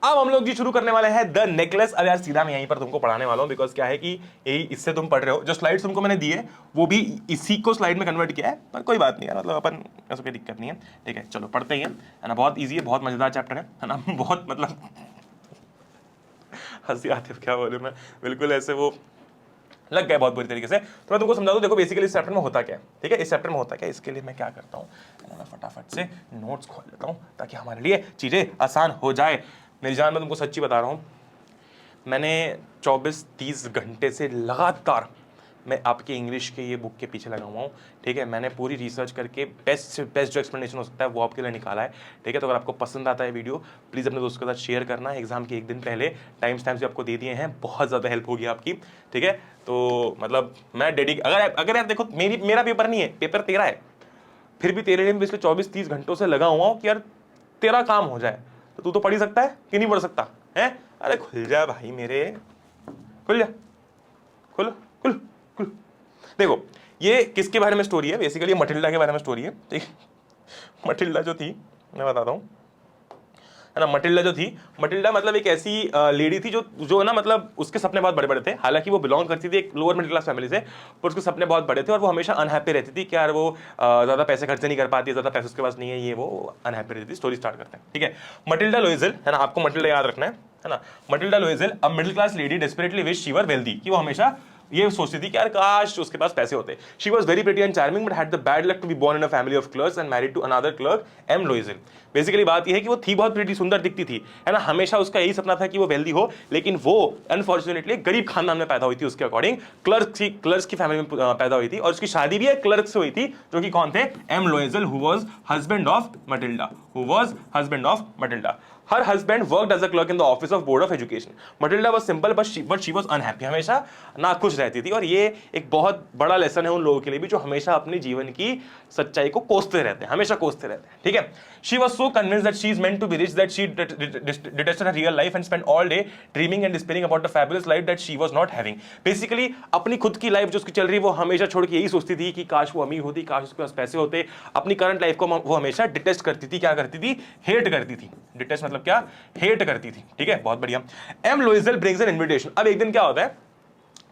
अब हम लोग जी शुरू करने वाले हैं द नेकलेस। अब यार सीधा मैं यहीं पर तुमको पढ़ाने वाला हूं, बिकॉज क्या है कि यही इससे तुम पढ़ रहे हो। जो स्लाइड्स तुमको मैंने दी है वो भी इसी को स्लाइड में कन्वर्ट किया है, पर कोई बात नहीं यार, मतलब अपन ऐसा कोई दिक्कत नहीं है। ठीक है, चलो पढ़ते ही है ना। बहुत ईजी है, बहुत मजेदार चैप्टर है ना, बहुत मतलब हंसी आती है, क्या बोलूं मैं, बिल्कुल ऐसे वो लग गए बहुत बुरी तरीके से। तो मैं तुमको समझा दूं, देखो बेसिकली इस चैप्टर में होता क्या है। ठीक है, इस चैप्टर में होता क्या है, इसके लिए मैं क्या करता हूँ, मैं फटाफट से नोट्स खोल लेता हूँ ताकि हमारे लिए चीज़ें आसान हो जाए। मेरी जान, मैं तुमको सच्ची बता रहा हूँ, मैंने 24-30 घंटे से लगातार मैं आपके इंग्लिश के ये बुक के पीछे लगा हुआ हूँ। ठीक है, मैंने पूरी रिसर्च करके बेस्ट से बेस्ट जो एक्सप्लेनेशन हो सकता है वो आपके लिए निकाला है। ठीक है, तो अगर आपको पसंद आता है वीडियो, प्लीज़ अपने दोस्तों के साथ शेयर करना। एग्जाम के एक दिन पहले टाइम भी आपको दे दिए हैं, बहुत ज़्यादा हेल्प होगी आपकी। ठीक है, तो मतलब मैं अगर यार देखो, मेरा पेपर नहीं है, पेपर तेरा है, फिर भी तेरे लिए पिछले 24-30 घंटों से लगा हुआ हूँ कि यार तेरा काम हो जाए। तो तू तो पढ़ ही सकता है कि नहीं पढ़ सकता है? अरे खुल जा भाई मेरे, खुल जा, खुल खुल खुल। देखो ये किसके बारे में स्टोरी है, बेसिकली मटिल्डा के बारे में स्टोरी है। ठीक, मटिल्डा जो थी, मैं बताता हूँ, है ना। मटिल्डा मतलब एक ऐसी लेडी थी जो ना, मतलब उसके सपने बहुत बड़े बड़े थे। हालांकि वो बिलोंग करती थी एक लोअर मिडिल क्लास फैमिली से, पर उसके सपने बहुत बड़े थे और वो हमेशा अनहैप्पी रहती थी कि यार वो ज़्यादा पैसे खर्चे नहीं कर पाती, ज़्यादा पैसे उसके पास नहीं है, ये वो अनहैप्पी रहती थी। स्टोरी स्टार्ट करते हैं। ठीक है, मटिल्डा लोइजल, है ना, आपको मटिल्डा याद रखना है ना। Matilda Loisel, a middle class lady desperately wish she were wealthy, कि वो हमेशा ये सोचती थी कि यार काश उसके पास पैसे होते। She was very pretty and charming but had the bad luck to be born in a family of clerks and married to another clerk M Loisel. Basically बात यह है कि वो थी बहुत प्रिटी, सुंदर दिखती थी, है ना, हमेशा उसका यही सपना था कि वो वेल्दी हो, लेकिन वो अनफॉर्चुनेटली गरीब खानदान में पैदा हुई थी। उसके अकॉर्डिंग क्लर्क्स की फैमिली में पैदा हुई थी और उसकी शादी भी एक क्लर्क से हुई थी, जो कि कौन थे, M Loisel, who was husband of Matilda. Her husband worked as a clerk in the office of Board of Education. Matilda was simple but she was unhappy. हमेशा नाखुश रहती थी। और ये एक बहुत बड़ा लेसन है उन लोगों के लिए भी जो हमेशा अपने जीवन की सच्चाई को कोसते रहते हैं, हमेशा कोसते रहते हैं, ठीक है। She was so convinced that she is meant to be rich that she detested her real life and spent all day dreaming and despairing about the fabulous life that she was not having. Basically अपनी खुद की life जो उसकी चल रही है वो हमेशा छोड़ के यही सोचती थी कि काश वो अमीर होती, काश उसके पास पैसे होते। अपनी करंट लाइफ को वो हमेशा डिटेस्ट करती थी। क्या करती थी? हेट करती थी। डिटेस्ट मतलब क्या? हेट करती थी, ठीक है, बहुत बढ़िया। M Loisel brings an invitation. अब एक दिन क्या होता है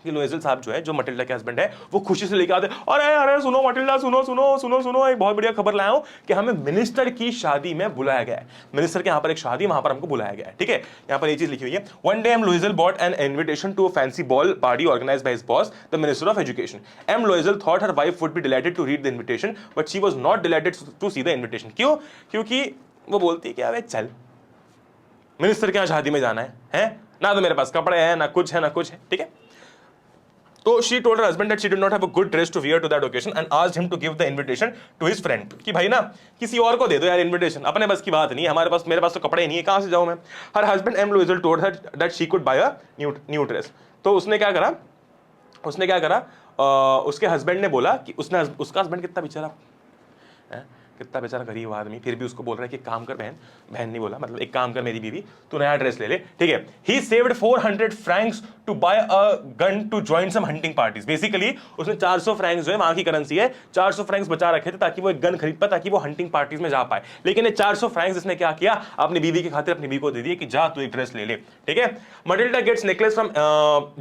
कि लोइजल साहब जो है, जो मटिल्डा के हस्बैंड है, वो खुशी से लेके आते हैं, अरे सुनो मटिल्डा, सुनो एक बहुत बढ़िया खबर लाया हूं कि हमें मिनिस्टर की शादी में बुलाया गया है। मिनिस्टर के यहाँ पर एक शादी, वहां पर हमको बुलाया गया है, ठीक है। यहाँ पर ये चीज लिखी हुई है, one day M Loisel bought an invitation to a fancy ball party organised by his boss the minister of education. M Loisel thought her wife would be delighted to read the invitation but she was not delighted to see the invitation. क्यों? क्योंकि वो बोलती है कि अबे चल, minister के यहाँ शादी में जाना है ना, तो मेरे पास कपड़े हैं ना कुछ है, ठीक है। तो she told her husband that she did not have a good dress to wear to that occasion and asked him to give the invitation to his friend कि भाई ना किसी और को दे दो यार इनविटेशन, अपने बस की बात नहीं है, मेरे पास तो कपड़े नहीं है, कहाँ से जाऊँ मैं। Her husband M. Loisel told her that she could buy a new dress। तो उसने क्या करा, उसके हस्बैंड ने बोला कि उसका हस्बैंड कितना बेचारा है, कितना बेचारा गरीब आदमी, फिर भी उसको बोल रहा है कि काम कर बहन नहीं बोला, मतलब एक काम कर मेरी बीवी, तू नया ड्रेस ले ले, ठीक है। He saved 400 francs to buy a gun to join some hunting parties। Basically उसने 400 फ्रैंक्स जो है, वहां की करेंसी है, 400 फ्रैंक्स बचा रखे थे ताकि वो एक गन खरीद पाए, ताकि वो हंटिंग पार्टीज में जा पाए। लेकिन ये 400 फ्रैंक्स इसने क्या किया, अपनी बीवी की खातिर अपनी बीवी को दे दिए कि जा तू एक ड्रेस ले ले, ठीक है। Matilda gets necklace from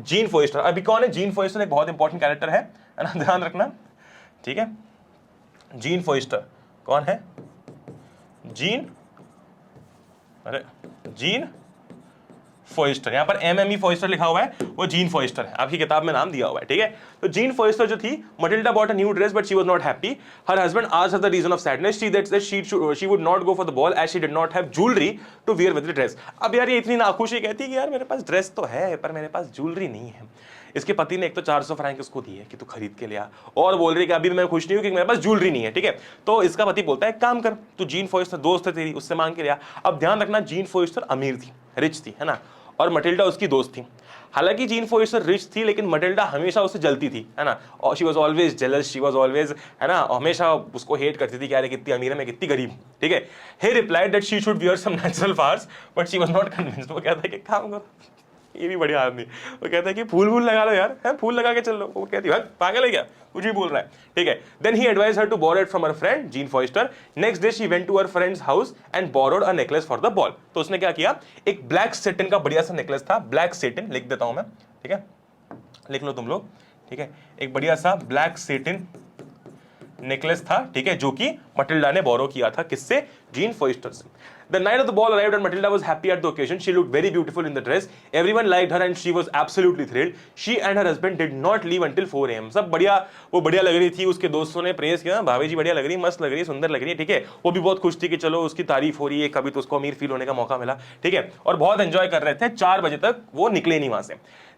Jeanne Forestier. अभी कौन है जीन फोइस्टर? एक बहुत इंपॉर्टेंट कैरेक्टर है ना, ध्यान रखना, ठीक है। जीन फोइस्टर कौन है? जीन फोइस्टर। यहां पर एमएमई फोइस्टर लिखा हुआ है, वो जीन फोइस्टर है, आपकी किताब में नाम दिया हुआ है, ठीक है। तो जीन फोइस्टर जो थी, Matilda bought a new dress but she was not happy. Her husband asked her the reason of sadness. She would not go for the ball as she did not have jewellery to wear with the dress. अब यार ये इतनी नाखुश है, कहती है कि यार मेरे पास ड्रेस तो है पर मेरे पास ज्वेलरी नहीं है। इसके पति ने एक तो 400 फ्रैंक उसको दिए कि तू खरीद के ले आ, और बोल रही कि अभी मैं खुश नहीं हूं कि मेरे पास ज्वेलरी नहीं है, ठीक है। तो इसका पति बोलता है काम कर, तू जीन फोइस्टर दोस्त है तेरी, उससे मांग के ले आ। अब ध्यान रखना, जीन फोइस्टर अमीर थी, रिच थी, है ना, और मटिल्डा उसकी दोस्त थी। हालांकि जीन फोइस्टर रिच थी लेकिन मटिल्डा हमेशा उससे जलती थी, है ना, और she was always jealous, she was always, है ना, हमेशा उसको हेट करती थी कि यार कितनी अमीर है, मैं कितनी गरीब, ठीक है। He replied that she should wear some natural flowers but she was not convinced. वो कहता है कि काम करो, ये भी बढ़िया आदमी, वो कहता है कि फूल लगा लो यार, है फूल लगा के चल लो। वो कहती है पागल है क्या, कुछ भी बोल रहा है, ठीक है। Then he advise her to borrow it from her friend Jeanne Forestier. Next day she went to her friend's house and borrowed a necklace for the ball. तो उसने क्या किया, एक ब्लैक सेटिन का बढ़िया सा नेकलेस था, ब्लैक सेटिन लिख देता हूं मैं, ठीक है, लिख लो तुम लोग, ठीक है। एक बढ़िया सा ब्लैक सेटिन नेकलेस था, ठीक है, जो कि मटिल्डा ने बोरो किया था, किससे? जीन फोइस्टर से। The night of the ball arrived and Matilda was happy at the occasion. She looked very beautiful in the dress. Everyone liked her and she was absolutely thrilled. She and her husband did not leave until 4 AM. सब बढ़िया, वो बढ़िया लग रही थी, उसके दोस्तों ने प्रेज किया, भाभी जी बढ़िया लग रही है, मस्त लग रही है, सुंदर लग रही है, ठीक है। वो भी बहुत खुश थी कि चलो उसकी तारीफ हो रही है, कभी तो उसको अमीर फील होने का मौका मिला, ठीक है, और बहुत एंजॉय कर रहे थे। 4 बजे तक वो निकले नहीं वहां से।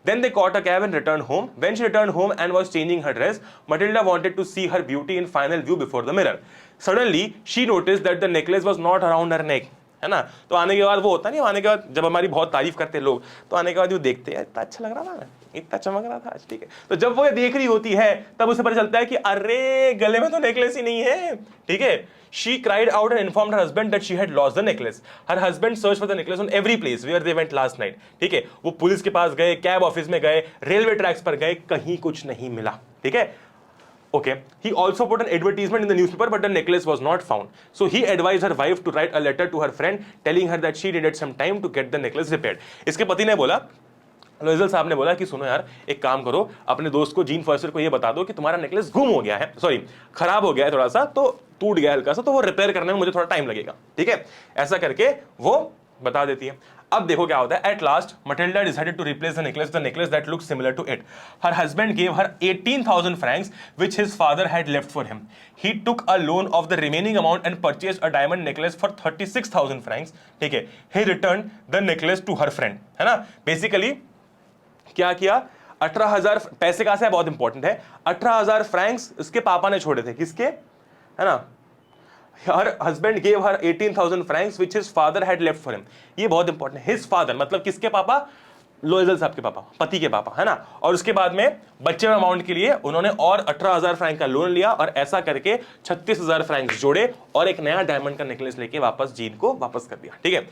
Then they caught a cab and returned home. When she returned home and was changing her dress, Matilda wanted to see her beauty in final view before the mirror. Suddenly, she noticed that the necklace was not around her neck. है ना, तो आने के बाद वो होता नहीं, आने के बाद जब हमारी बहुत तारीफ करते हैं लोग, तो आने के बाद वो देखते हैं इतना अच्छा लग रहा था, इतना चमक रहा था आज, ठीक है। तो जब वो ये देख रही होती है तब उसे पता चलता है कि अरे गले में तो नेकलेस ही नहीं है, ठीक है। She cried out and informed her husband that she had lost the necklace. Her husband searched for the necklace on every place where they went last night. ठीक है, वो पुलिस के पास गए, कैब ऑफिस में गए, रेलवे ट्रैक्स पर गए, कहीं कुछ नहीं मिला, ठीक है। Okay. He also put an advertisement in the newspaper, but the necklace was not found. So he advised her wife to write a letter to her friend, telling her that she needed some time to get the necklace repaired. इसके पति ने बोला, लोइजल साहब ने बोला कि सुनो यार, एक काम करो, अपने दोस्त को जीन फोइस्टर को ये बता दो कि तुम्हारा नेकलेस गुम हो गया है, सॉरी खराब हो गया है, थोड़ा सा तो टूट गया हल्का सा, तो वो रिपेयर करने में मुझे थोड़ा टाइम लगेगा, ठीक है। ऐसा करके वो बता देती है। अब देखो क्या होता है, at last Matilda decided to replace the necklace that looks similar to it. Her husband gave her 18,000 francs which his father had left for him. He took a loan of the remaining amount and purchased a diamond necklace for 36,000 francs. ठीक है, he returned the necklace to her friend. है ना, basically क्या किया, 18,000 पैसे कहां से है, बहुत इंपॉर्टेंट है. 18,000 फ्रैंक्स उसके पापा ने छोड़े थे, किसके, है ना, हर husband gave her 18,000 francs which his father had left for him. ये बहुत इंपॉर्टेंट है, his father मतलब किसके पापा, लोइजल साहब के पापा, पति के पापा, है ना. और उसके बाद में बच्चे में अमाउंट के लिए उन्होंने और 18,000 फ्रैंक का लोन लिया और ऐसा करके 36,000 फ्रैंक्स जोड़े और एक नया डायमंड का नेकलेस लेके वापस जीन को वापस कर दिया. ठीक है,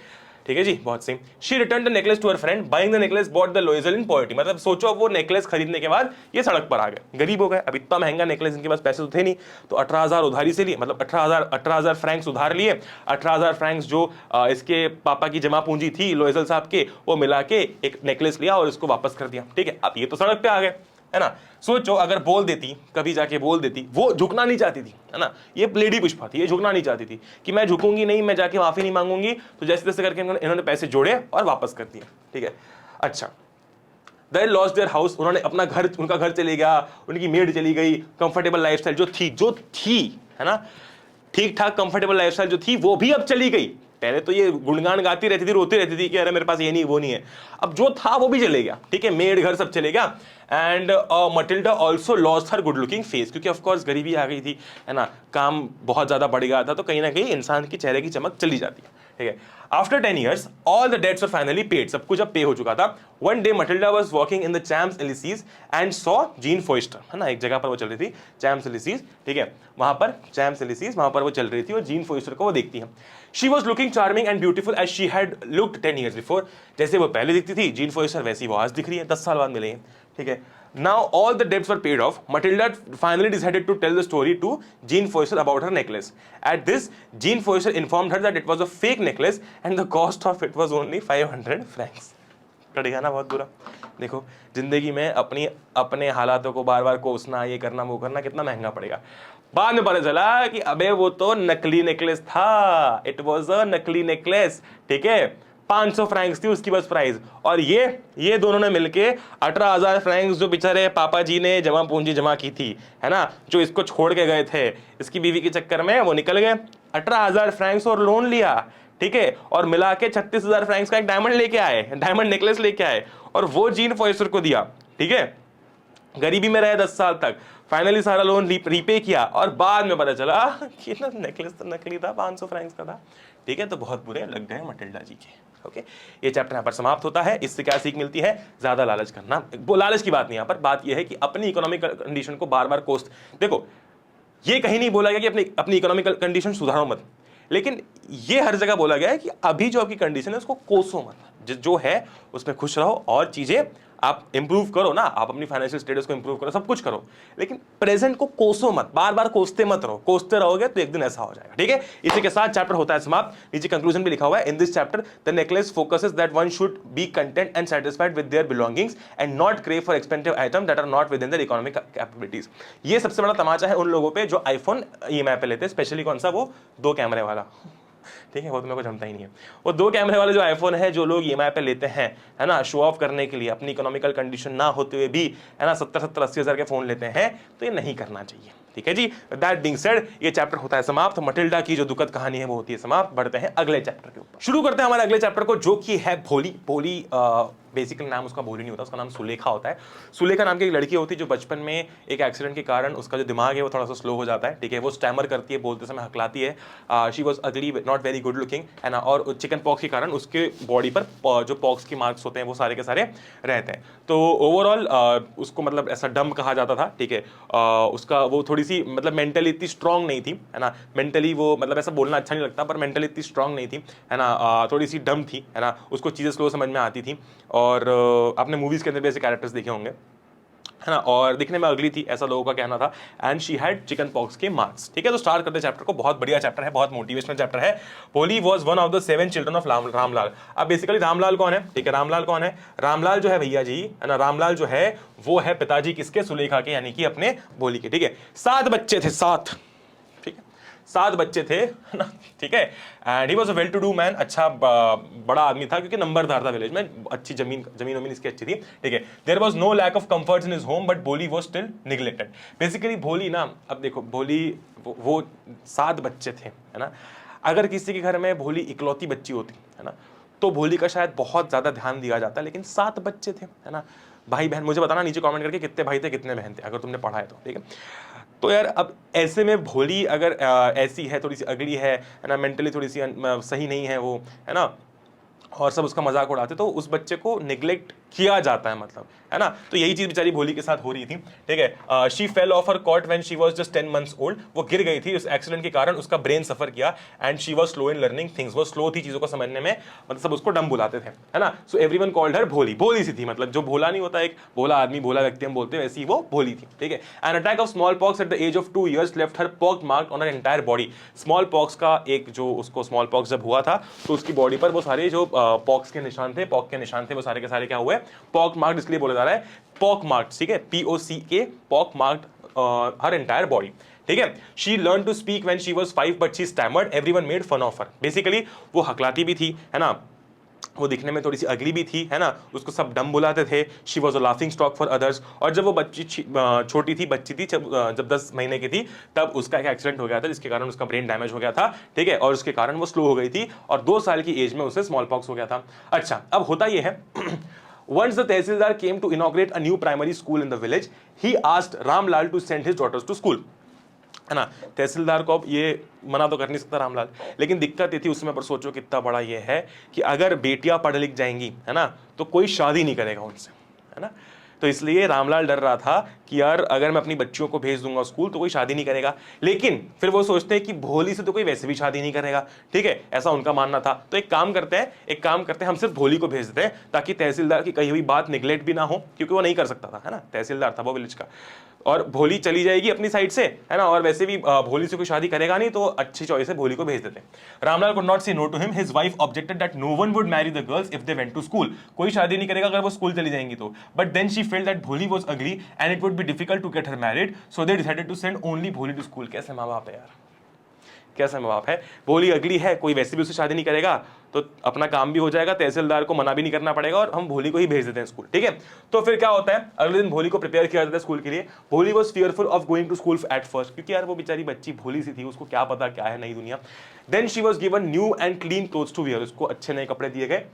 ठीक है जी, बहुत सही. She return the necklace to her friend, buying the necklace bought the Loisel in poverty. मतलब सोचो वो नेकलेस खरीदने के बाद ये सड़क पर आ गए, गरीब हो गए. अब इतना महंगा नेकलेस इनके पास पैसे तो थे नहीं, तो 18,000 उधारी से लिए, मतलब 18,000 फ्रैंक्स उधार लिए. 18,000 फ्रैंक्स जो इसके पापा की जमा पूंजी थी लोइजल साहब के, वो मिला के एक नेकलेस लिया और इसको वापस कर दिया. ठीक है, अब ये तो सड़क पे आ गए, है ना. सोचो अगर बोल देती, कभी जाके बोल देती, वो झुकना नहीं चाहती थी, है ना, ये लेडी पुष्पा थी, ये झुकना नहीं चाहती थी कि मैं झुकूंगी नहीं, मैं जाके माफी नहीं मांगूंगी. तो जैसे तैसे करके इन्होंने पैसे जोड़े और वापस कर दिए. ठीक है, अच्छा, दे लॉस्ट देयर हाउस, उन्होंने अपना घर, उनका घर चले गया, उनकी मेड चली गई, कंफर्टेबल लाइफस्टाइल जो थी, है ना, ठीक ठाक कंफर्टेबल लाइफस्टाइल जो थी वो भी अब चली गई. पहले तो ये गुणगान गाती रहती थी, रोती रहती थी कि अरे मेरे पास ये नहीं वो नहीं है. अब जो था वो भी चले गया. ठीक है, मेड घर सब चले गया. And Matilda also lost her good looking face, क्योंकि ऑफकोर्स गरीबी आ गई थी, है ना, काम बहुत ज्यादा बढ़ गया था, तो कहीं ना कहीं इंसान के चेहरे की चमक चली जाती है. ठीक है, after 10 years all the debts were finally paid, सब कुछ अब पे हो चुका था. One day Matilda was walking in the Champs Elysees and saw Jeanne Forestier, है ना, एक जगह पर वो चल रही थी, चैम्स एलिसीज. ठीक है, वहां पर चैम्स एलिसीज, वहां पर वो चल रही थी और जीन फोइस्टर को वो देखती है. She was looking charming and beautiful as she had looked 10 years before. जैसे वो पहले दिखती थी जीन फोइस्टर, वैसी वो आज दिख रही है, 10 साल बाद मिले हैं. ठीक है, now all the debts were paid off. Matilda finally decided to tell the story to Jean Foycer about her necklace. At this, Jean Foycer informed her that it was a fake necklace and the cost of it was only 500 francs. कटेगा ना बहुत बुरा. देखो जिंदगी में अपने हालातों को बार बार कोसना, ये करना वो करना कितना महंगा पड़ेगा. बाद में पता चला कि अबे वो तो नकली नेकलेस था, इट वॉज अ नकली नेकलेस. ठीक है, 500 फ्रैंक्स थी उसकी बस प्राइस. और ये दोनों ने मिलके 18,000 फ्रैंक्स जो बेचारे पापा जी ने जमा पूंजी जमा की थी, है ना, जो इसको छोड़ के गए थे इसकी बीवी के चक्कर में, वो निकल गए. 18,000 फ्रैंक्स और लोन लिया. ठीक है, और मिला के 36,000 फ्रैंक्स का एक डायमंड लेके आए, डायमंड नेकलेस लेके आए और वो जीन फोइस्टर को दिया. ठीक है, गरीबी में रहे 10 साल तक, फाइनली सारा लोन रीपे किया और बाद में पता चला कि ना नेकलेस तो नकली था, 500 फ्रैंक्स का था. ठीक है, तो बहुत बुरे लग गए मटिल्डा जी के. ओके, ये चैप्टर यहाँ पर समाप्त होता है. इससे क्या सीख मिलती है, ज्यादा लालच करना, वो लालच की बात नहीं, यहाँ पर बात यह है कि अपनी इकोनॉमिक कंडीशन को बार बार कोस्ट. देखो ये कहीं नहीं बोला गया कि अपनी इकोनॉमिक कंडीशन सुधारो मत, लेकिन ये हर जगह बोला गया है कि अभी जो आपकी कंडीशन है उसको कोसो मत, जो है उसमें खुश रहो और चीजें आप इंप्रूव करो ना, आप अपनी फाइनेंशियल स्टेटस को इंप्रूव करो, सब कुछ करो, लेकिन प्रेजेंट को कोसो मत, बार बार कोसते मत रहो. कोसते रहोगे तो एक दिन ऐसा हो जाएगा. ठीक है, इसी के साथ चैप्टर होता है समाप्त. नीचे कंक्लूजन भी लिखा हुआ है, in this chapter the necklace focuses that one should be content and satisfied with their belongings and not crave for expensive item that are not within their economic capabilities. ये सबसे बड़ा तमाचा है उन लोगों पे जो आईफोन ईएमआई पे लेते हैं, स्पेशली कौन सा, वो 2 कैमरे वाला. ठीक है, वो तो मेरे को जमता ही नहीं है. वो 2 कैमरे वाले जो आईफोन है जो लोग ईएमआई पे लेते हैं, है ना, शो ऑफ करने के लिए, अपनी इकोनॉमिकल कंडीशन ना होते हुए भी, है ना, 70-80 हज़ार के फोन लेते हैं, तो ये नहीं करना चाहिए. ठीक है जी, दैट बीइंग सेड ये चैप्टर होता है समाप्त. मटिल्डा की जो दुखद कहानी है वो होती है समाप्त. बढ़ते हैं अगले चैप्टर के ऊपर. शुरू करते हैं हमारे अगले चैप्टर को, जो कि है भोली. भोली बेसिकली नाम उसका भोली नहीं होता, उसका नाम सुलेखा होता है. सुलेखा नाम की एक लड़की होती है जो बचपन में एक एक्सीडेंट के कारण उसका जो दिमाग है वो थोड़ा सा स्लो हो जाता है. ठीक है, वो स्टैमर करती है, बोलते समय हकलाती है. शी वॉज अगली, नॉट वेरी गुड लुकिंग, है ना, और चिकन पॉक्स के कारण उसके बॉडी पर जो पॉक्स के मार्क्स होते हैं वो सारे के सारे रहते हैं. तो ओवरऑल उसको मतलब ऐसा डम कहा जाता था. ठीक है, उसका वो थोड़ी सी मतलब मेंटली इतनी स्ट्रांग नहीं थी, है ना, मेंटली वो मतलब ऐसा बोलना अच्छा नहीं लगता, पर मेंटली इतनी स्ट्रांग नहीं थी, है ना, थोड़ी सी डम थी, है ना, उसको चीज़ें स्लो समझ में आती थी. और आपने मूवीज के अंदर भी ऐसे कैरेक्टर्स देखे होंगे, है ना, और दिखने में अगली थी, ऐसा लोगों का कहना था. And she had chicken pox के मार्क्स. ठीक है, तो स्टार्ट करते चैप्टर को. बहुत बढ़िया चैप्टर है, बहुत मोटिवेशनल चैप्टर है. Holi was one of the 7 children of Ramlal. अब बेसिकली रामलाल कौन है? ठीक है, रामलाल कौन है? रामलाल जो है भैया जी, है ना, रामलाल जो है वो है पिताजी किसके? सुलेखा के, यानी कि अपने भोली के. ठीक है, 7 बच्चे थे, 7. ठीक है, 7 बच्चे थे ना, ठीक है। And he was a well to do man, अच्छा बड़ा आदमी था क्योंकि नंबरदार था विलेज में, अच्छी जमीन वमीन इसकी अच्छी थी, ठीक है। There was no lack of comforts in his home but Bholi was still neglected. Basically Bholi ना, अब देखो भोली वो 7 बच्चे थे, है ना। अगर किसी के घर में भोली इकलौती बच्ची होती है ना, तो भोली का शायद बहुत ज़्यादा ध्यान दिया जाता, लेकिन 7 बच्चे थे, है ना। भाई बहन मुझे बताना नीचे कमेंट करके कितने भाई थे कितने बहन थे, अगर तुमने पढ़ा है तो, ठीक है। तो यार अब ऐसे में भोली अगर ऐसी है, थोड़ी सी अगली है ना, मेंटली थोड़ी सी सही नहीं है वो, है ना, और सब उसका मजाक उड़ाते, तो उस बच्चे को निग्लेक्ट किया जाता है, मतलब, है ना। तो यही चीज बेचारी भोली के साथ हो रही थी, ठीक है। She fell off her cot when she was just 10 months old. वो गिर गई थी, उस एक्सीडेंट के कारण उसका ब्रेन सफर किया, and she was slow in learning things. वो स्लो थी चीजों को समझने में, मतलब सब उसको डम बुलाते थे, है ना। सो एवरीवन कॉल्ड हर भोली। भोली सी थी, मतलब जो भोला नहीं होता, एक भोला आदमी, भोला व्यक्ति हम बोलते हैं, वैसी वो भोली थी, ठीक है। An attack of smallpox at the age of 2 years left her pock mark on her entire body. Smallpox का एक जो उसको स्मॉल पॉक्स जब हुआ था तो उसकी बॉडी पर वो सारे जो पॉक्स के निशान थे, पॉक के निशान थे, वो सारे के सारे क्या हुए, पॉक मार्क्ड, इसलिए बोला जा रहा है पॉक मार्क्ड, ठीक है, POCK, pock marked her entire body, ठीक है। She learn to speak when she was 5 but she stammered, everyone made fun of her. Basically वो हकलाती भी थी, है ना, वो दिखने में थोड़ी सी अगली भी थी, है ना, उसको सब डम बुलाते थे। She was a laughing stock for others. और जब वो बच्ची छोटी थी, बच्ची थी, जब 10 महीने की थी, तब उसका एक एक्सीडेंट हो गया था जिसके कारण उसका ब्रेन डैमेज हो गया था, ठीक है, और उसके कारण वो स्लो हो गई थी, और 2 साल की एज में उसे स्मॉल पॉक्स हो गया था। अच्छा, अब होता यह है Once the Tehsildar came to inaugurate a new primary school in the village, he asked Ramlal to send his daughters to school. है ना, तहसीलदार को अब ये मना तो कर नहीं सकता रामलाल, लेकिन दिक्कत ये थी उसमें, पर सोचो कितना बड़ा ये है कि अगर बेटियां पढ़ लिख जाएंगी, है ना, तो कोई शादी नहीं करेगा उनसे, है ना। तो इसलिए रामलाल डर रहा था कि यार अगर मैं अपनी बच्चियों को भेज दूंगा स्कूल तो कोई शादी नहीं करेगा। लेकिन फिर वो सोचते हैं कि भोली से तो कोई वैसे भी शादी नहीं करेगा, ठीक है, ऐसा उनका मानना था। तो एक काम करते हैं हम सिर्फ भोली को भेज देते हैं, ताकि तहसीलदार की कही हुई बात निगलेक्ट भी ना हो, क्योंकि वो नहीं कर सकता था, है ना, तहसीलदार था वो विलेज का, और भोली चली जाएगी अपनी साइड से, है ना, और वैसे भी भोली से कोई शादी करेगा नहीं, तो अच्छी चॉइस है, भोली को भेज देते हैं। Ramlal could not say no to him, his wife objected that no one would marry the girls if they went to school. कोई शादी नहीं करेगा अगर वो स्कूल चली जाएंगी तो। But then she felt that Bholi was ugly and it would be difficult to get her married, so they decided to send only Bholi to school. कैसे माँ बाप है यार, कैसा माँ बाप है। भोली अगली है, कोई वैसे भी उससे शादी नहीं करेगा, तो अपना काम भी हो जाएगा, तहसीलदार को मना भी नहीं करना पड़ेगा, और हम भोली को ही भेज देते हैं स्कूल, ठीक है। तो फिर क्या होता है, अगले दिन भोली को प्रिपेयर किया जाता है स्कूल के लिए। Bholi was fearful of going to school at first, क्योंकि यार वो बेचारी बच्ची भोली सी थी, उसको क्या पता क्या है नई दुनिया। Then she was given new and clean clothes to wear, उसको अच्छे नए कपड़े दिए गए।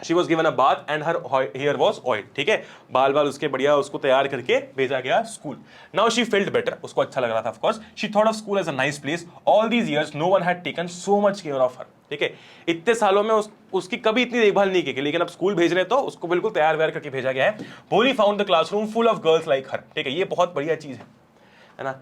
She was given a bath and her hair was oiled, ठीक है, बाल उसके बढ़िया उसको तैयार करके भेजा गया school. Now she felt better, उसको अच्छा लग रहा था, of course. She thought of school as a nice place. All these years no one had taken so much care of her, ठीक है, इतने सालों में उसकी कभी इतनी देखभाल नहीं की, लेकिन अब स्कूल भेज रहे तो उसको बिल्कुल तैयार व्यार करके भेजा गया है। Bholi found the classroom full of girls like her, ठीक है, ये बहुत बढ़िया चीज है ना,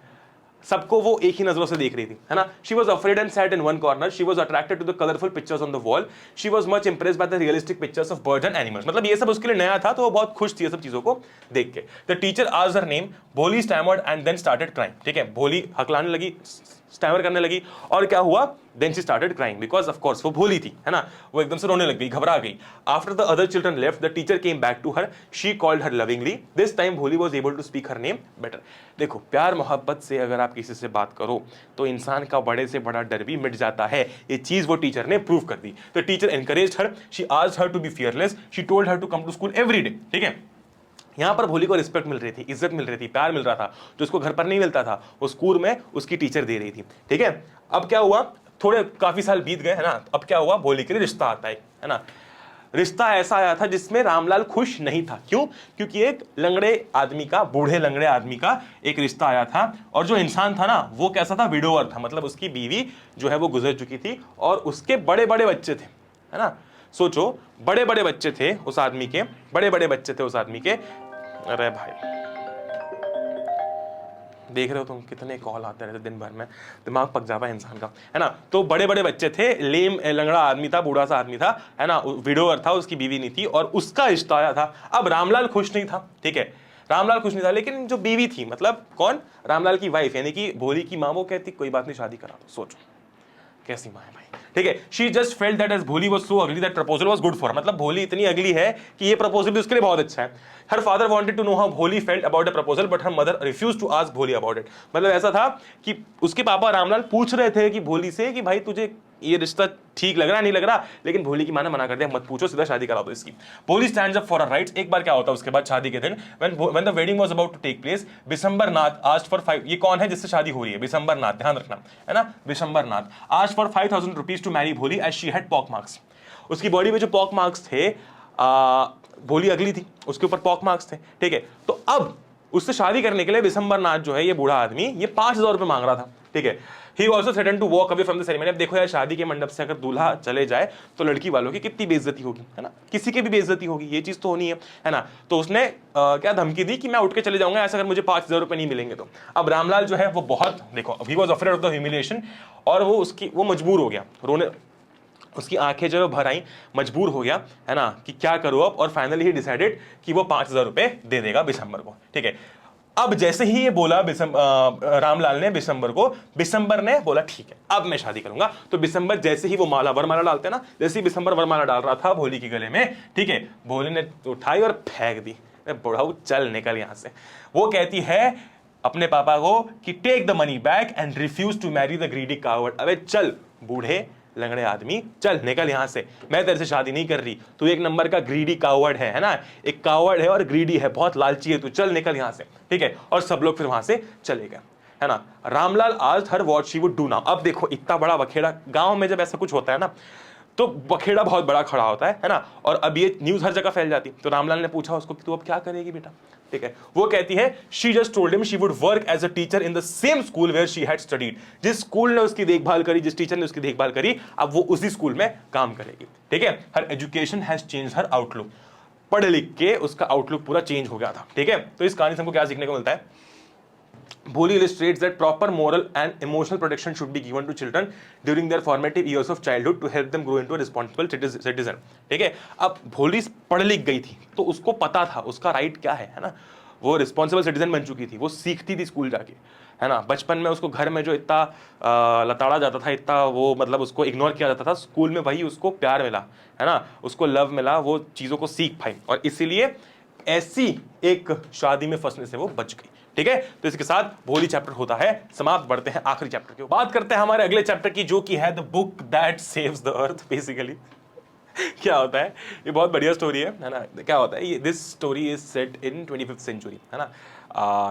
सबको वो एक ही नजरों से देख रही थी, है ना। She was afraid and sat in one corner, she was attracted to the colourful pictures on the wall, she was much impressed by the realistic pictures of birds and animals. मतलब ये सब उसके लिए नया था, तो वो बहुत खुश थी ये सब चीजों को देख के। The teacher asked her name, Bholi stammered and then started crying, ठीक है, भोली हकलाने लगी, स्टैमर करने लगी, और क्या हुआ, then she started crying because of course वो भोली थी, है ना, वो एकदम से रोने लग गई, घबरा गई। After the other children left the teacher came back to her, she called her lovingly, this time Bholi was able to speak her name better. देखो प्यार मोहब्बत से अगर आप किसी से बात करो तो इंसान का बड़े से बड़ा डर भी मिट जाता है, ये चीज वो टीचर ने प्रूव कर दी। The teacher encouraged her, she asked her to be fearless, she told her to come to school every day, ठीक है। यहां पर भोली को रिस्पेक्ट मिल रही थी, इज्जत मिल रही थी, प्यार मिल रहा था, जो उसको घर पर नहीं मिलता था, वो स्कूल में उसकी टीचर दे रही थी, ठीक है। अब क्या हुआ, थोड़े काफी साल बीत गए, है ना, अब क्या हुआ, भोली के लिए रिश्ता आता है ना। रिश्ता ऐसा आया था जिसमें रामलाल खुश नहीं था। क्यों? क्योंकि एक लंगड़े आदमी का, बूढ़े लंगड़े आदमी का एक रिश्ता आया था, और जो इंसान था ना वो कैसा था, विडोवर था, मतलब उसकी बीवी जो है वो गुजर चुकी थी, और उसके बड़े बड़े बच्चे थे, है ना। सोचो, बड़े बड़े बच्चे थे उस आदमी के, बड़े बड़े बच्चे थे उस आदमी के। अरे भाई देख रहे हो तुम कितने कॉल आते रहते दिन भर में, दिमाग पक जाता है इंसान का, है ना। तो बड़े बड़े बच्चे थे, लेम लंगड़ा आदमी था, बूढ़ा सा आदमी था, है ना, विडोवर था, उसकी बीवी नहीं थी, और उसका रिश्ता आया था। अब रामलाल खुश नहीं था, ठीक है, रामलाल खुश नहीं था, लेकिन जो बीवी थी, मतलब कौन, रामलाल की वाइफ, यानी कि भोली की माँ, वो कहती कोई बात नहीं शादी करा दो। सोचो कैसी माँ है भाई, ठीक है। She just felt that as Bholi was so ugly that proposal was good for, मतलब भोली इतनी अगली है कि ये प्रपोजल भी उसके लिए बहुत अच्छा है। Her father wanted to know how Bholi felt about the proposal but her mother refuse to ask Bholi about it. मतलब ऐसा था कि उसके पापा रामलाल पूछ रहे थे कि भोली से कि भाई तुझे ये रिश्ता ठीक लग रहा नहीं लग रहा, लेकिन भोली की मां ने मना कर दिया, मत पूछो, सीधा शादी करा दो इसकी। भोली stands up for her rights. एक बार क्या होता है उसके बाद शादी के दिन, when the wedding was about to take place, Bishambar Nath asked for 5, ये कौन है जिससे शादी हो रही है, बिशंबर नाथ, ध्यान रखना है ना, Bishambar Nath asked for 5000 rupees to marry Bholi as she had pock marks. उसकी बॉडी में जो पॉक मार्क्स थे, भोली अगली थी, उसके ऊपर पॉक मार्क्स थे, ठीक है। तो अब उससे शादी करने के लिए बिशंबर नाथ जो है, ये बूढ़ा आदमी, ये 5000 रुपए मांग रहा था, ठीक है। He also threatened to walk away from the ceremony। अब देखो यार, शादी के मंडप से अगर दूल्हा चले जाए तो लड़की वालों की कितनी बेइज्जती होगी, है ना, किसी की भी बेइज्जती होगी, ये चीज तो होनी है ना। तो उसने क्या धमकी दी कि मैं उठ के चले जाऊंगा ऐसा अगर मुझे 5000 रुपए नहीं मिलेंगे तो। अब रामलाल जो है वो बहुत, देखो, he was afraid of the humiliation, और वो मजबूर हो गया रोने, उसकी आंखें जो भर आई, मजबूर हो गया, है ना, कि क्या करूं अब। और फाइनली ही डिसाइडेड कि वो 5000 रुपए दे देगा बिशंबर को, ठीक है। अब जैसे ही ये बोला रामलाल ने बिशंबर को, बिशंबर ने बोला ठीक है अब मैं शादी करूंगा। तो बिशंबर जैसे ही वो वरमाला डालते हैं ना, जैसे ही बिशंबर वरमाला डाल रहा था भोली के गले में, ठीक है, भोली ने उठाई और फेंक दी, बुढ़ाऊ चल निकल यहां से। वो कहती है अपने पापा को कि take the money back and refuse to marry the greedy coward. अबे चल बूढ़े लंगड़े आदमी, चल निकल यहां से, मैं तेरे से शादी नहीं कर रही, तू एक नंबर का ग्रीडी कावर्ड है ना, एक कावर्ड है और ग्रीडी है, बहुत लालची है तू, चल निकल यहां से, ठीक है। और सब लोग फिर वहां से चले गए, है ना। Ramlal asked her what she would do now. अब देखो इतना बड़ा बखेड़ा, गांव में जब ऐसा कुछ होता है ना तो बखेड़ा बहुत बड़ा खड़ा होता है ना, और अब ये न्यूज हर जगह फैल जाती। तो रामलाल ने पूछा उसको कि तू अब क्या करेगी बेटा, ठीक है। वो कहती है she just told him she would work as a teacher in the same school where she had studied. जिस स्कूल ने उसकी देखभाल करी, जिस टीचर ने उसकी देखभाल करी, अब वो उसी स्कूल में काम करेगी, ठीक है। Her education has changed her outlook. पढ़ लिख के उसका आउटलुक पूरा चेंज हो गया था, ठीक है। तो इस कहानी से हमको क्या सीखने को मिलता है? Bholi illustrates that proper moral and emotional protection should be given to children during their formative years of childhood to help them grow into a responsible citizen। ठीक है। अब भोली पढ़ लिख गई थी तो उसको पता था उसका राइट क्या है ना, वो रिस्पॉन्सिबल सिटीजन बन चुकी थी, वो सीखती थी स्कूल जाके, है ना। बचपन में उसको घर में जो इतना लताड़ा जाता था, इतना वो मतलब उसको इग्नोर किया जाता था, स्कूल में वही उसको प्यार मिला, है ना, उसको लव मिला, वो चीज़ों को सीख पाई, और इसीलिए ऐसी एक शादी में फंसने से वो बच गई, ठीक है। तो इसके साथ भोली चैप्टर होता है समाप्त। बढ़ते हैं आखिरी चैप्टर की, बात करते हैं हमारे अगले चैप्टर की, जो कि है the book that saves the earth. Basically क्या होता है, ये बहुत बढ़िया स्टोरी है ना। क्या होता है, ये this story is set in 25th century, है ना।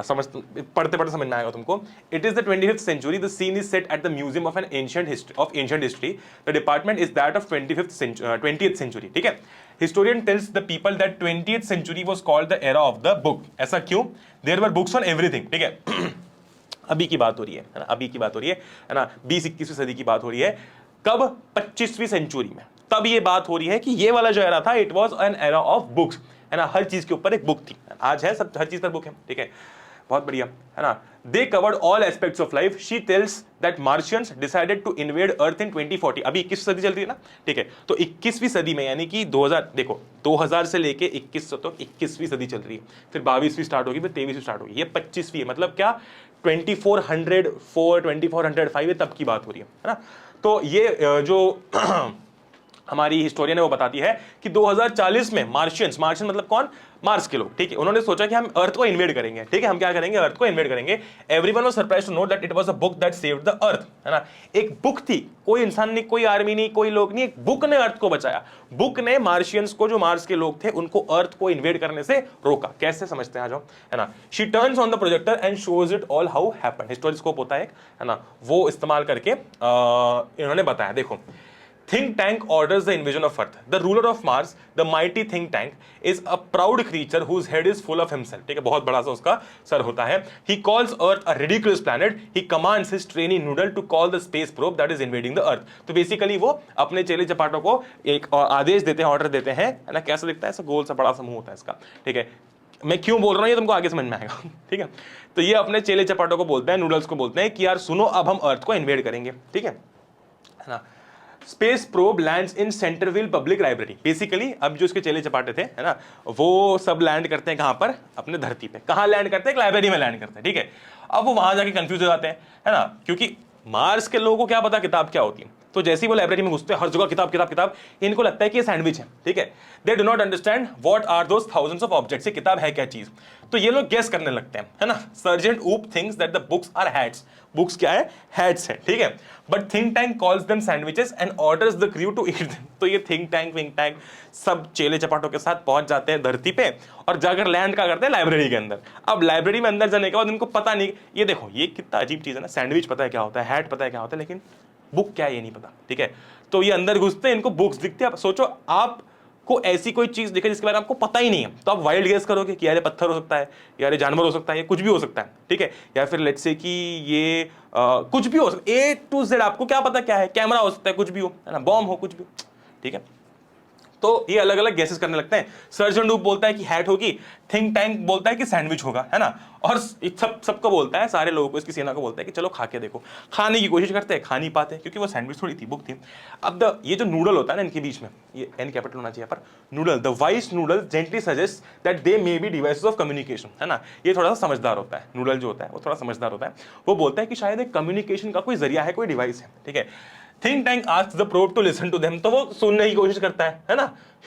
समझ पढ़ते पढ़ते समझ में आएगा तुमको। It is the 25th century, the scene is set at the museum of an ancient history, the department is that of 20th century, ठीक है। Historian tells the people that 20th century was called the era of the book. ऐसा क्यों? There were books on everything, ठीक है। अभी की बात हो रही है ना, अभी की बात हो रही है ना, 20-21वीं सदी की बात हो रही है। कब? 25वीं सेंचुरी में। तब ये बात हो रही है कि ये वाला जो एरा था, it was an era of books, है ना। हर चीज के ऊपर एक बुक थी, आज है सब हर चीज पर बुक है, ठीक है, बहुत बढ़िया, है ना। They covered all aspects of life. She tells that Martians decided to invade Earth in 2040। अभी 21वीं सदी चल रही है ना, ठीक है। तो 21वीं सदी में, यानी कि 2000, देखो 2000 से लेके 2100 तक 21वीं सदी चल रही है, फिर 22वीं स्टार्ट होगी, फिर 23वीं स्टार्ट होगी, ये 25वीं, मतलब क्या 2404 2405 ये तब की बात हो रही है ना। तो ये जो हमारी हिस्टोरियन है वो बताती है कि 2040 में मार्शियंस मतलब कौन? मार्स के लोग, ठीक है, उन्होंने सोचा कि हम अर्थ को इन्वेड करेंगे, ठीक है, हम क्या करेंगे? अर्थ को इन्वेड करेंगे। Everyone was surprised to know that it was a book that saved the earth, है ना। एक बुक थी, कोई इंसान नहीं, कोई आर्मी नहीं, कोई लोग नहीं, एक बुक ने अर्थ को बचाया। बुक ने मार्शियंस को, जो मार्स के लोग थे, उनको अर्थ को इन्वेड करने से रोका। कैसे समझते हैं आ जाओ, है ना। She turns on the projector and shows it all how happened. Historiscope होता है ना, वो इस्तेमाल करके इन्होंने बताया। देखो, Think tank orders the invasion of Earth. The ruler of Mars, the mighty think tank, is a proud creature whose head is full of himself. ठीक है, बहुत बड़ा सा उसका सर होता है. He calls Earth a ridiculous planet. He commands his trainee Noodle to call the space probe that is invading the Earth. तो basically वो अपने चेले चपाटों को एक आदेश देते हैं, ऑर्डर देते हैं, है ना। कैसा दिखता है? ऐसा गोल सा बड़ा सा मुंह होता है इसका, ठीक है। मैं क्यों बोल रहा हूँ ये तुमको आगे समझ में आएगा, ठीक है। तो ये अपने चेले चपाटों को बोलते हैं, नूडल्स को बोलते हैं कि यार सुनो, अब हम अर्थ को इन्वेड करेंगे, ठीक है ना। Space probe lands in Centerville public library. Basically अब जो इसके चेले चपाटे थे, है ना, वो सब लैंड करते हैं कहां पर? अपने धरती पे। कहां लैंड करते हैं? लाइब्रेरी में लैंड करते हैं, ठीक है। अब वो वहां जाके कंफ्यूज हो जाते हैं, है ना, क्योंकि मार्स के लोगों को क्या पता किताब क्या होती है। तो जैसे ही वो लाइब्रेरी में घुसते हैं, हर जगह किताब किताब किताब, इनको लगता है कि ये सैंडविच है, ठीक है। They do not understand what are those thousands of objects, ये किताब है क्या चीज। तो ये लोग गेस करने लगते हैं, है ना। Sergeant Oop thinks that the books are hats, books क्या है, हैट्स है, ठीक है। But Think Tank calls them sandwiches and orders the crew to eat them. तो ये थिंक टैंक सब चेले चपाटों के साथ पहुंच जाते हैं धरती पे और जाकर लैंड का करते हैं लाइब्रेरी के अंदर। अब लाइब्रेरी में अंदर जाने के बाद इनको पता नहीं, ये देखो ये कितना अजीब चीज है ना, सैंडविच पता है क्या होता है, हैट पता है क्या होता है, लेकिन बुक क्या है ये नहीं पता, ठीक है। तो ये अंदर घुसते हैं, इनको बुक्स दिखते हैं। सोचो आप को ऐसी कोई चीज दिखे जिसके बारे में आपको पता ही नहीं है, तो आप वाइल्ड गेस करोगे कि यार ये पत्थर हो सकता है, यार ये जानवर हो सकता है, ये कुछ भी हो सकता है, ठीक है। या फिर लेट्स से कि ये कुछ भी हो सकता है, A to Z आपको क्या पता क्या है, कैमरा हो सकता है, कुछ भी हो, है ना, बॉम्ब हो, कुछ भी, ठीक है। तो ये अलग अलग गैसेस करने लगते हैं। सर्जन डूप बोलता है कि हैट होगी, थिंक टैंक बोलता है कि सैंडविच होगा, है ना। और सबको बोलता है, सारे लोगों को, इसकी सेना को बोलता है कि चलो खा के देखो। खाने की कोशिश करते हैं, खा नहीं पाते क्योंकि वो सैंडविच थोड़ी थी, बुक थी। अब ये जो नूडल होता है ना इनके बीच में, ये एन कैपिटल होना चाहिए पर, noodle, the vice noodle gently suggest that they may be devices of communication, है ना। ये थोड़ा सा समझदार होता है, नूडल जो होता है वो थोड़ा समझदार होता है। वो बोलता है कि शायद एक कम्युनिकेशन का कोई जरिया है, कोई डिवाइस है, ठीक है। Think Tank asks the probe to listen to them, तो वो सुनने की कोशिश करता है ना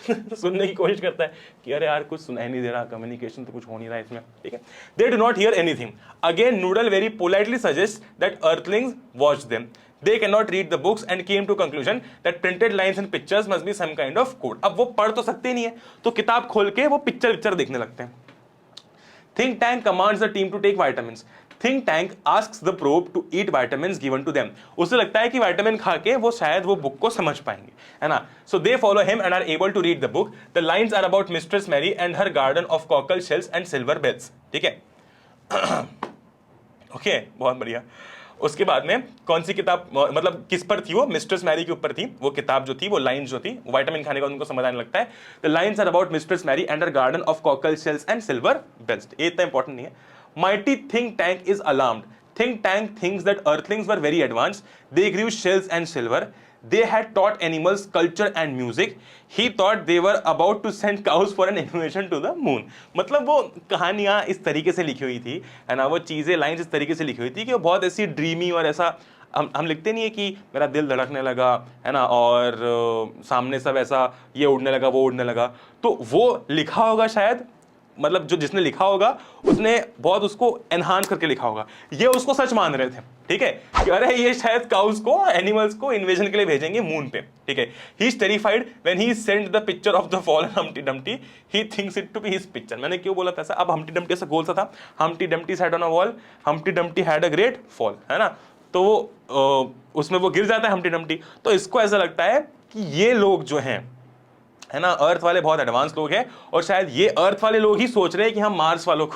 सुनने की कोशिश करता है कि अरे यार कुछ सुनाई नहीं दे रहा, कम्युनिकेशन तो कुछ हो नहीं रहा इसमें, ठीक है। They do not hear anything. Again noodle very politely suggest that Earthlings watch them, they cannot read the books and came to conclusion that printed lines and pictures must be some kind of code। अब वो पढ़ तो सकते नहीं है, तो किताब खोल के वो पिक्चर देखने लगते हैं। Think tank commands the team to take vitamins। Think tank asks the probe to eat vitamins given to them। उसे लगता है कि विटामिन खा के वो शायद वो बुक को समझ पाएंगे, है ना। So they follow him and are able to read the book। The lines are about Mistress Mary and her garden of cockle shells and silver bells, ठीक है। ओके, बहुत बढ़िया। उसके बाद में कौन सी किताब, मतलब किस पर थी वो, मिस्ट्रेस मैरी के ऊपर थी वो किताब जो थी, वो लाइन जो थी, विटामिन खाने का उनको समझ आने लगता है। The lines are about mistress Mary and her garden of cockle shells and silver bells. ये इतना इंपॉर्टेंट नहीं है। Mighty think tank is alarmed. Think tank thinks that earthlings were very advanced, they grew shells and silver, they had taught animals culture and music, he thought they were about to send cows for an invasion to the moon। मतलब वो कहानियां इस तरीके से लिखी हुई थी, है ना, वो चीजें लाइंस इस तरीके से लिखी हुई थी कि वो बहुत ऐसी ड्रीमी और ऐसा, हम लिखते नहीं है कि मेरा दिल धड़कने लगा, है ना, और सामने सब ऐसा ये उड़ने लगा वो उड़ने लगा, तो वो लिखा होगा शायद, मतलब जो जिसने लिखा होगा उसने बहुत उसको एनहांस करके लिखा होगा। ये उसको सच मान रहे थे, ठीक है, कि अरे ये शायद काउस को, एनिमल्स को इन्वेजन के लिए भेजेंगे मून पे, ठीक है। He is terrified when he sent the picture of the fallen Humpty Dumpty, he thinks it to be his picture. मैंने क्यों बोला था ऐसा, अब हम्टी डम्टी ऐसा गोल सा था, Humpty Dumpty sat on a wall, Humpty Dumpty had a great fall, है ना। तो वो उसमें वो गिर जाता है हम्टी डम्टी। तो इसको ऐसा लगता है कि ये लोग जो हैं, है ना, अर्थ वाले बहुत एडवांस लोग हैं, और शायद ये अर्थ वाले लोग ही सोच रहे हैं कि हम मार्स वालों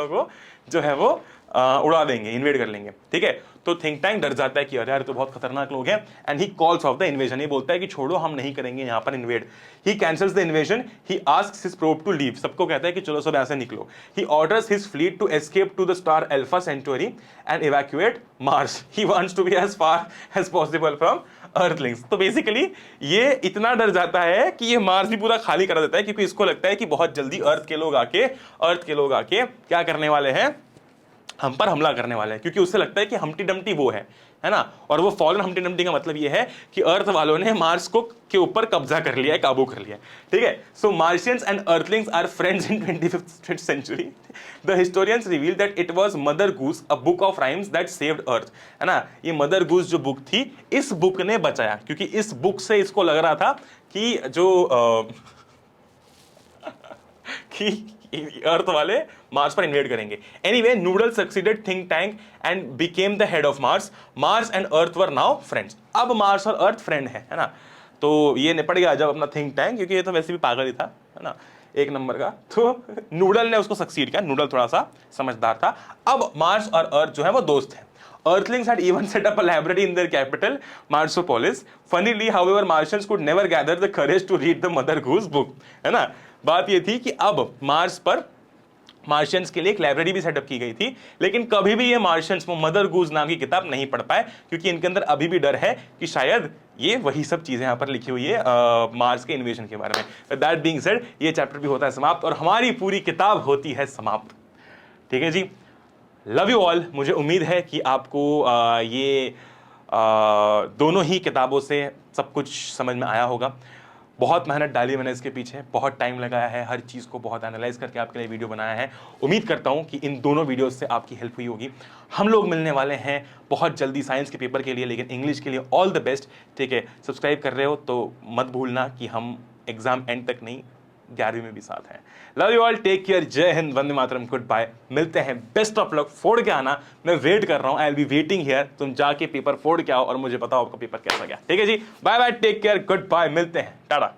को जो है वो उड़ा देंगे, इन्वेड कर लेंगे, ठीक है। तो थिंक टैंक डर जाता है कि अरे यार तो बहुत खतरनाक लोग हैं, and he calls of the invasion. ये बोलता है कि छोड़ो, हम नहीं करेंगे यहाँ पर invade. He cancels the invasion, he asks his probe to leave. सबको कहता है कि चलो सब यहाँ से निकलो। He orders his fleet to escape to the star Alpha Centauri and evacuate Mars. He wants to be as far as possible from Earthlings. तो बेसिकली ये इतना डर जाता है कि ये मार्स भी पूरा खाली करा देता है, क्योंकि इसको लगता है कि बहुत जल्दी अर्थ के लोग आके क्या करने वाले हैं, हम पर हमला करने वाले हैं, क्योंकि उससे लगता है कि हम्टी डम्टी वो है ना। और वो फॉलन हम्टी डम्टी का मतलब ये है कि अर्थ वालों ने मार्स को के ऊपर कब्जा कर लिया है, काबू कर लिया है, ठीक है। So Martians and Earthlings are friends in 25th century. The historians reveal that it was Mother Goose, a book of rhymes that saved Earth, है ना। ये मदर गूस जो बुक थी, इस बुक ने बचाया, क्योंकि इस बुक से इसको लग रहा था कि जो कि अर्थ वाले मार्स पर इन्वेड करेंगे। Anyway, noodle succeeded think tank and became the head of Mars. Mars and earth were now friends. अब मार्स और अर्थ फ्रेंड है ना। तो ये निपट गया जब अपना थिंक टैंक, क्योंकि ये तो वैसे भी पागल ही था, है ना, एक नंबर का। तो नूडल ने उसको सक्सीड किया, नूडल थोड़ा सा समझदार था। अब मार्स और अर्थ जो है वो दोस्त हैं। Earthlings had even set up a library in their capital, Marsopolis. Funnily, however, Martians could never gather the courage to read the Mother Goose book, है ना। बात ये थी कि अब मार्स पर मार्शियंस के लिए एक लाइब्रेरी भी सेटअप की गई थी, लेकिन कभी भी ये मार्शियंस वो मदर गूज नाम की किताब नहीं पढ़ पाए, क्योंकि इनके अंदर अभी भी डर है कि शायद ये वही सब चीजें यहाँ पर लिखी हुई है मार्स के इन्वेजन के बारे में। दैट बीइंग सेड, ये चैप्टर भी होता है समाप्त और हमारी पूरी किताब होती है समाप्त। ठीक है जी, लव यू ऑल। मुझे उम्मीद है कि आपको ये दोनों ही किताबों से सब कुछ समझ में आया होगा। बहुत मेहनत डाली मैंने इसके पीछे, बहुत टाइम लगाया है, हर चीज़ को बहुत एनालाइज करके आपके लिए वीडियो बनाया है। उम्मीद करता हूँ कि इन दोनों वीडियोस से आपकी हेल्प हुई होगी। हम लोग मिलने वाले हैं बहुत जल्दी साइंस के पेपर के लिए, लेकिन इंग्लिश के लिए ऑल द बेस्ट। ठीक है, सब्सक्राइब कर रहे हो तो मत भूलना कि हम एग्जाम एंड तक नहीं, 11वीं में भी साथ हैं। Love you all, take care, जय हिंद, वंदे मातरम, गुड बाय। मिलते हैं, बेस्ट ऑफ लक, फोड़ के आना, मैं वेट कर रहा हूं, I will be waiting here. तुम जाके पेपर फोड़ के आओ और मुझे बताओ आपका पेपर कैसा गया। ठीक है जी, bye bye, take care, good bye, मिलते हैं, टाटा।